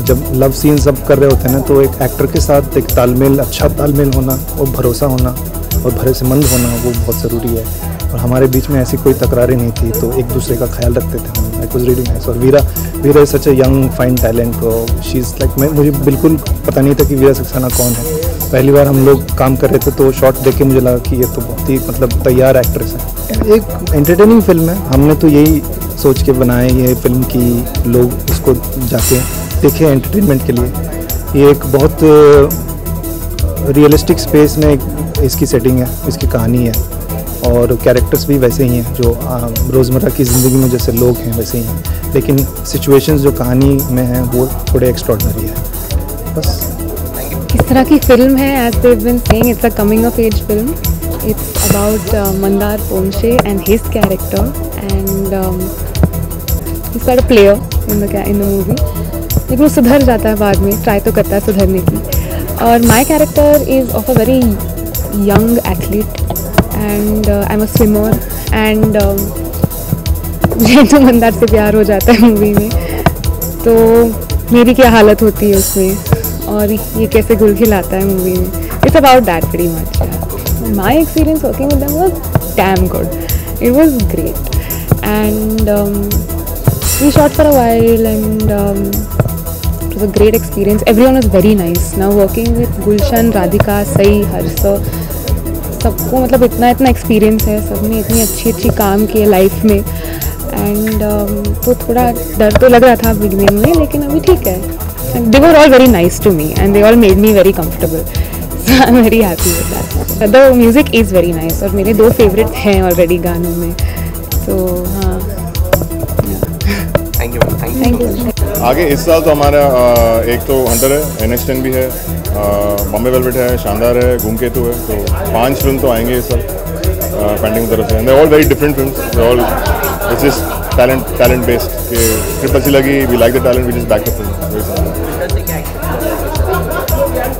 जब लव सीन सब कर रहे होते हैं ना, तो एक एक्टर के साथ एक तालमेल, अच्छा तालमेल होना और भरोसा होना और भरोसेमंद होना वो बहुत ज़रूरी है. और हमारे बीच में ऐसी कोई तकरारें नहीं थी, तो एक दूसरे का ख्याल रखते थे हम. It was really nice. और Veera is such a young fine talent. She is like, मुझे बिल्कुल पता नहीं था कि वीरा सक्सेना कौन है. पहली बार हम लोग काम कर रहे थे तो शॉट देख के मुझे लगा कि ये तो बहुत ही मतलब तैयार एक्ट्रेस है. एक एंटरटेनिंग फिल्म है. हमने तो यही सोच के बनाए ये फिल्म कि लोग इसको जाके देखें एंटरटेनमेंट के लिए. ये एक बहुत रियलिस्टिक स्पेस में इसकी सेटिंग है, इसकी कहानी है और कैरेक्टर्स भी वैसे ही हैं जो रोज़मर्रा की ज़िंदगी में जैसे लोग हैं वैसे ही हैं, लेकिन सिचुएशंस जो कहानी में हैं वो थोड़े एक्स्ट्रॉर्डनरी है. बस किस तरह की फिल्म है? As they've been saying, it's a coming of age film. It's about Mandar Ponshe and his character and he is a player in the movie. लेकिन वो सुधर जाता है बाद में, ट्राई तो करता है सुधरने की. और my character is of a very young athlete and I am a swimmer and मुझे तो मंदार से प्यार हो जाता है मूवी में. तो मेरी क्या हालत होती है उसमें और ये कैसे घुल खिलाता है मूवी में. It's about that very much. My experience working with them was damn good. It was great and we shot for a while and it was a great experience. Everyone was very nice. Now working with Gulshan, Radhika, Sai, Harsh, सबको मतलब इतना experience है. सबने इतनी अच्छी काम की है लाइफ में एंड तो थोड़ा डर तो लग रहा था बिगनिंग में, लेकिन अभी ठीक है. They were all very nice to me and they all made me very comfortable. So I'm very happy with that. The music is very nice और मेरे 2 फेवरेट हैं ऑलरेडी गानों में. तो हाँ, थैंक यू. आगे इस साल तो हमारा एक तो हंटर है, NX10 भी है, बॉम्बे वेलवेट है, शानदार है, धूमकेतु है. तो 5 फिल्म तो आएंगे इस साल पेंटिंग की तरफ से. They all very different films. They all it's just talent based. कि स्क्रिप्ट अच्छी लगी, we like the talent, we just back the film.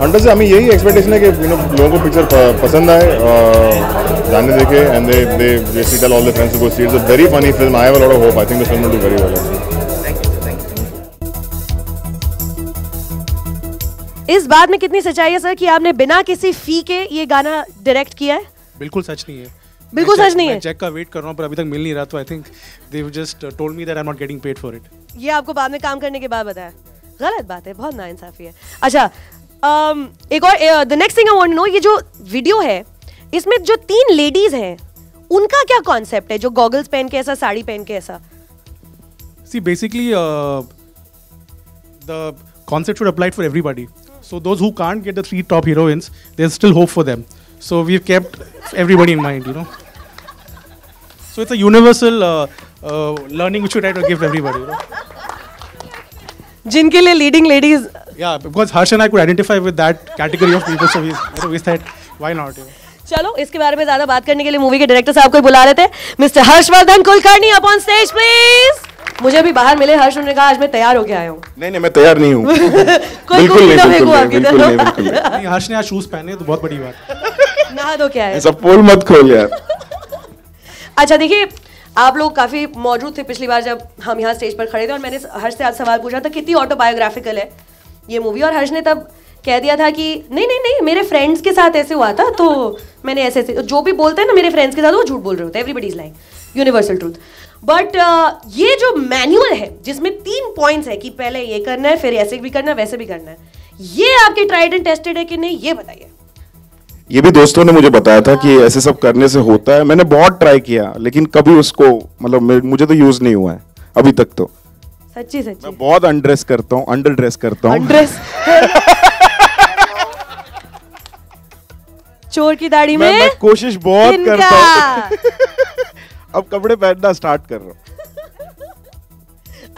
Hunter से हमें यही एक्सपेक्टेशन है कि लोगों को पिक्चर पसंद आए, जाने देखे and they tell all the friends to go see. It's a very funny film. I have a lot of hope. I think the film will do very well. इस बात में कितनी सच्चाई है सर कि आपने बिना किसी फी के ये गाना डायरेक्ट किया है? बिल्कुल सच नहीं है. बिल्कुल सच नहीं है. मैं चेक का वेट कर रहा हूं पर अभी तक मिल नहीं रहा. तो I think they just told me that I am not getting paid for it. ये आपको बाद में काम करने के बाद बताया? गलत बात है, बहुत नाइंसाफी है. अच्छा, एक और the next thing I want to know, ये जो वीडियो है इसमें जो 3 लेडीज हैं उनका क्या कॉन्सेप्ट है? जो गॉगल्स पहन के ऐसा, साड़ी पहन के ऐसा. See basically the concept should apply for everybody. So those who can't get the 3 top heroines, there's still hope for them. So we've kept everybody in mind, So it's a universal learning which we try to give everybody. जिनके लिए leading ladies. Yeah, because Harsh and I could identify with that category of people, so we said, why not? चलो, इसके बारे में ज्यादा बात करने के लिए मूवी के डायरेक्टर साहब को बुला लेते हैं. Mister Harshvardhan Kulkarni up on stage please. मुझे अभी बाहर मिले हर्ष, उन्होंने कहा आज मैं तैयार होके आया हूँ. नहीं मैं तैयार नहीं हूँ. बिल्कुल नहीं. हर्ष ने आज शूज पहने तो बहुत बड़ी बात. नहा दो क्या है. ऐसा पोल मत खोल यार. अच्छा देखिए, आप लोग काफी मौजूद थे पिछली बार जब हम यहाँ स्टेज पर खड़े थे और मैंने हर्ष से आज सवाल पूछा था कितनी ऑटोबायोग्राफिकल है ये मूवी, और हर्ष ने तब कह दिया था कि नहीं मेरे फ्रेंड्स के साथ ऐसे हुआ था, तो मैंने ऐसे जो भी बोलते हैं ना मेरे फ्रेंड्स के साथ वो झूठ बोल रहे होते हैं. Everybody is like universal truth. But ये जो मैनुअल है जिसमें 3 पॉइंट्स है कि पहले ये करना है, फिर ऐसे भी करना है, वैसे भी करना है, ये आपके ट्राइड एंड टेस्टेड है कि नहीं, ये बताइए. ये भी दोस्तों ने मुझे बताया था कि ऐसे सब करने से होता है. मैंने बहुत ट्राई किया लेकिन कभी उसको मतलब मुझे तो यूज नहीं हुआ है अभी तक. तो सच्ची मैं बहुत अंडर ड्रेस करता हूँ. चोर की दाढ़ी में मैं कोशिश बहुत करता हूँ. अब कपड़े पहनना स्टार्ट कर रहा हूँ.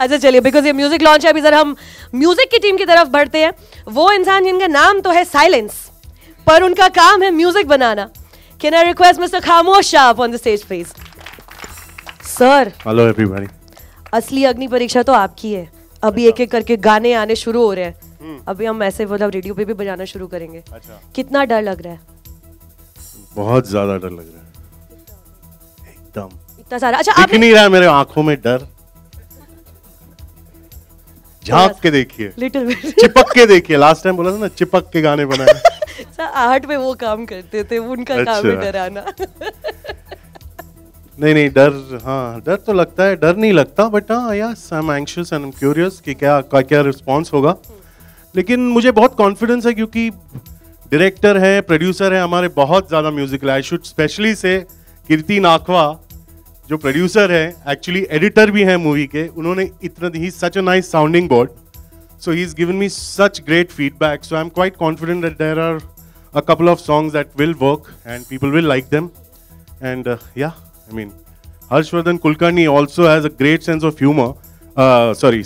अच्छा चलिए, बिकॉज ये म्यूजिक लॉन्च है, अभी जरा हम म्यूजिक की टीम की तरफ बढ़ते हैं. वो इंसान जिनका नाम तो है साइलेंस पर उनका काम है म्यूजिक बनाना. Can I request mister Khamosh Shah on the stage please. Sir hello everybody. असली अग्नि परीक्षा तो आपकी है. अभी एक एक करके गाने आने शुरू हो रहे हैं. अभी हम ऐसे मतलब रेडियो पे भी बजाना शुरू करेंगे. कितना डर लग रहा है? बहुत ज्यादा डर लग रहा है एकदम इतना सारा। अच्छा दिख नहीं रहा है मेरे आंखों में डर। झांक के देखिए, लिटिल बिट चिपक के देखिए। लास्ट टाइम बोला था ना चिपक के गाने बनाए। आहट में वो काम करते थे, उनका काम है डराना। नहीं डर, हाँ डर तो लगता है, डर नहीं लगता बट हाँ yes I am anxious and curious कि क्या रिस्पॉन्स होगा। लेकिन मुझे बहुत कॉन्फिडेंस है क्योंकि डायरेक्टर है, प्रोड्यूसर है हमारे बहुत ज़्यादा म्यूजिकल। आई शुड स्पेशली से कीर्ति नाखवा जो प्रोड्यूसर है, एक्चुअली एडिटर भी हैं मूवी के, उन्होंने इतना ही such a nice sounding board, so he is given me such great feedback, so I am quite confident that there are a couple of songs that will work and people will like them and yeah I mean, Harshvardhan Kulkarni also has a great sense of humor.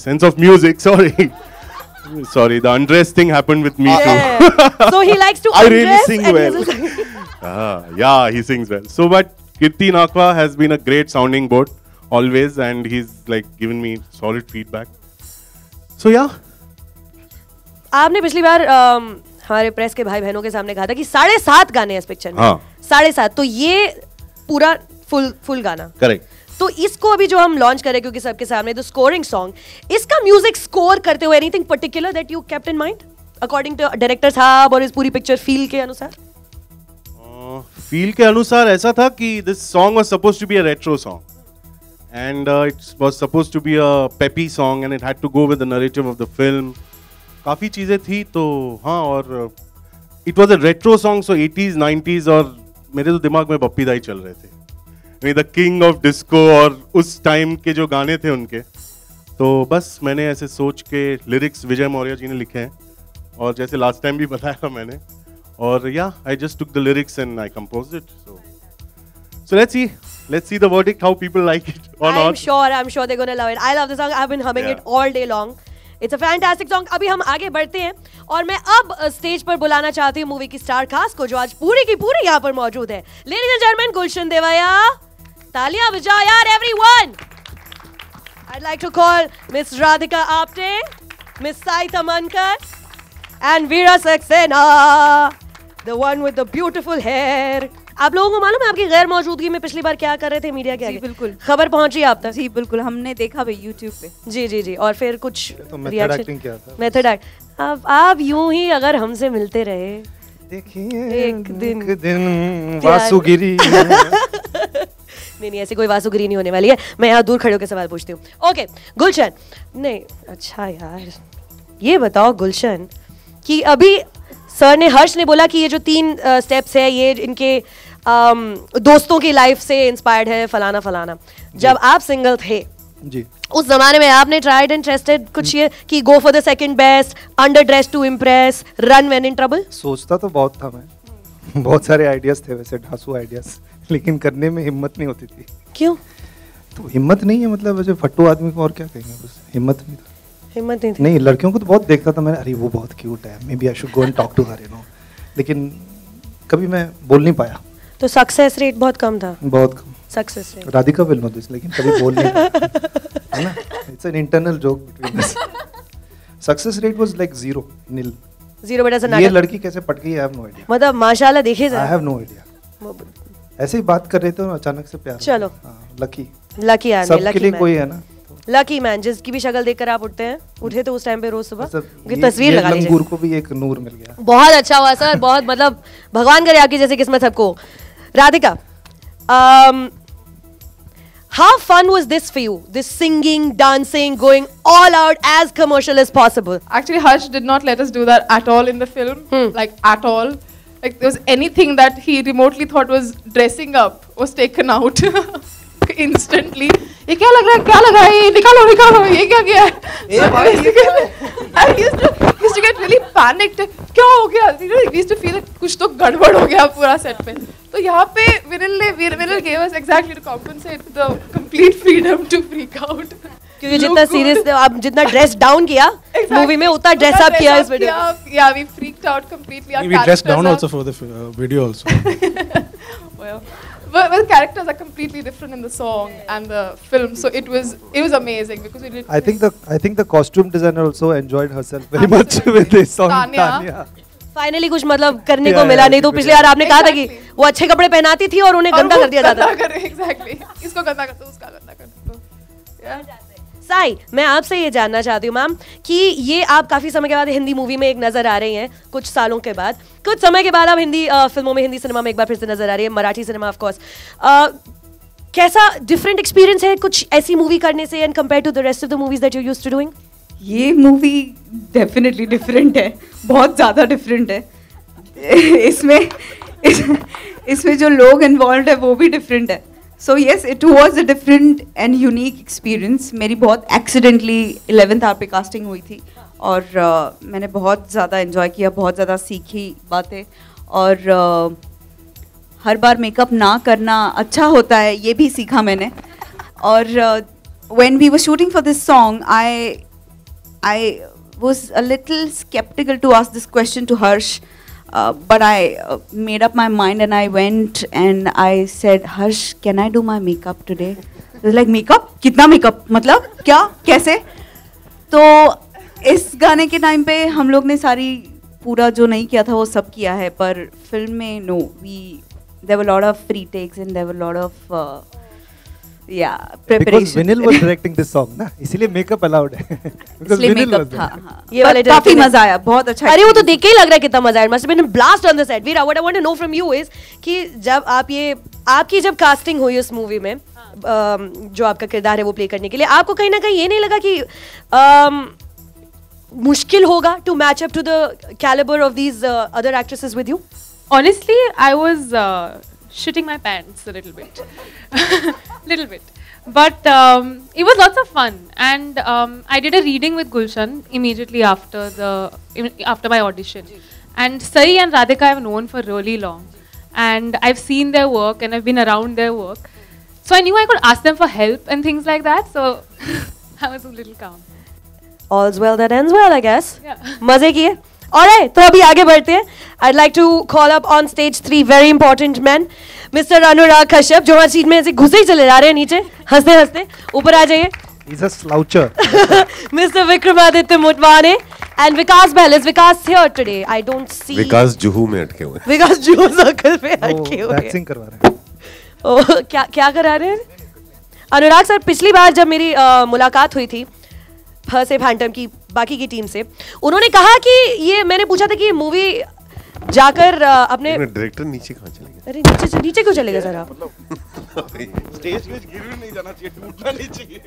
Sense of music. Sorry, the undress thing happened with me too. So he likes to I undress. really sing well. Yeah, he sings well. So, but Kirti Nakwa has been a great sounding board always, and he's like given me solid feedback. So yeah. आपने पिछली बार हमारे press के भाई बहनों के सामने कहा था कि 7.5 गाने हैं इस पिक्चर में। हाँ। 7.5, तो ये पूरा फुल गाना। करेक्ट। तो इसको अभी जो हम लॉन्च करें क्योंकि सबके सामने द स्कोरिंग सॉन्ग, इसका म्यूजिक स्कोर करते हुए anything particular that you kept in mind according to director साहब और इस पूरी पिक्चर फील के अनुसार? फील के अनुसार ऐसा था कि this song was supposed to be a retro song and it was supposed to be a peppy song and it had to go with the narrative of the film. काफी चीजें थी तो हाँ, और it was a retro song, so 80s 90s, और मेरे तो दिमाग में बप्पी दाई चल रहे थे, द किंग ऑफ डिस्को, और उस टाइम के जो गाने थे उनके। तो बस मैंने ऐसे सोच के लिरिक्स विजय मौर्य जी ने लिखे हैं, और जैसे लास्ट टाइम भी बताया था मैंने, और या I just took the lyrics and I composed it. So let's see the verdict, how people like it or not. I'm sure they're gonna love it. I love the song. I've been humming it all day long. It's a fantastic song. अभी हम आगे बढ़ते हैं और मैं अब stage पर बुलाना चाहती हूँ मूवी की स्टार कास्ट को जो आज पूरी की पूरी यहाँ पर मौजूद है। Ladies and gentlemen, गुलशन देवैया, तालियां बजाओ यार everyone. I'd like to call Miss Radhika Apte, Miss Saita Mankar, and Veera Saxena, the one with the beautiful hair. आप लोगों को मालूम है आपकी गैर मौजूदगी में पिछली बार क्या कर रहे थे मीडिया के आगे? बिल्कुल खबर पहुंची आप तक? जी बिल्कुल, हमने देखा भाई YouTube पे। जी और फिर कुछ तो मेथड एक्टिंग क्या था? Method act. अब आप यूं ही अगर हमसे मिलते रहे, देखिए एक दिन वासुगिरी। नहीं ऐसी कोई वासुगिरी नहीं होने वाली है। मैं यहाँ दूर खड़े होकर सवाल पूछती हूँ। ओके गुलशन, नहीं अच्छा यार ये बताओ गुलशन कि अभी सर ने, हर्ष ने बोला कि ये जो 3 स्टेप्स है ये इनके दोस्तों की लाइफ से इंस्पायर्ड है, फलाना फलाना। जब आप सिंगल थे जी, उस जमाने में आपने ट्राइड एंड टेस्टेड कुछ ये कि go for the second best, underdress to impress, run when in trouble? सोचता तो बहुत था मैं, बहुत सारे आइडियाज थे वैसे, ढासू आइडियाज, लेकिन करने में हिम्मत नहीं होती थी। क्यों? तो हिम्मत नहीं है, मतलब वैसे फट्टू आदमी को और क्या कहेंगे, बस हिम्मत नहीं था। हिम्मत नहीं थी? नहीं, लड़कियों को तो बहुत देखता था मैं, अरे वो बहुत क्यूट है, maybe I should go and talk to her, you know, लेकिन कभी मैं बोल नहीं पाया। तो सक्सेस रेट बहुत कम था? बहुत कम success rate. Radhika will know this, लेकिन कभी बोल नहीं पाया, है ना, it's an internal joke between us. Success rate was like 0 बेटा से ये लड़की कैसे पट गई, आई हैव नो आईडिया। मतलब माशाल्लाह देखिए जरा, आई हैव नो आईडिया, ऐसे ही बात कर रहे थे अचानक से प्यार। चलो लकी आदमी, सबके लिए कोई है ना, लकी मैन जिसकी भी शक्ल देखकर आप उठे तो उस टाइम पे रोज सुबह उनकी तस्वीर लगा लीजिए। लंगूर को भी एक नूर मिल गया। बहुत अच्छा हुआ सर, बहुत मतलब भगवान करे आपकी जैसे किस्मत सबको। Radhika, how fun was this for you? This singing, dancing, going all out as commercial as possible. Actually, Harsh did not let us do that at all in the film, like at all. Like there was anything that he remotely thought was dressing up was taken out instantly. ये क्या लग रहा है, ये निकालो, ये क्या किया है? I used to get really panicked. क्या हो गया? I used to feel like कुछ तो गड़बड़ हो गया पूरा सेट पे। तो यहाँ पे विनिल gave us exactly to compensate the complete freedom to freak out. क्योंकि जितना सीरियस आप जितना ड्रेस डाउन किया मूवी में उतना ड्रेस अप किया इस video. Yeah, we freaked out completely. We dressed down also for the video also. Well, characters are completely different in the song and the film, so it was amazing because we did. I think the costume designer also enjoyed herself very much with this song. Tanya. Finally कुछ मतलब करने को मिला, नहीं तो पिछली बार आपने कहा था कि वो अच्छे कपड़े पहनाती थी और उन्हें गंदा कर दिया जाता था। एग्जैक्टली, इसको गंदा कर दो, उसका गंदा कर दो। साई, मैं आपसे ये जानना चाहती हूँ मैम कि ये आप काफ़ी समय के बाद हिंदी मूवी में एक नज़र आ रही हैं, कुछ सालों के बाद, कुछ समय के बाद आप हिंदी फिल्मों में, हिंदी सिनेमा में एक बार फिर से नज़र आ रही है, मराठी सिनेमा ऑफ कोर्स। कैसा डिफरेंट एक्सपीरियंस है कुछ ऐसी मूवी करने से and compare to the rest of the movies that you used to doing? ये मूवी डेफिनेटली डिफरेंट है, बहुत ज़्यादा डिफरेंट है। इसमें जो लोग इन्वॉल्व है वो भी डिफरेंट है। So yes, it was a different and unique experience. मेरी बहुत एक्सीडेंटली 11th आवर पे कास्टिंग हुई थी और मैंने बहुत ज़्यादा एंजॉय किया, बहुत ज़्यादा सीखी बातें, और हर बार मेकअप ना करना अच्छा होता है ये भी सीखा मैंने। और when we were shooting for this song, I was a little skeptical to ask this question to Harsh, but I made up my mind and I went and I said, Harsh, can I do my makeup today? He was like, makeup? कितना makeup? मतलब क्या, कैसे? तो इस गाने के time पे हम लोग ने सारी पूरा जो नहीं किया था वो सब किया है, पर फिल्म में there were a lot of free takes and there were a lot of preparation. Because Vinil was directing this song ना, इसीलिए makeup allowed है। Because Vinil was there. ये वाले काफी मजा आया, बहुत अच्छा। अरे वो तो देख के ही लग रहा है कितना मजा आया। Must have been a blast on the set. Veera, what I want to know from you is कि जब आपकी जब कास्टिंग हुई उस मूवी में, जो आपका किरदार है वो प्ले करने के लिए, आपको कहीं ना कहीं ये नहीं लगा कि मुश्किल होगा to match up to the caliber of these other actresses with you? Honestly, I was shitting my pants a little bit. But it was lots of fun, and I did a reading with Gulshan immediately after my audition. And Sai and Radhika I've known for really long, and I've seen their work and I've been around their work, so I knew I could ask them for help and things like that. So I was a little calm. All's well that ends well, I guess. Yeah. मजे किए। Alright, तो अभी आगे बढ़ते हैं। I'd like to call up on stage 3 very important men. Mr. Anurag Kashyap, जो हमारी seat में ऐसे घुसे ही चले जा रहे हैं नीचे, हंसते हंसते ऊपर आ जाइए। He's a sloucher. Mr. Vikramaditya Motwane and Vikas Bahl. Is Vikas here today? I don't see. विकास जुहू में अटके हुए। विकास जुहू सर्कल पे अटके हुए। वैक्सिंग करवा रहे हैं। ओह, क्या करा रहे हैं? अनुराग सर, पिछली बार जब मेरी मुलाकात हुई थी से फैंटम की बाकी की टीम से, उन्होंने कहा कि ये, मैंने पूछा था कि ये मूवी जाकर अपने डायरेक्टर नीचे कहाँ चले गए? अरे नीचे क्यों चले गए सर आप? स्टेज पे गिर नहीं जाना चाहिए, टूटना नहीं चाहिए।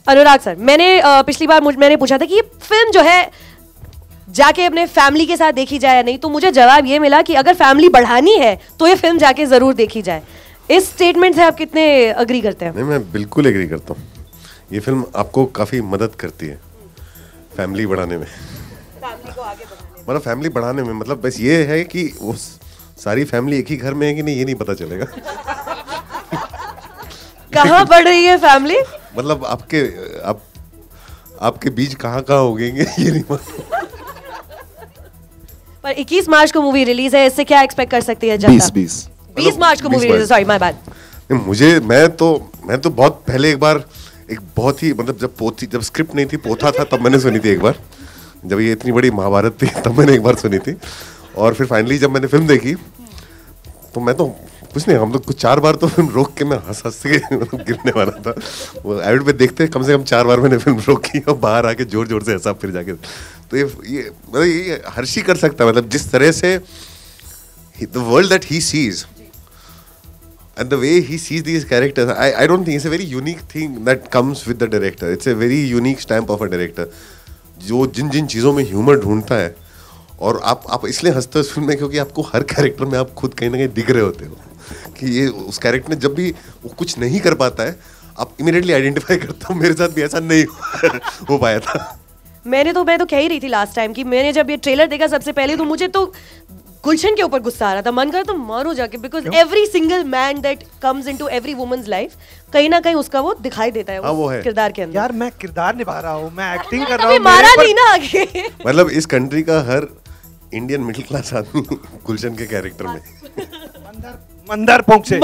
अनुराग सर, मैंने पिछली बार मैंने पूछा था कि ये फिल्म जो है जाके अपने फैमिली के साथ देखी जाए या नहीं, तो मुझे जवाब ये मिला कि अगर फैमिली बढ़ानी है तो ये फिल्म जाके जरूर देखी जाए। इस स्टेटमेंट से आप कितने अग्री करते हैं? नहीं, मैं बिल्कुल एग्री करता हूँ। ये फिल्म आपको काफ़ी मदद करती है फैमिली बढ़ाने में, मतलब फैमिली बढ़ाने में, मतलब बस ये है कि वो सारी फैमिली एक ही घर में है कि नहीं ये नहीं पता चलेगा। कहाँ बढ़ रही है फैमिली? मतलब आपके बीच कहाँ हो गए ये नहीं मालूम। पर 21 मार्च को मूवी रिलीज है, इससे क्या एक्सपेक्ट कर सकती है जनता? 20 मार्च को movie release, sorry my bad. मैं तो बहुत पहले एक बार, एक बहुत ही, मतलब जब स्क्रिप्ट नहीं थी, पोथा था, तब मैंने सुनी थी एक बार। जब ये इतनी बड़ी महाभारत थी तब मैंने एक बार सुनी थी, और फिर फाइनली जब मैंने फिल्म देखी तो मैं तो कुछ नहीं, हम लोग कुछ 4 बार तो फिल्म रोक के मैं हंस के गिरने वाला था। वो एविड पे देखते कम से कम 4 बार मैंने फिल्म रोकी और बाहर आके जोर जोर से हंसा फिर जाके। तो ये मतलब ये हर्ष ही कर सकता है, मतलब जिस तरह से the world that he sees and the way he sees these characters, I don't think it's a very unique thing that comes with the director. It's a very unique stamp of a director, जो जिन चीज़ों में humour ढूंढता है, और आप इसलिए हंसते हो इस फिल्म में क्योंकि आपको हर कैरेक्टर में आप खुद कहीं ना कहीं दिख रहे होते हो कि ये उस कैरेक्टर ने जब भी वो कुछ नहीं कर पाता है, आप इमीडिएटली आइडेंटिफाई करते हो। मेरे साथ भी ऐसा नहीं हो पाया था। मैं तो कह ही रही थी लास्ट टाइम कि मैंने जब ये ट्रेलर देखा सबसे पहले, तो मुझे तो गुलशन के ऊपर गुस्सा आ रहा था, मन कर तो मारो जाके, because every single man that comes into every woman's life कहीं ना कहीं उसका वो दिखाई देता है, वो किरदार के अंदर। यार मैं किरदार निभा रहा हूँ, मैं एक्टिंग कर रहा हूँ, मारा नहीं ना आगे। मतलब इस कंट्री का हर इंडियन मिडिल क्लास आदमी गुलशन के कैरेक्टर में Mandar Ponkshe.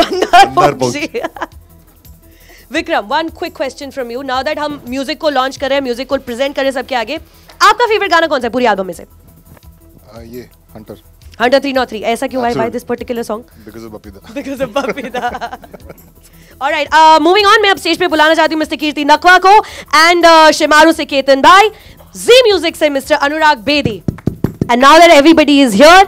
Vikram, one quick question from you, now that हम म्यूजिक को लॉन्च कर रहे हैं, म्यूजिक को प्रेजेंट कर रहे हैं सबके आगे, आपका फेवरेट गाना कौन सा है पूरी एल्बम में से? ये हंटर Hunter 303. ऐसा क्यों? Why this particular song? Because of Bapida. Because of Bapida. Alright, moving on. मैं अब स्टेज पे बुलाना चाहती हूँ मिस्टर कीर्ति नकवा को and शिमारू से केतन भाई, Z Music से mister Anurag Bedi. And now that everybody is here,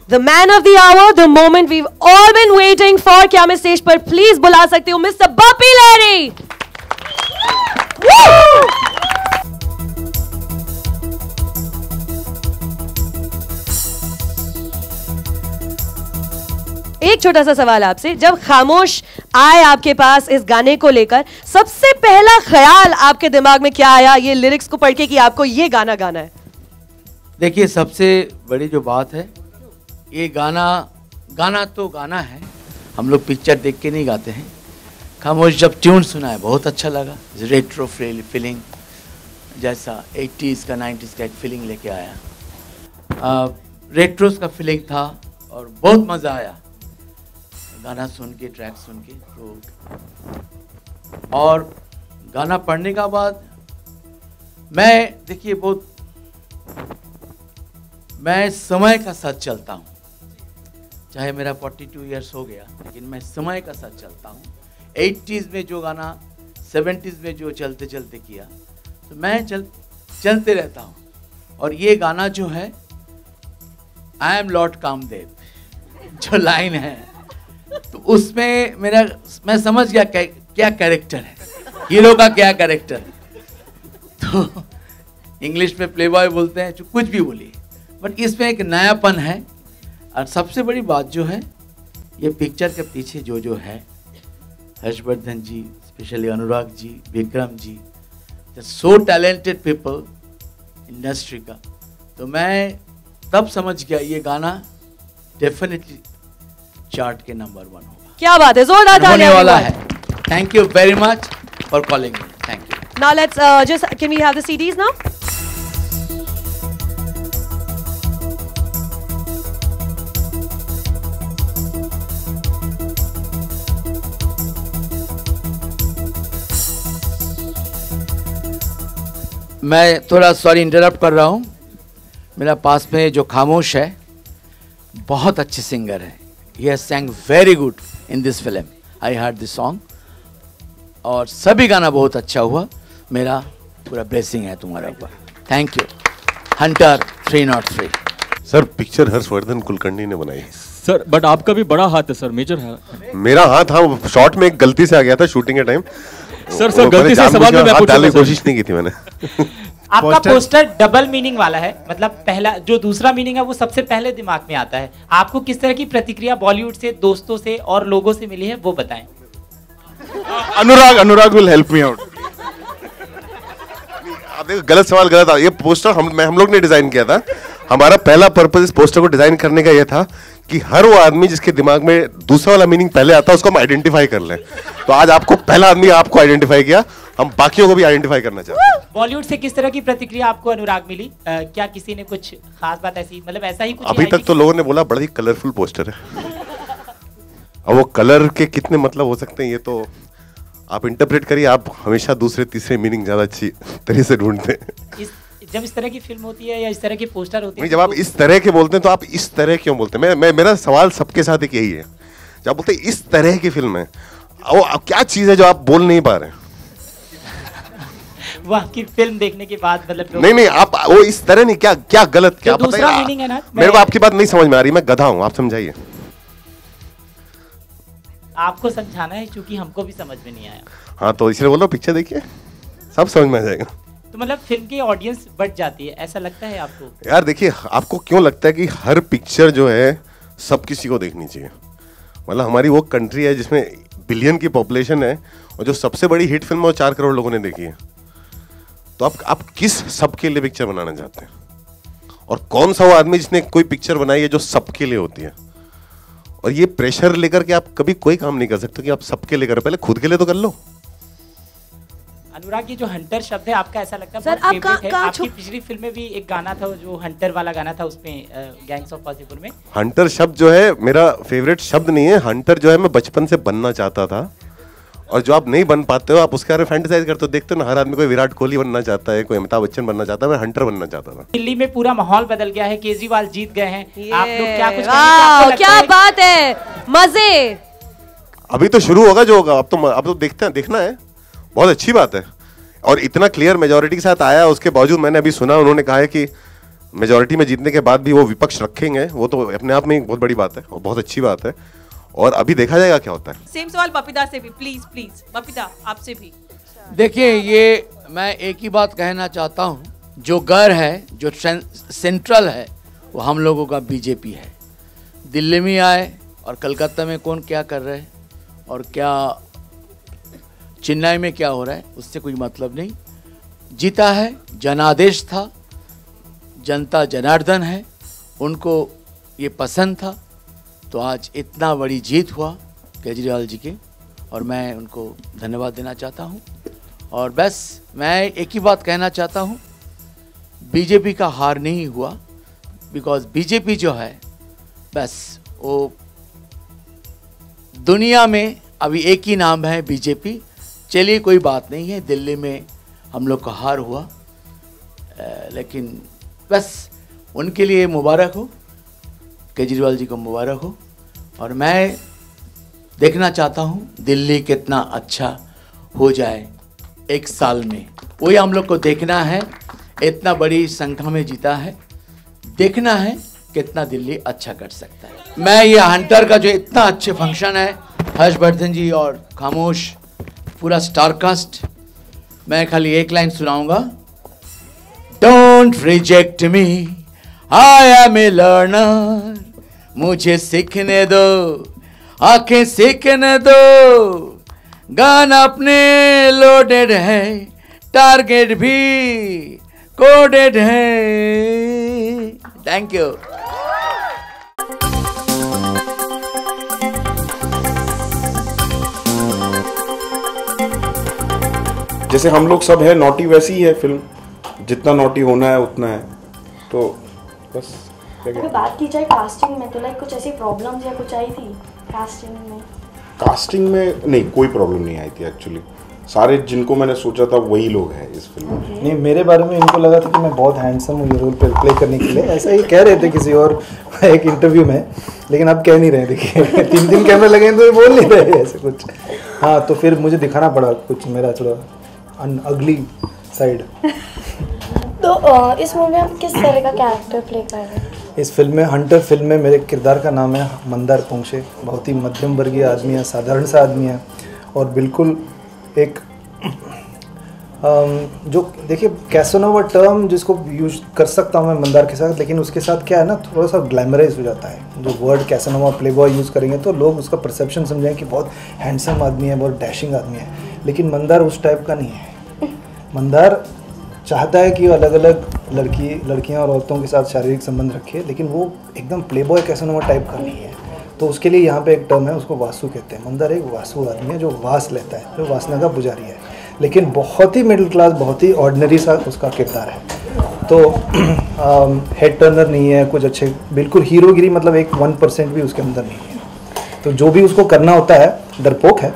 the man of the hour, the moment we've all been waiting for, क्या मैं स्टेज पर प्लीज बुला सकती हूँ मिस्टर बप्पी लहरी? एक छोटा सा सवाल आपसे, जब खामोश आए आपके पास इस गाने को लेकर, सबसे पहला ख्याल आपके दिमाग में क्या आया ये लिरिक्स को पढ़ के कि आपको ये गाना गाना है? देखिए, सबसे बड़ी जो बात है, ये गाना तो गाना है, हम लोग पिक्चर देख के नहीं गाते हैं। खामोश जब ट्यून सुना है बहुत अच्छा लगा, रेट्रो फीलिंग जैसा 80s का 90s का एक फीलिंग लेके आया, रेट्रोस का फीलिंग था और बहुत मज़ा आया गाना सुन के, ट्रैक सुन के। तो और गाना पढ़ने का बाद देखिए मैं समय का साथ चलता हूँ, चाहे मेरा 42 इयर्स हो गया, लेकिन मैं समय का साथ चलता हूँ। 80s में जो गाना 70s में जो चलते चलते किया, तो मैं चलते रहता हूँ। और ये गाना जो है, आई एम लॉर्ड कामदेव, जो लाइन है, तो उसमें मैं समझ गया क्या कैरेक्टर है, हीरो का क्या कैरेक्टर है। तो इंग्लिश में प्लेबॉय बोलते हैं, जो कुछ भी बोलिए, बट इसमें एक नयापन है। और सबसे बड़ी बात जो है, ये पिक्चर के पीछे जो है, हर्षवर्धन जी, specially Anurag ji, Vikram ji, so talented people industry का, तो मैं तब समझ गया ये गाना डेफिनेटली चार्ट के नंबर 1 होगा। क्या बात है, जोरदार तालियां होने वाला है। Thank you very much for calling me. Thank you. Now let's can we have the CDs now? मैं थोड़ा सॉरी इंटरप्ट कर रहा हूँ। मेरा पास में जो खामोश है, बहुत अच्छे सिंगर है। He has sang very good in this film. I heard this song. और सभी गाना बहुत अच्छा हुआ। मेरा पूरा ब्लेसिंग है तुम्हारा ऊपर। Thank you. Hunter 303। Sir, picture Harshvardhan Kulkarni ने बनाई। सर, बट आपका भी बड़ा हाथ है सर, मेजर है। मेरा हाथ, हाँ, शॉट में एक गलती से आ गया था शूटिंग के टाइम। सर गलती से सवाल में मैं डालने की कोशिश नहीं की थी मैंने। आपका पोस्टर डबल मीनिंग वाला है, मतलब पहला जो दूसरा मीनिंग है वो सबसे पहले दिमाग में आता है। आपको किस तरह की प्रतिक्रिया बॉलीवुड से, दोस्तों से और लोगों से मिली है, वो बताएं। अनुराग विल हेल्प मी आउट। आप देखो, गलत सवाल गलत था। ये पोस्टर हम लोग ने डिजाइन किया था। हमारा पहला पर्पस इस पोस्टर को डिजाइन करने का ये था कि हर वो आदमी जिसके दिमाग में दूसरा वाला मीनिंग पहले आता है, उसको हम आइडेंटिफाई कर लें। तो आज आपको पहला आदमी आपको आइडेंटिफाई किया, हम बाकियों को भी आइडेंटिफाई करना चाहते हैं। बॉलीवुड से किस तरह की प्रतिक्रिया आपको अनुराग मिली? क्या किसी ने कुछ खास बात ऐसी, मतलब ऐसा ही कुछ? अभी तक तो लोगों ने बोला बड़ा ही कलरफुल पोस्टर है। अब वो कलर के कितने मतलब हो सकते हैं, ये तो आप इंटरप्रेट करिए। आप हमेशा दूसरे तीसरे मीनिंग ज्यादा अच्छी तरह से ढूंढते हैं। जब इस तरह की फिल्म होती है या इस तरह के पोस्टर होते हैं, जब आप इस तरह के बोलते हैं तो आप इस तरह क्यों बोलते हैं? मेरा सवाल सबके साथ एक यही है, जब आप बोलते हैं इस तरह की फिल्म है, वो क्या चीज है जो आप बोल नहीं पा रहे हैं? वहाँ की फिल्म देखने के बाद मतलब नहीं, आप वो इस तरह नहीं, क्या गलत, क्या दूसरा मीनिंग है ना? मेरे को आपकी बात नहीं समझ में आ रही, मैं गधा हूँ, आप समझाइए। आपको समझाना है, क्योंकि हमको भी समझ में नहीं आया। हाँ, तो इसलिए बोलो पिक्चर देखिए, सब समझ में आ जाएगा। तो मतलब फिल्म की ऑडियंस बढ़ जाती है, ऐसा लगता है आपको? यार देखिए, आपको क्यों लगता है कि हर पिक्चर जो है सब किसी को देखनी चाहिए? मतलब हमारी वो कंट्री है जिसमें बिलियन की पॉपुलेशन है, और जो सबसे बड़ी हिट फिल्म है वो 4 करोड़ लोगों ने देखी है। तो आप किस सबके लिए पिक्चर बनाना चाहते हैं? और कौन सा वो आदमी जिसने कोई पिक्चर बनाई है जो सबके लिए होती है? और ये प्रेशर लेकर के आप कभी कोई काम नहीं कर सकते कि आप सबके लिए करो, पहले खुद के लिए तो कर लो। अनुराग, ये जो हंटर शब्द है आपका, ऐसा लगता है सर, आपकी पिछली फिल्म में भी एक गाना था जो हंटर वाला गाना था, उसमें गैंग्स ऑफ वासेपुर में। हंटर शब्द जो है मेरा फेवरेट शब्द नहीं है। हंटर जो है मैं बचपन से बनना चाहता था, और जो आप नहीं बन पाते हो आप उसके बारे में फैंटेसाइज करते हो। देखते हो ना, हर आदमी कोई विराट कोहली बनना चाहता है, कोई अमिताभ बच्चन बनना चाहता है, मैं हंटर बनना चाहता था। दिल्ली में पूरा माहौल बदल गया है, केजरीवाल जीत गए हैं, आप लोग क्या कुछ क्या बात है, मजे। अभी तो शुरू होगा जो होगा, अब तो देखते हैं, देखना है। बहुत अच्छी बात है और इतना क्लियर मेजोरिटी के साथ आया, उसके बावजूद मैंने अभी सुना उन्होंने कहा है कि मेजोरिटी में जीतने के बाद भी वो विपक्ष रखेंगे, वो तो अपने आप में एक बहुत बड़ी बात है और बहुत अच्छी बात है और अभी देखा जाएगा क्या होता है। सेम सवाल बपीता से भी, प्लीज प्लीज बपीता आपसे भी। देखिए, ये मैं एक ही बात कहना चाहता हूँ, जो गढ़ है, जो सेंट्रल है, वो हम लोगों का बीजेपी है। दिल्ली में आए और कलकत्ता में कौन क्या कर रहे हैं और क्या चेन्नई में क्या हो रहा है, उससे कोई मतलब नहीं। जीता है, जनादेश था, जनता जनार्दन है, उनको ये पसंद था, तो आज इतना बड़ी जीत हुआ केजरीवाल जी के और मैं उनको धन्यवाद देना चाहता हूँ। और बस मैं एक ही बात कहना चाहता हूँ, बीजेपी का हार नहीं हुआ, बिकॉज बीजेपी जो है बस वो दुनिया में अभी एक ही नाम है बीजेपी। चलिए कोई बात नहीं है, दिल्ली में हम लोग का हार हुआ, लेकिन बस उनके लिए मुबारक हो, केजरीवाल जी को मुबारक हो। और मैं देखना चाहता हूँ दिल्ली कितना अच्छा हो जाए एक साल में, वही हम लोग को देखना है। इतना बड़ी संख्या में जीता है, देखना है कितना दिल्ली अच्छा कर सकता है। मैं ये हंटर का जो इतना अच्छे फंक्शन है, हर्षवर्धन जी और खामोश पूरा स्टारकास्ट, मैं खाली एक लाइन सुनाऊंगा। Don't reject me, I am a learner, मुझे सीखने दो, आंखें सीखने दो, गाना अपने लोडेड है, टारगेट भी कोडेड है। Thank you. जैसे हम लोग सब है नॉटी, वैसी ही है फिल्म, जितना नॉटी होना है उतना है, तो बस। अगर बात की जाए कास्टिंग में, तो लाइक कुछ ऐसी प्रॉब्लम्स या कुछ आई थी कास्टिंग में? कास्टिंग में नहीं, कोई प्रॉब्लम नहीं आई थी एक्चुअली। सारे जिनको मैंने सोचा था वही लोग हैं इस फिल्म में। नहीं, मेरे बारे में इनको लगा था कि मैं बहुत हैंडसम हूँ ये रोल प्ले करने के लिए, ऐसा ही कह रहे थे किसी और एक इंटरव्यू में, लेकिन अब कह नहीं रहे। देखिए 3 कैमरे लगे तो बोल नहीं रहे ऐसे कुछ। हाँ, तो फिर मुझे दिखाना पड़ा कुछ मेरा थोड़ा अगली साइड। तो इस मूवी में आप किस तरह का कैरेक्टर प्ले कर रहे हैं? इस फिल्म में, हंटर फिल्म में, मेरे किरदार का नाम है मंदार पोंक्षे। बहुत ही मध्यम वर्गीय आदमी है, साधारण सा आदमी है और बिल्कुल एक जो देखिए कैसोनोवा टर्म जिसको यूज कर सकता हूँ मैं मंदार के साथ, लेकिन उसके साथ क्या है ना, थोड़ा सा ग्लैमराइज हो जाता है। जो वर्ड कैसोनोवा प्लेबॉय यूज़ करेंगे तो लोग उसका परसेप्शन समझेंगे कि बहुत हैंडसम आदमी है, बहुत डैशिंग आदमी है, लेकिन मंदार उस टाइप का नहीं है। मंदार चाहता है कि अलग अलग लड़कियां और औरतों के साथ शारीरिक संबंध रखे, लेकिन वो एकदम प्लेबॉय कैसोनोवा टाइप का नहीं है। तो उसके लिए यहाँ पे एक टर्म है, उसको वासु कहते हैं। मंदार एक वासु आदमी है जो वास लेता है, जो वासना का पुजारी है, लेकिन बहुत ही मिडिल क्लास, बहुत ही ऑर्डिनरी सा उसका किरदार है। तो हेड टर्नर नहीं है, कुछ अच्छे, बिल्कुल हीरोगिरी मतलब एक 1% भी उसके अंदर नहीं है। तो जो भी उसको करना होता है, डरपोक है,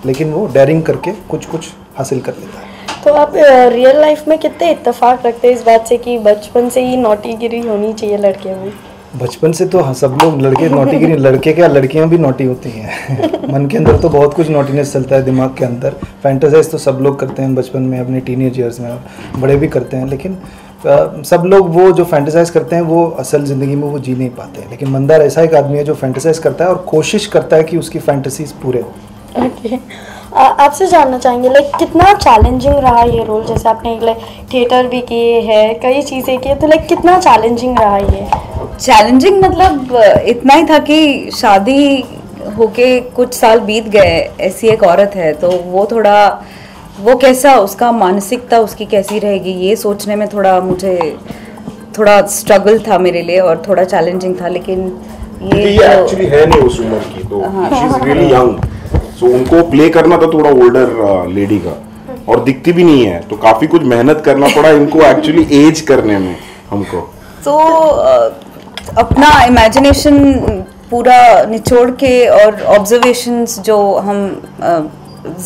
लेकिन वो डेयरिंग करके कुछ हासिल कर लेता है। तो आप रियल लाइफ में कितने इत्तेफाक रखते हैं इस बात से कि बचपन से ही नॉटीगिरी होनी चाहिए लड़कियों में? बचपन से तो सब लोग लड़के नॉटीगिरी, लड़के क्या लड़कियां भी नॉटी होती हैं। मन के अंदर तो बहुत कुछ नॉटीनेस चलता है दिमाग के अंदर। फैंटेसाइज तो सब लोग करते हैं बचपन में, अपने टीनेज ईयर्स में, बड़े भी करते हैं, लेकिन सब लोग वो जो फैंटेसाइज करते हैं वो असल ज़िंदगी में वो जी नहीं पाते हैं। लेकिन मंदार ऐसा एक आदमी है जो फैंटेसाइज करता है और कोशिश करता है कि उसकी फैंटेसीज पूरे हो। ओके, आपसे जानना चाहेंगे लाइक कितना चैलेंजिंग रहा ये रोल? जैसे आपने लाइक थिएटर भी किए हैं, कई चीज़ें की, तो लाइक कितना चैलेंजिंग रहा ये? चैलेंजिंग मतलब इतना ही था कि शादी होके कुछ साल बीत गए, ऐसी एक औरत है, तो वो थोड़ा, वो कैसा, उसका मानसिकता उसकी कैसी रहेगी, ये सोचने में मुझे थोड़ा स्ट्रगल था मेरे लिए और थोड़ा चैलेंजिंग था। लेकिन ये एक्चुअली है नहीं उस उम्र की, तो शी इज रियली यंग, सो उनको प्ले करना था थोड़ा ओल्डर लेडी का, और दिखती भी नहीं है, तो काफी कुछ मेहनत करना पड़ा इनको एक्चुअली एज करने में हमको। तो अपना इमेजिनेशन पूरा निचोड़ के और ऑब्जर्वेशंस जो हम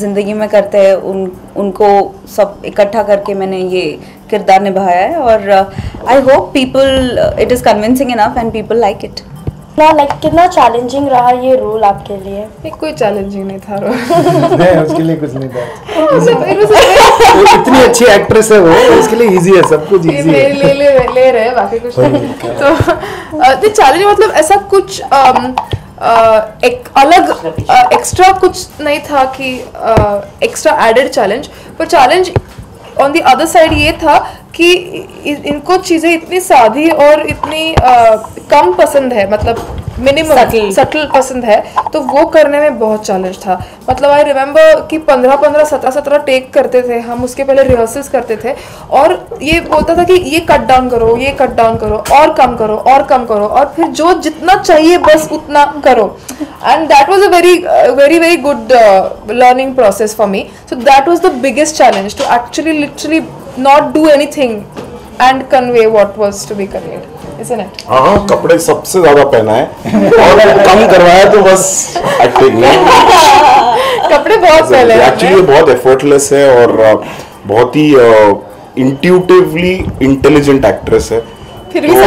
ज़िंदगी में करते हैं उनको सब इकट्ठा करके मैंने ये किरदार निभाया है और I hope people it is convincing enough and people like it. कितना चैलेंजिंग रहा ये रोल आपके लिए? नहीं, कोई चैलेंजिंग नहीं था रोल। नहीं, उसके लिए कुछ नहीं था। इतनी अच्छी एक्ट्रेस है वो, उसके लिए इजी है, सब कुछ इजी है। ले रहे बाकी कुछ नहीं। तो चैलेंज मतलब ऐसा कुछ एक अलग एक्स्ट्रा कुछ नहीं था कि एक्स्ट्रा एडेड चैलेंज, पर challenge on the other side ये था कि इनको चीज़ें इतनी सादी और इतनी कम पसंद है, मतलब मिनिमम सटल पसंद है, तो वो करने में बहुत चैलेंज था। मतलब आई रिमेम्बर कि 15-15, 17-17 टेक करते थे हम, उसके पहले रिहर्सल्स करते थे और ये बोलता था कि ये कट डाउन करो, ये कट डाउन करो, और कम करो, और कम करो, और फिर जो जितना चाहिए बस उतना करो। And that was a very good learning process for me. So that was the biggest challenge, to actually literally not do anything and convey what was to be conveyed, isn't it? हाँ, कपड़े सबसे ज्यादा पहना है और कम करवाया तो बस एक्टिंग में। कपड़े बहुत पहले एक्चुअली बहुत एफर्टलेस है और बहुत ही इंट्यूटिवली इंटेलिजेंट एक्ट्रेस है। फिर भी वो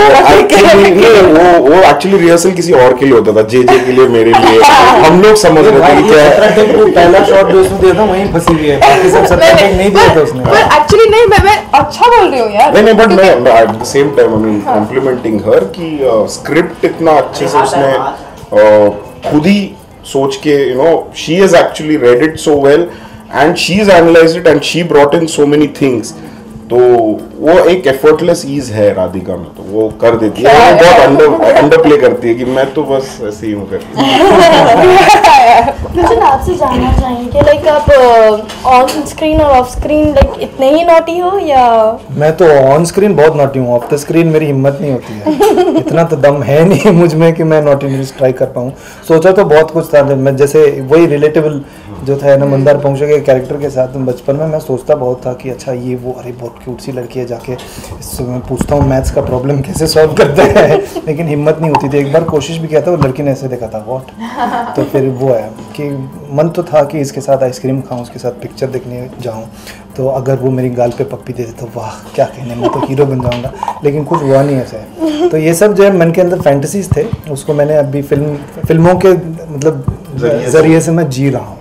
एक्चुअली रिहर्सल किसी और के लिए होता था, जे के लिए, मेरे लिए। हम लोग समझ रहे थे क्या पहला शॉट जो उसने दिया था वहीं फंसी हुई है, बाकी सब सत्याटेक नहीं दिया था उसने। पर एक्चुअली नहीं, मैं अच्छा बोल रही हूँ यार। नहीं, बट मैं at the same time I mean complimenting her कि स्क्रिप्ट इतना अच्छे से उसने खुद ही सोच के, you know, she has actually read it so well and she has analysed it and she brought in so many things. तो वो एक एफर्टलेस ईज है राधिका में, तो वो कर देती है। वो बहुत अंडर प्ले करती है कि मैं तो बस ऐसे ही हूँ करती मुझे आपसे जानना चाहिए कि लाइक आप ऑन स्क्रीन और ऑफ स्क्रीन लाइक इतने ही नॉटी हो या? मैं तो ऑन स्क्रीन बहुत नॉटी हूँ, ऑफ द स्क्रीन मेरी हिम्मत नहीं होती है। इतना तो दम है नहीं मुझ में कि मैं नॉटीनेस ट्राई कर पाऊँ। सोचा तो बहुत कुछ था, मैं जैसे वही रिलेटेबल जो था ना मंदार पोंक्षे के कैरेक्टर के साथ बचपन में मैं सोचता बहुत था कि अच्छा ये वो, अरे बहुत क्यूट सी लड़की है, जाके मैं पूछता हूँ मैथ्स का प्रॉब्लम कैसे सॉल्व करते हैं, लेकिन हिम्मत नहीं होती थी। एक बार कोशिश भी किया था, वो लड़की ने ऐसे देखा था व्हाट, तो फिर वो है कि मन तो था कि इसके साथ आइसक्रीम खाऊं, उसके साथ पिक्चर देखने जाऊं, तो अगर वो मेरी गाल पे पप्पी दे दे तो वाह क्या कहने, मैं तो हीरो बन जाऊंगा, लेकिन कुछ हुआ नहीं ऐसे। तो ये सब जो है मन के अंदर फैंटेसीज थे, उसको मैंने अभी फिल्मों के मतलब जरिए से मैं जी रहा हूँ।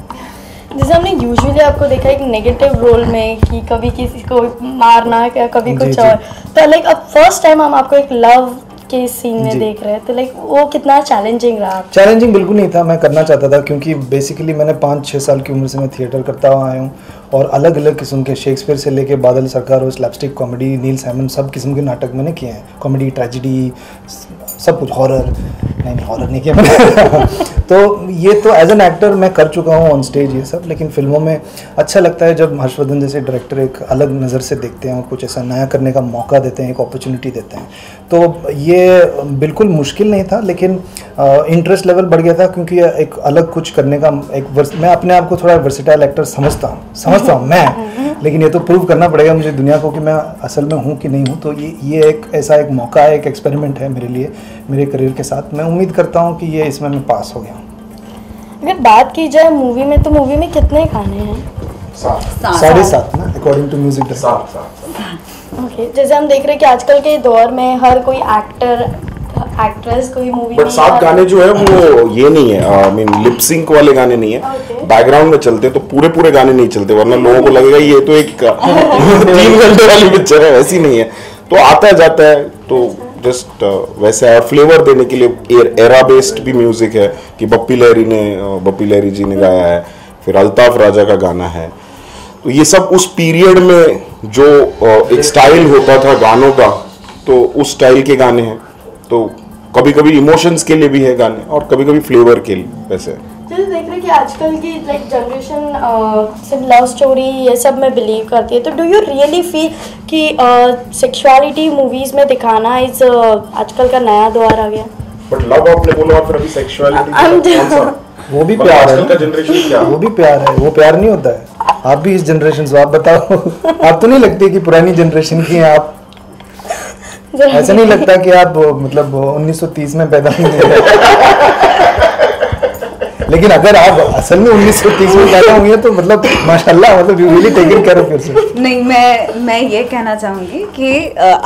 जैसे हमने यूजुअली आपको देखा एक नेगेटिव रोल में कि कभी किसी को मारना या कभी कुछ और, तो लाइक अब फर्स्ट टाइम हम आपको एक लव के सीन में देख रहे हैं, तो लाइक वो कितना चैलेंजिंग रहा? चैलेंजिंग बिल्कुल नहीं था, मैं करना चाहता था क्योंकि बेसिकली मैंने 5-6 साल की उम्र से मैं थिएटर करता हुआ आया हूँ और अलग अलग किस्म के शेक्सपियर से लेके बादल सरकार और स्लैपस्टिक कॉमेडी, नील सैमन, सब किस्म के नाटक मैंने किए हैं, कॉमेडी, ट्रेजिडी, सब कुछ, हॉरर नहीं हॉरर नहीं किया मैंने तो ये तो एज एन एक्टर मैं कर चुका हूँ ऑन स्टेज ये सब, लेकिन फिल्मों में अच्छा लगता है जब हर्षवर्धन जैसे डायरेक्टर एक अलग नज़र से देखते हैं और कुछ ऐसा नया करने का मौका देते हैं, एक अपॉर्चुनिटी देते हैं। तो ये बिल्कुल मुश्किल नहीं था, लेकिन इंटरेस्ट लेवल बढ़ गया था क्योंकि एक अलग कुछ करने का मैं अपने आप को थोड़ा वर्सेटाइल एक्टर समझता हूँ मैं, लेकिन ये तो प्रूव करना पड़ेगा मुझे दुनिया को कि मैं असल में हूँ कि नहीं हूँ। तो ये एक ऐसा एक मौका है, एक एक्सपेरिमेंट है मेरे लिए, मेरे करियर के साथ। मैं उम्मीद करता हूँ कि ये इसमें मैं पास हो गया हूँ। अगर बात की जाए मूवी में, तो मूवी में कितने गाने हैं? 7.5 ना, according to music director. Okay, जैसे हम देख रहे हैं कि आजकल के दौर में हर कोई एक्टर एक्ट्रेस कोई मूवी बट 7 गाने जो है वो ये नहीं है, आई मीन लिप सिंक वाले गाने नहीं है, बैकग्राउंड में चलते तो पूरे गाने नहीं चलते, वरना लोगों को लगेगा ये तो एक 3 घंटे वाली पिक्चर है, वैसी नहीं है। तो आता जाता है, तो जस्ट वैसे है। फ्लेवर देने के लिए एरा बेस्ड भी म्यूजिक है कि बप्पी लहरी जी ने गाया है, फिर अल्ताफ राजा का गाना है। तो ये सब उस पीरियड में जो एक स्टाइल होता था गानों का, तो उस स्टाइल के गाने हैं। तो कभी कभी इमोशंस के लिए भी है गाने और कभी कभी फ्लेवर के लिए वैसे। जैसे देख रहे हैं कि आजकल की लाइक जनरेशन सिर्फ लव स्टोरी ये सब में बिलीव करती है, तो डू यू रियली फील कि सेक्सुअलिटी मूवीज में दिखाना इस आजकल का नया दौर आ गया? बट लव आपने बोला और फिर अभी सेक्सुअलिटी वो भी प्यार है, का जनरेशन क्या, वो भी प्यार है, वो प्यार नहीं होता है। आप भी इस जनरेशन से, आप बताओ आप तो नहीं लगती कि पुरानी जनरेशन की हैं आप? ऐसा नहीं लगता कि आप मतलब 1930 में पैदा हुए? लेकिन अगर आप असल में 1930 में पैदा हुई हैं तो मतलब माशाल्लाह, मतलब you really taking care of yourself. नहीं, मैं ये कहना चाहूँगी कि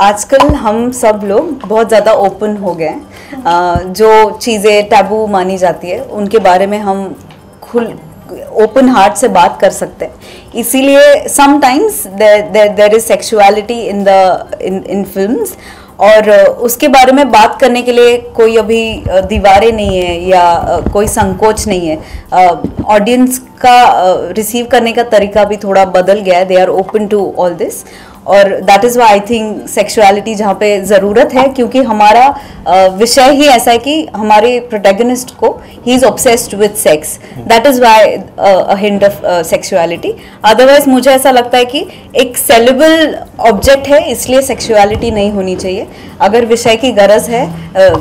आजकल हम सब लोग बहुत ज़्यादा ओपन हो गए हैं। जो चीज़ें टैबू मानी जाती है उनके बारे में हम खुल ओपन हार्ट से बात कर सकते हैं। इसीलिए sometimes there is sexuality in films, और उसके बारे में बात करने के लिए कोई अभी दीवारें नहीं है या कोई संकोच नहीं है। ऑडियंस का रिसीव करने का तरीका भी थोड़ा बदल गया है। They are open to all this, और that is why I think sexuality जहाँ पे ज़रूरत है, क्योंकि हमारा विषय ही ऐसा है कि हमारे प्रोटैगनिस्ट को he is obsessed with sex. That is why a hint of sexuality. Otherwise मुझे ऐसा लगता है कि एक सेलेबल ऑब्जेक्ट है, इसलिए सेक्सुअलिटी नहीं होनी चाहिए। अगर विषय की गरज है,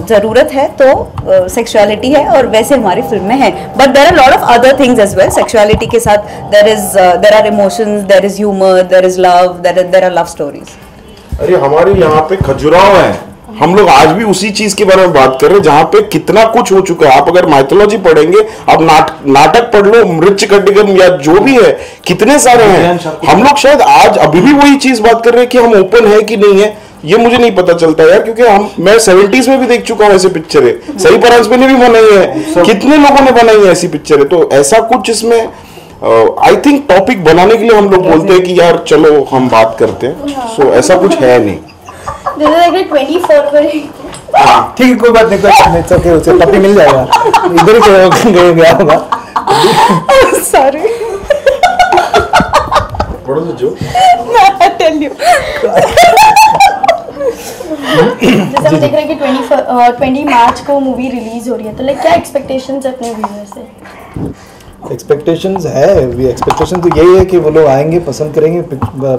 ज़रूरत है, तो सेक्सुअलिटी है, और वैसे हमारी फिल्म में है। But there are lot of other things as well. Sexuality के साथ there are emotions, there is humour, there is love, there are love stories. अरे हमारे यहाँ पे खजुराहो है, हम लोग आज भी उसी चीज के बारे में बात कर रहे हैं जहाँ पे कितना कुछ हो चुका है। आप अगर माइथोलॉजी पढ़ेंगे, आप नाटक पढ़ लो, मृच्छकटिकम या जो भी है, कितने सारे हैं। हम लोग शायद आज अभी भी वही चीज बात कर रहे हैं कि हम ओपन है कि नहीं है, ये मुझे नहीं पता चलता यार, क्योंकि मैं 70s में भी देख चुका हूँ ऐसी पिक्चरें। सही परांजपे ने भी बनाई है, कितने लोगों ने बनाई है ऐसी पिक्चरें। तो ऐसा कुछ इसमें आई थिंक टॉपिक बनाने के लिए हम लोग बोलते हैं कि यार चलो हम बात करते हैं। सो ऐसा कुछ है नहीं। ठीक है, कोई बात नहीं, कोई उसे पपी मिल जाएगा, इधर ही गया होगा। सॉरी, जैसे हम देख रहे हैं कि 20 मार्च को मूवी रिलीज हो रही है, तो लाइक क्या एक्सपेक्टेशंस है अपने व्यूअर्स से? एक्सपेक्टेशंस है, एक्सपेक्टेशन तो यही है कि वो लोग आएंगे, पसंद करेंगे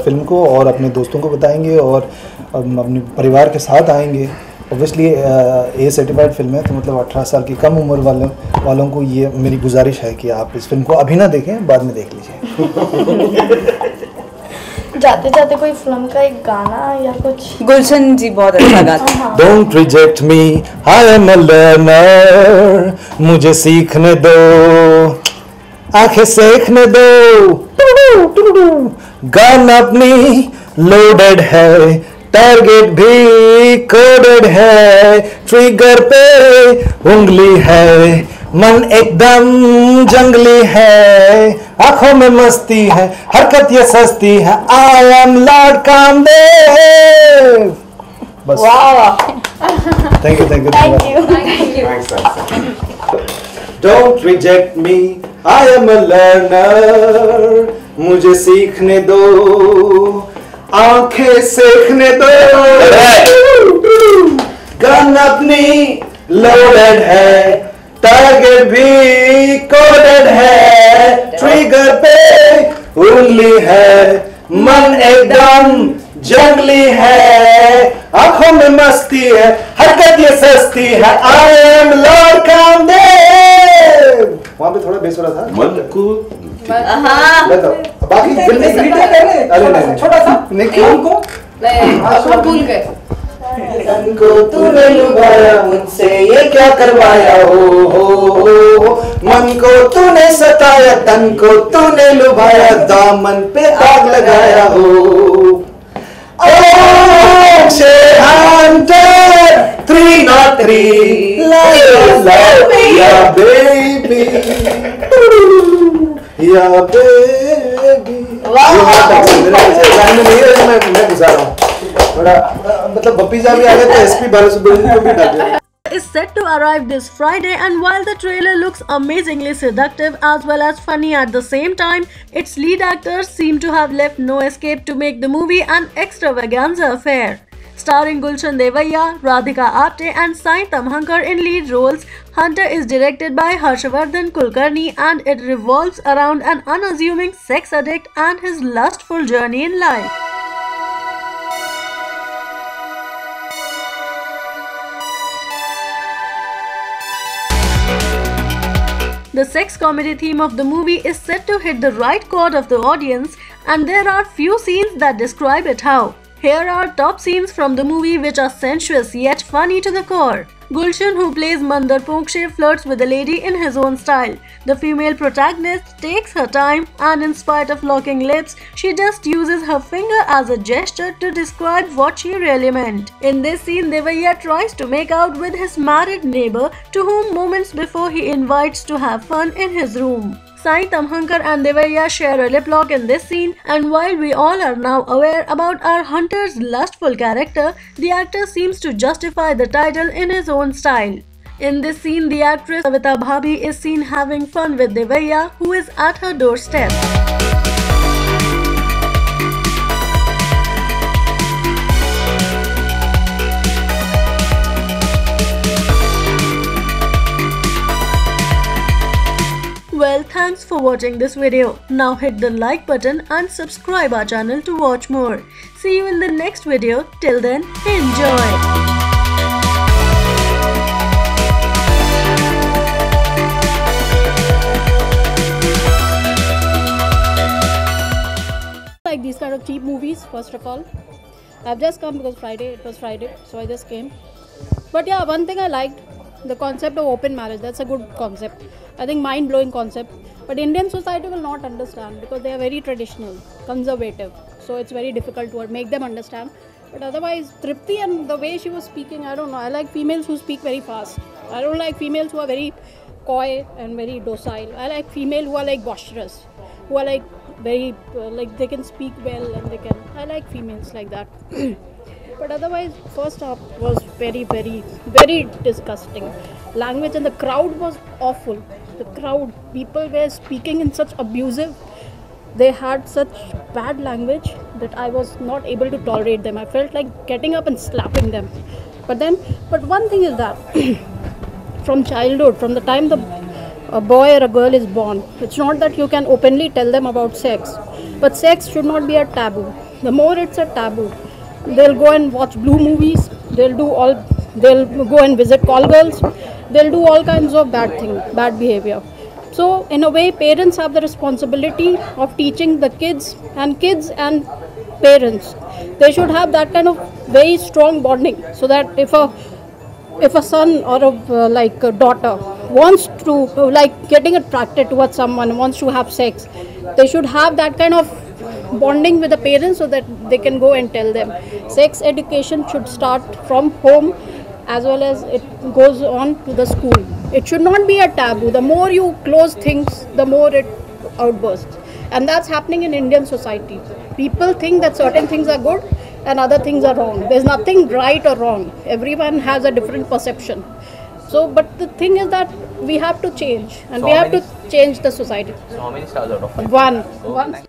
फिल्म को और अपने दोस्तों को बताएंगे और अपने परिवार के साथ आएंगे। ऑब्वियसली ए सर्टिफाइड फिल्म है, तो मतलब 18 साल की कम उम्र वालों को ये मेरी गुजारिश है कि आप इस फिल्म को अभी ना देखें, बाद में देख लीजिए। जाते जाते कोई फिल्म का एक गाना या कुछ? गुलशन जी बहुत अच्छा गाते हैं। Don't reject me, I am a learner, मुझे सीखने दो, आंखें सेखने दो, गन अपनी लोडेड है, टारगेट भी कोडेड है, ट्रिगर पे उंगली है, मन एकदम जंगली है, आंखों में मस्ती है, हरकत ये सस्ती है, आई एम लॉर्ड कामदेव। बस। Thank you. Don't reject me, I am a learner, मुझे सीखने दो, आंखें सेखने दो, गन अपनी लोडेड है, टारगेट भी कोडेड है, ट्रिगर पे उंगली है, मन एकदम जंगली है, आंखों में मस्ती है, हरकत ये सस्ती है, आई एम लॉर्ड कामदेव। वहां पे थोड़ा बेसुरा था। मन को बाकी अरे नहीं, छोटा सा नहीं, भूल गए। तन को तूने लुभाया, मुझसे ये क्या करवाया, हो मन को तूने सताया, तन को तूने लुभाया, दामन पे आग लगाया हो। Hunter 303 या बेबी या बेबी। मैं गुजार रहा हूँ थोड़ा, मतलब बप्पी साहब भी आ गए तो एसपी बालासुब्रमण्यम को भी डाल दिया। Is set to arrive this Friday, and while the trailer looks amazingly seductive as well as funny at the same time, its lead actors seem to have left no escape to make the movie an extravaganza affair. Starring Gulshan Devaiya, Radhika Apte and Sai Tamhankar in lead roles, Hunter is directed by Harshavardhan Kulkarni and it revolves around an unassuming sex addict and his lustful journey in life. The sex comedy theme of the movie is set to hit the right chord of the audience, and there are few scenes that describe it how. Here are top scenes from the movie which are sensuous yet funny to the core. Gulshan, who plays Mandar Ponkshe, flirts with a lady in his own style. The female protagonist takes her time and in spite of locking lips, she just uses her finger as a gesture to describe what she really meant. In this scene, Devaiya tries to make out with his married neighbor to whom moments before he invites to have fun in his room. Sai Tamhankar and Devaiya share a lip lock in this scene, and while we all are now aware about our hunter's lustful character, the actor seems to justify the title in his own style. In this scene, the actress Savita Bhabhi is seen having fun with Devaiya, who is at her doorstep. Well, thanks for watching this video. Now hit the like button and subscribe our channel to watch more. See you in the next video. Till then, enjoy! Like these kind of cheap movies, first of all. I've just come because it was Friday, so I just came. But yeah, one thing I liked, the concept of open marriage. That's a good concept. I think mind-blowing concept. But Indian society will not understand because they are very traditional, conservative. So it's very difficult to make them understand. But otherwise, Tripti and the way she was speaking, I don't know. I like females who speak very fast. I don't like females who are very coy and very docile. I like females who are like boisterous, who are like very, like they can speak well and they can. I like females like that. But otherwise, first half was very, very, very disgusting. Language and the crowd was awful. The crowd, people were speaking in such abusive, they had such bad language that I was not able to tolerate them. I felt like getting up and slapping them. But one thing is that from childhood, from the time a boy or a girl is born, it's not that you can openly tell them about sex. But sex should not be a taboo. The more it's a taboo, they'll go and watch blue movies, they'll go and visit call girls, they'll do all kinds of bad behavior. So in a way, parents have the responsibility of teaching the kids and parents. They should have that kind of very strong bonding, so that if a son or a daughter wants to getting attracted towards someone, wants to have sex, they should have that kind of bonding with the parents so that they can go and tell them. Sex education should start from home as well as it goes on to the school. It should not be a taboo. The more you close things, the more it outbursts. And that's happening in Indian society. People think that certain things are good and other things are wrong. There's nothing right or wrong. Everyone has a different perception. So, but the thing is that we have to change, and we have to change the society. So how many stars out of 5? One.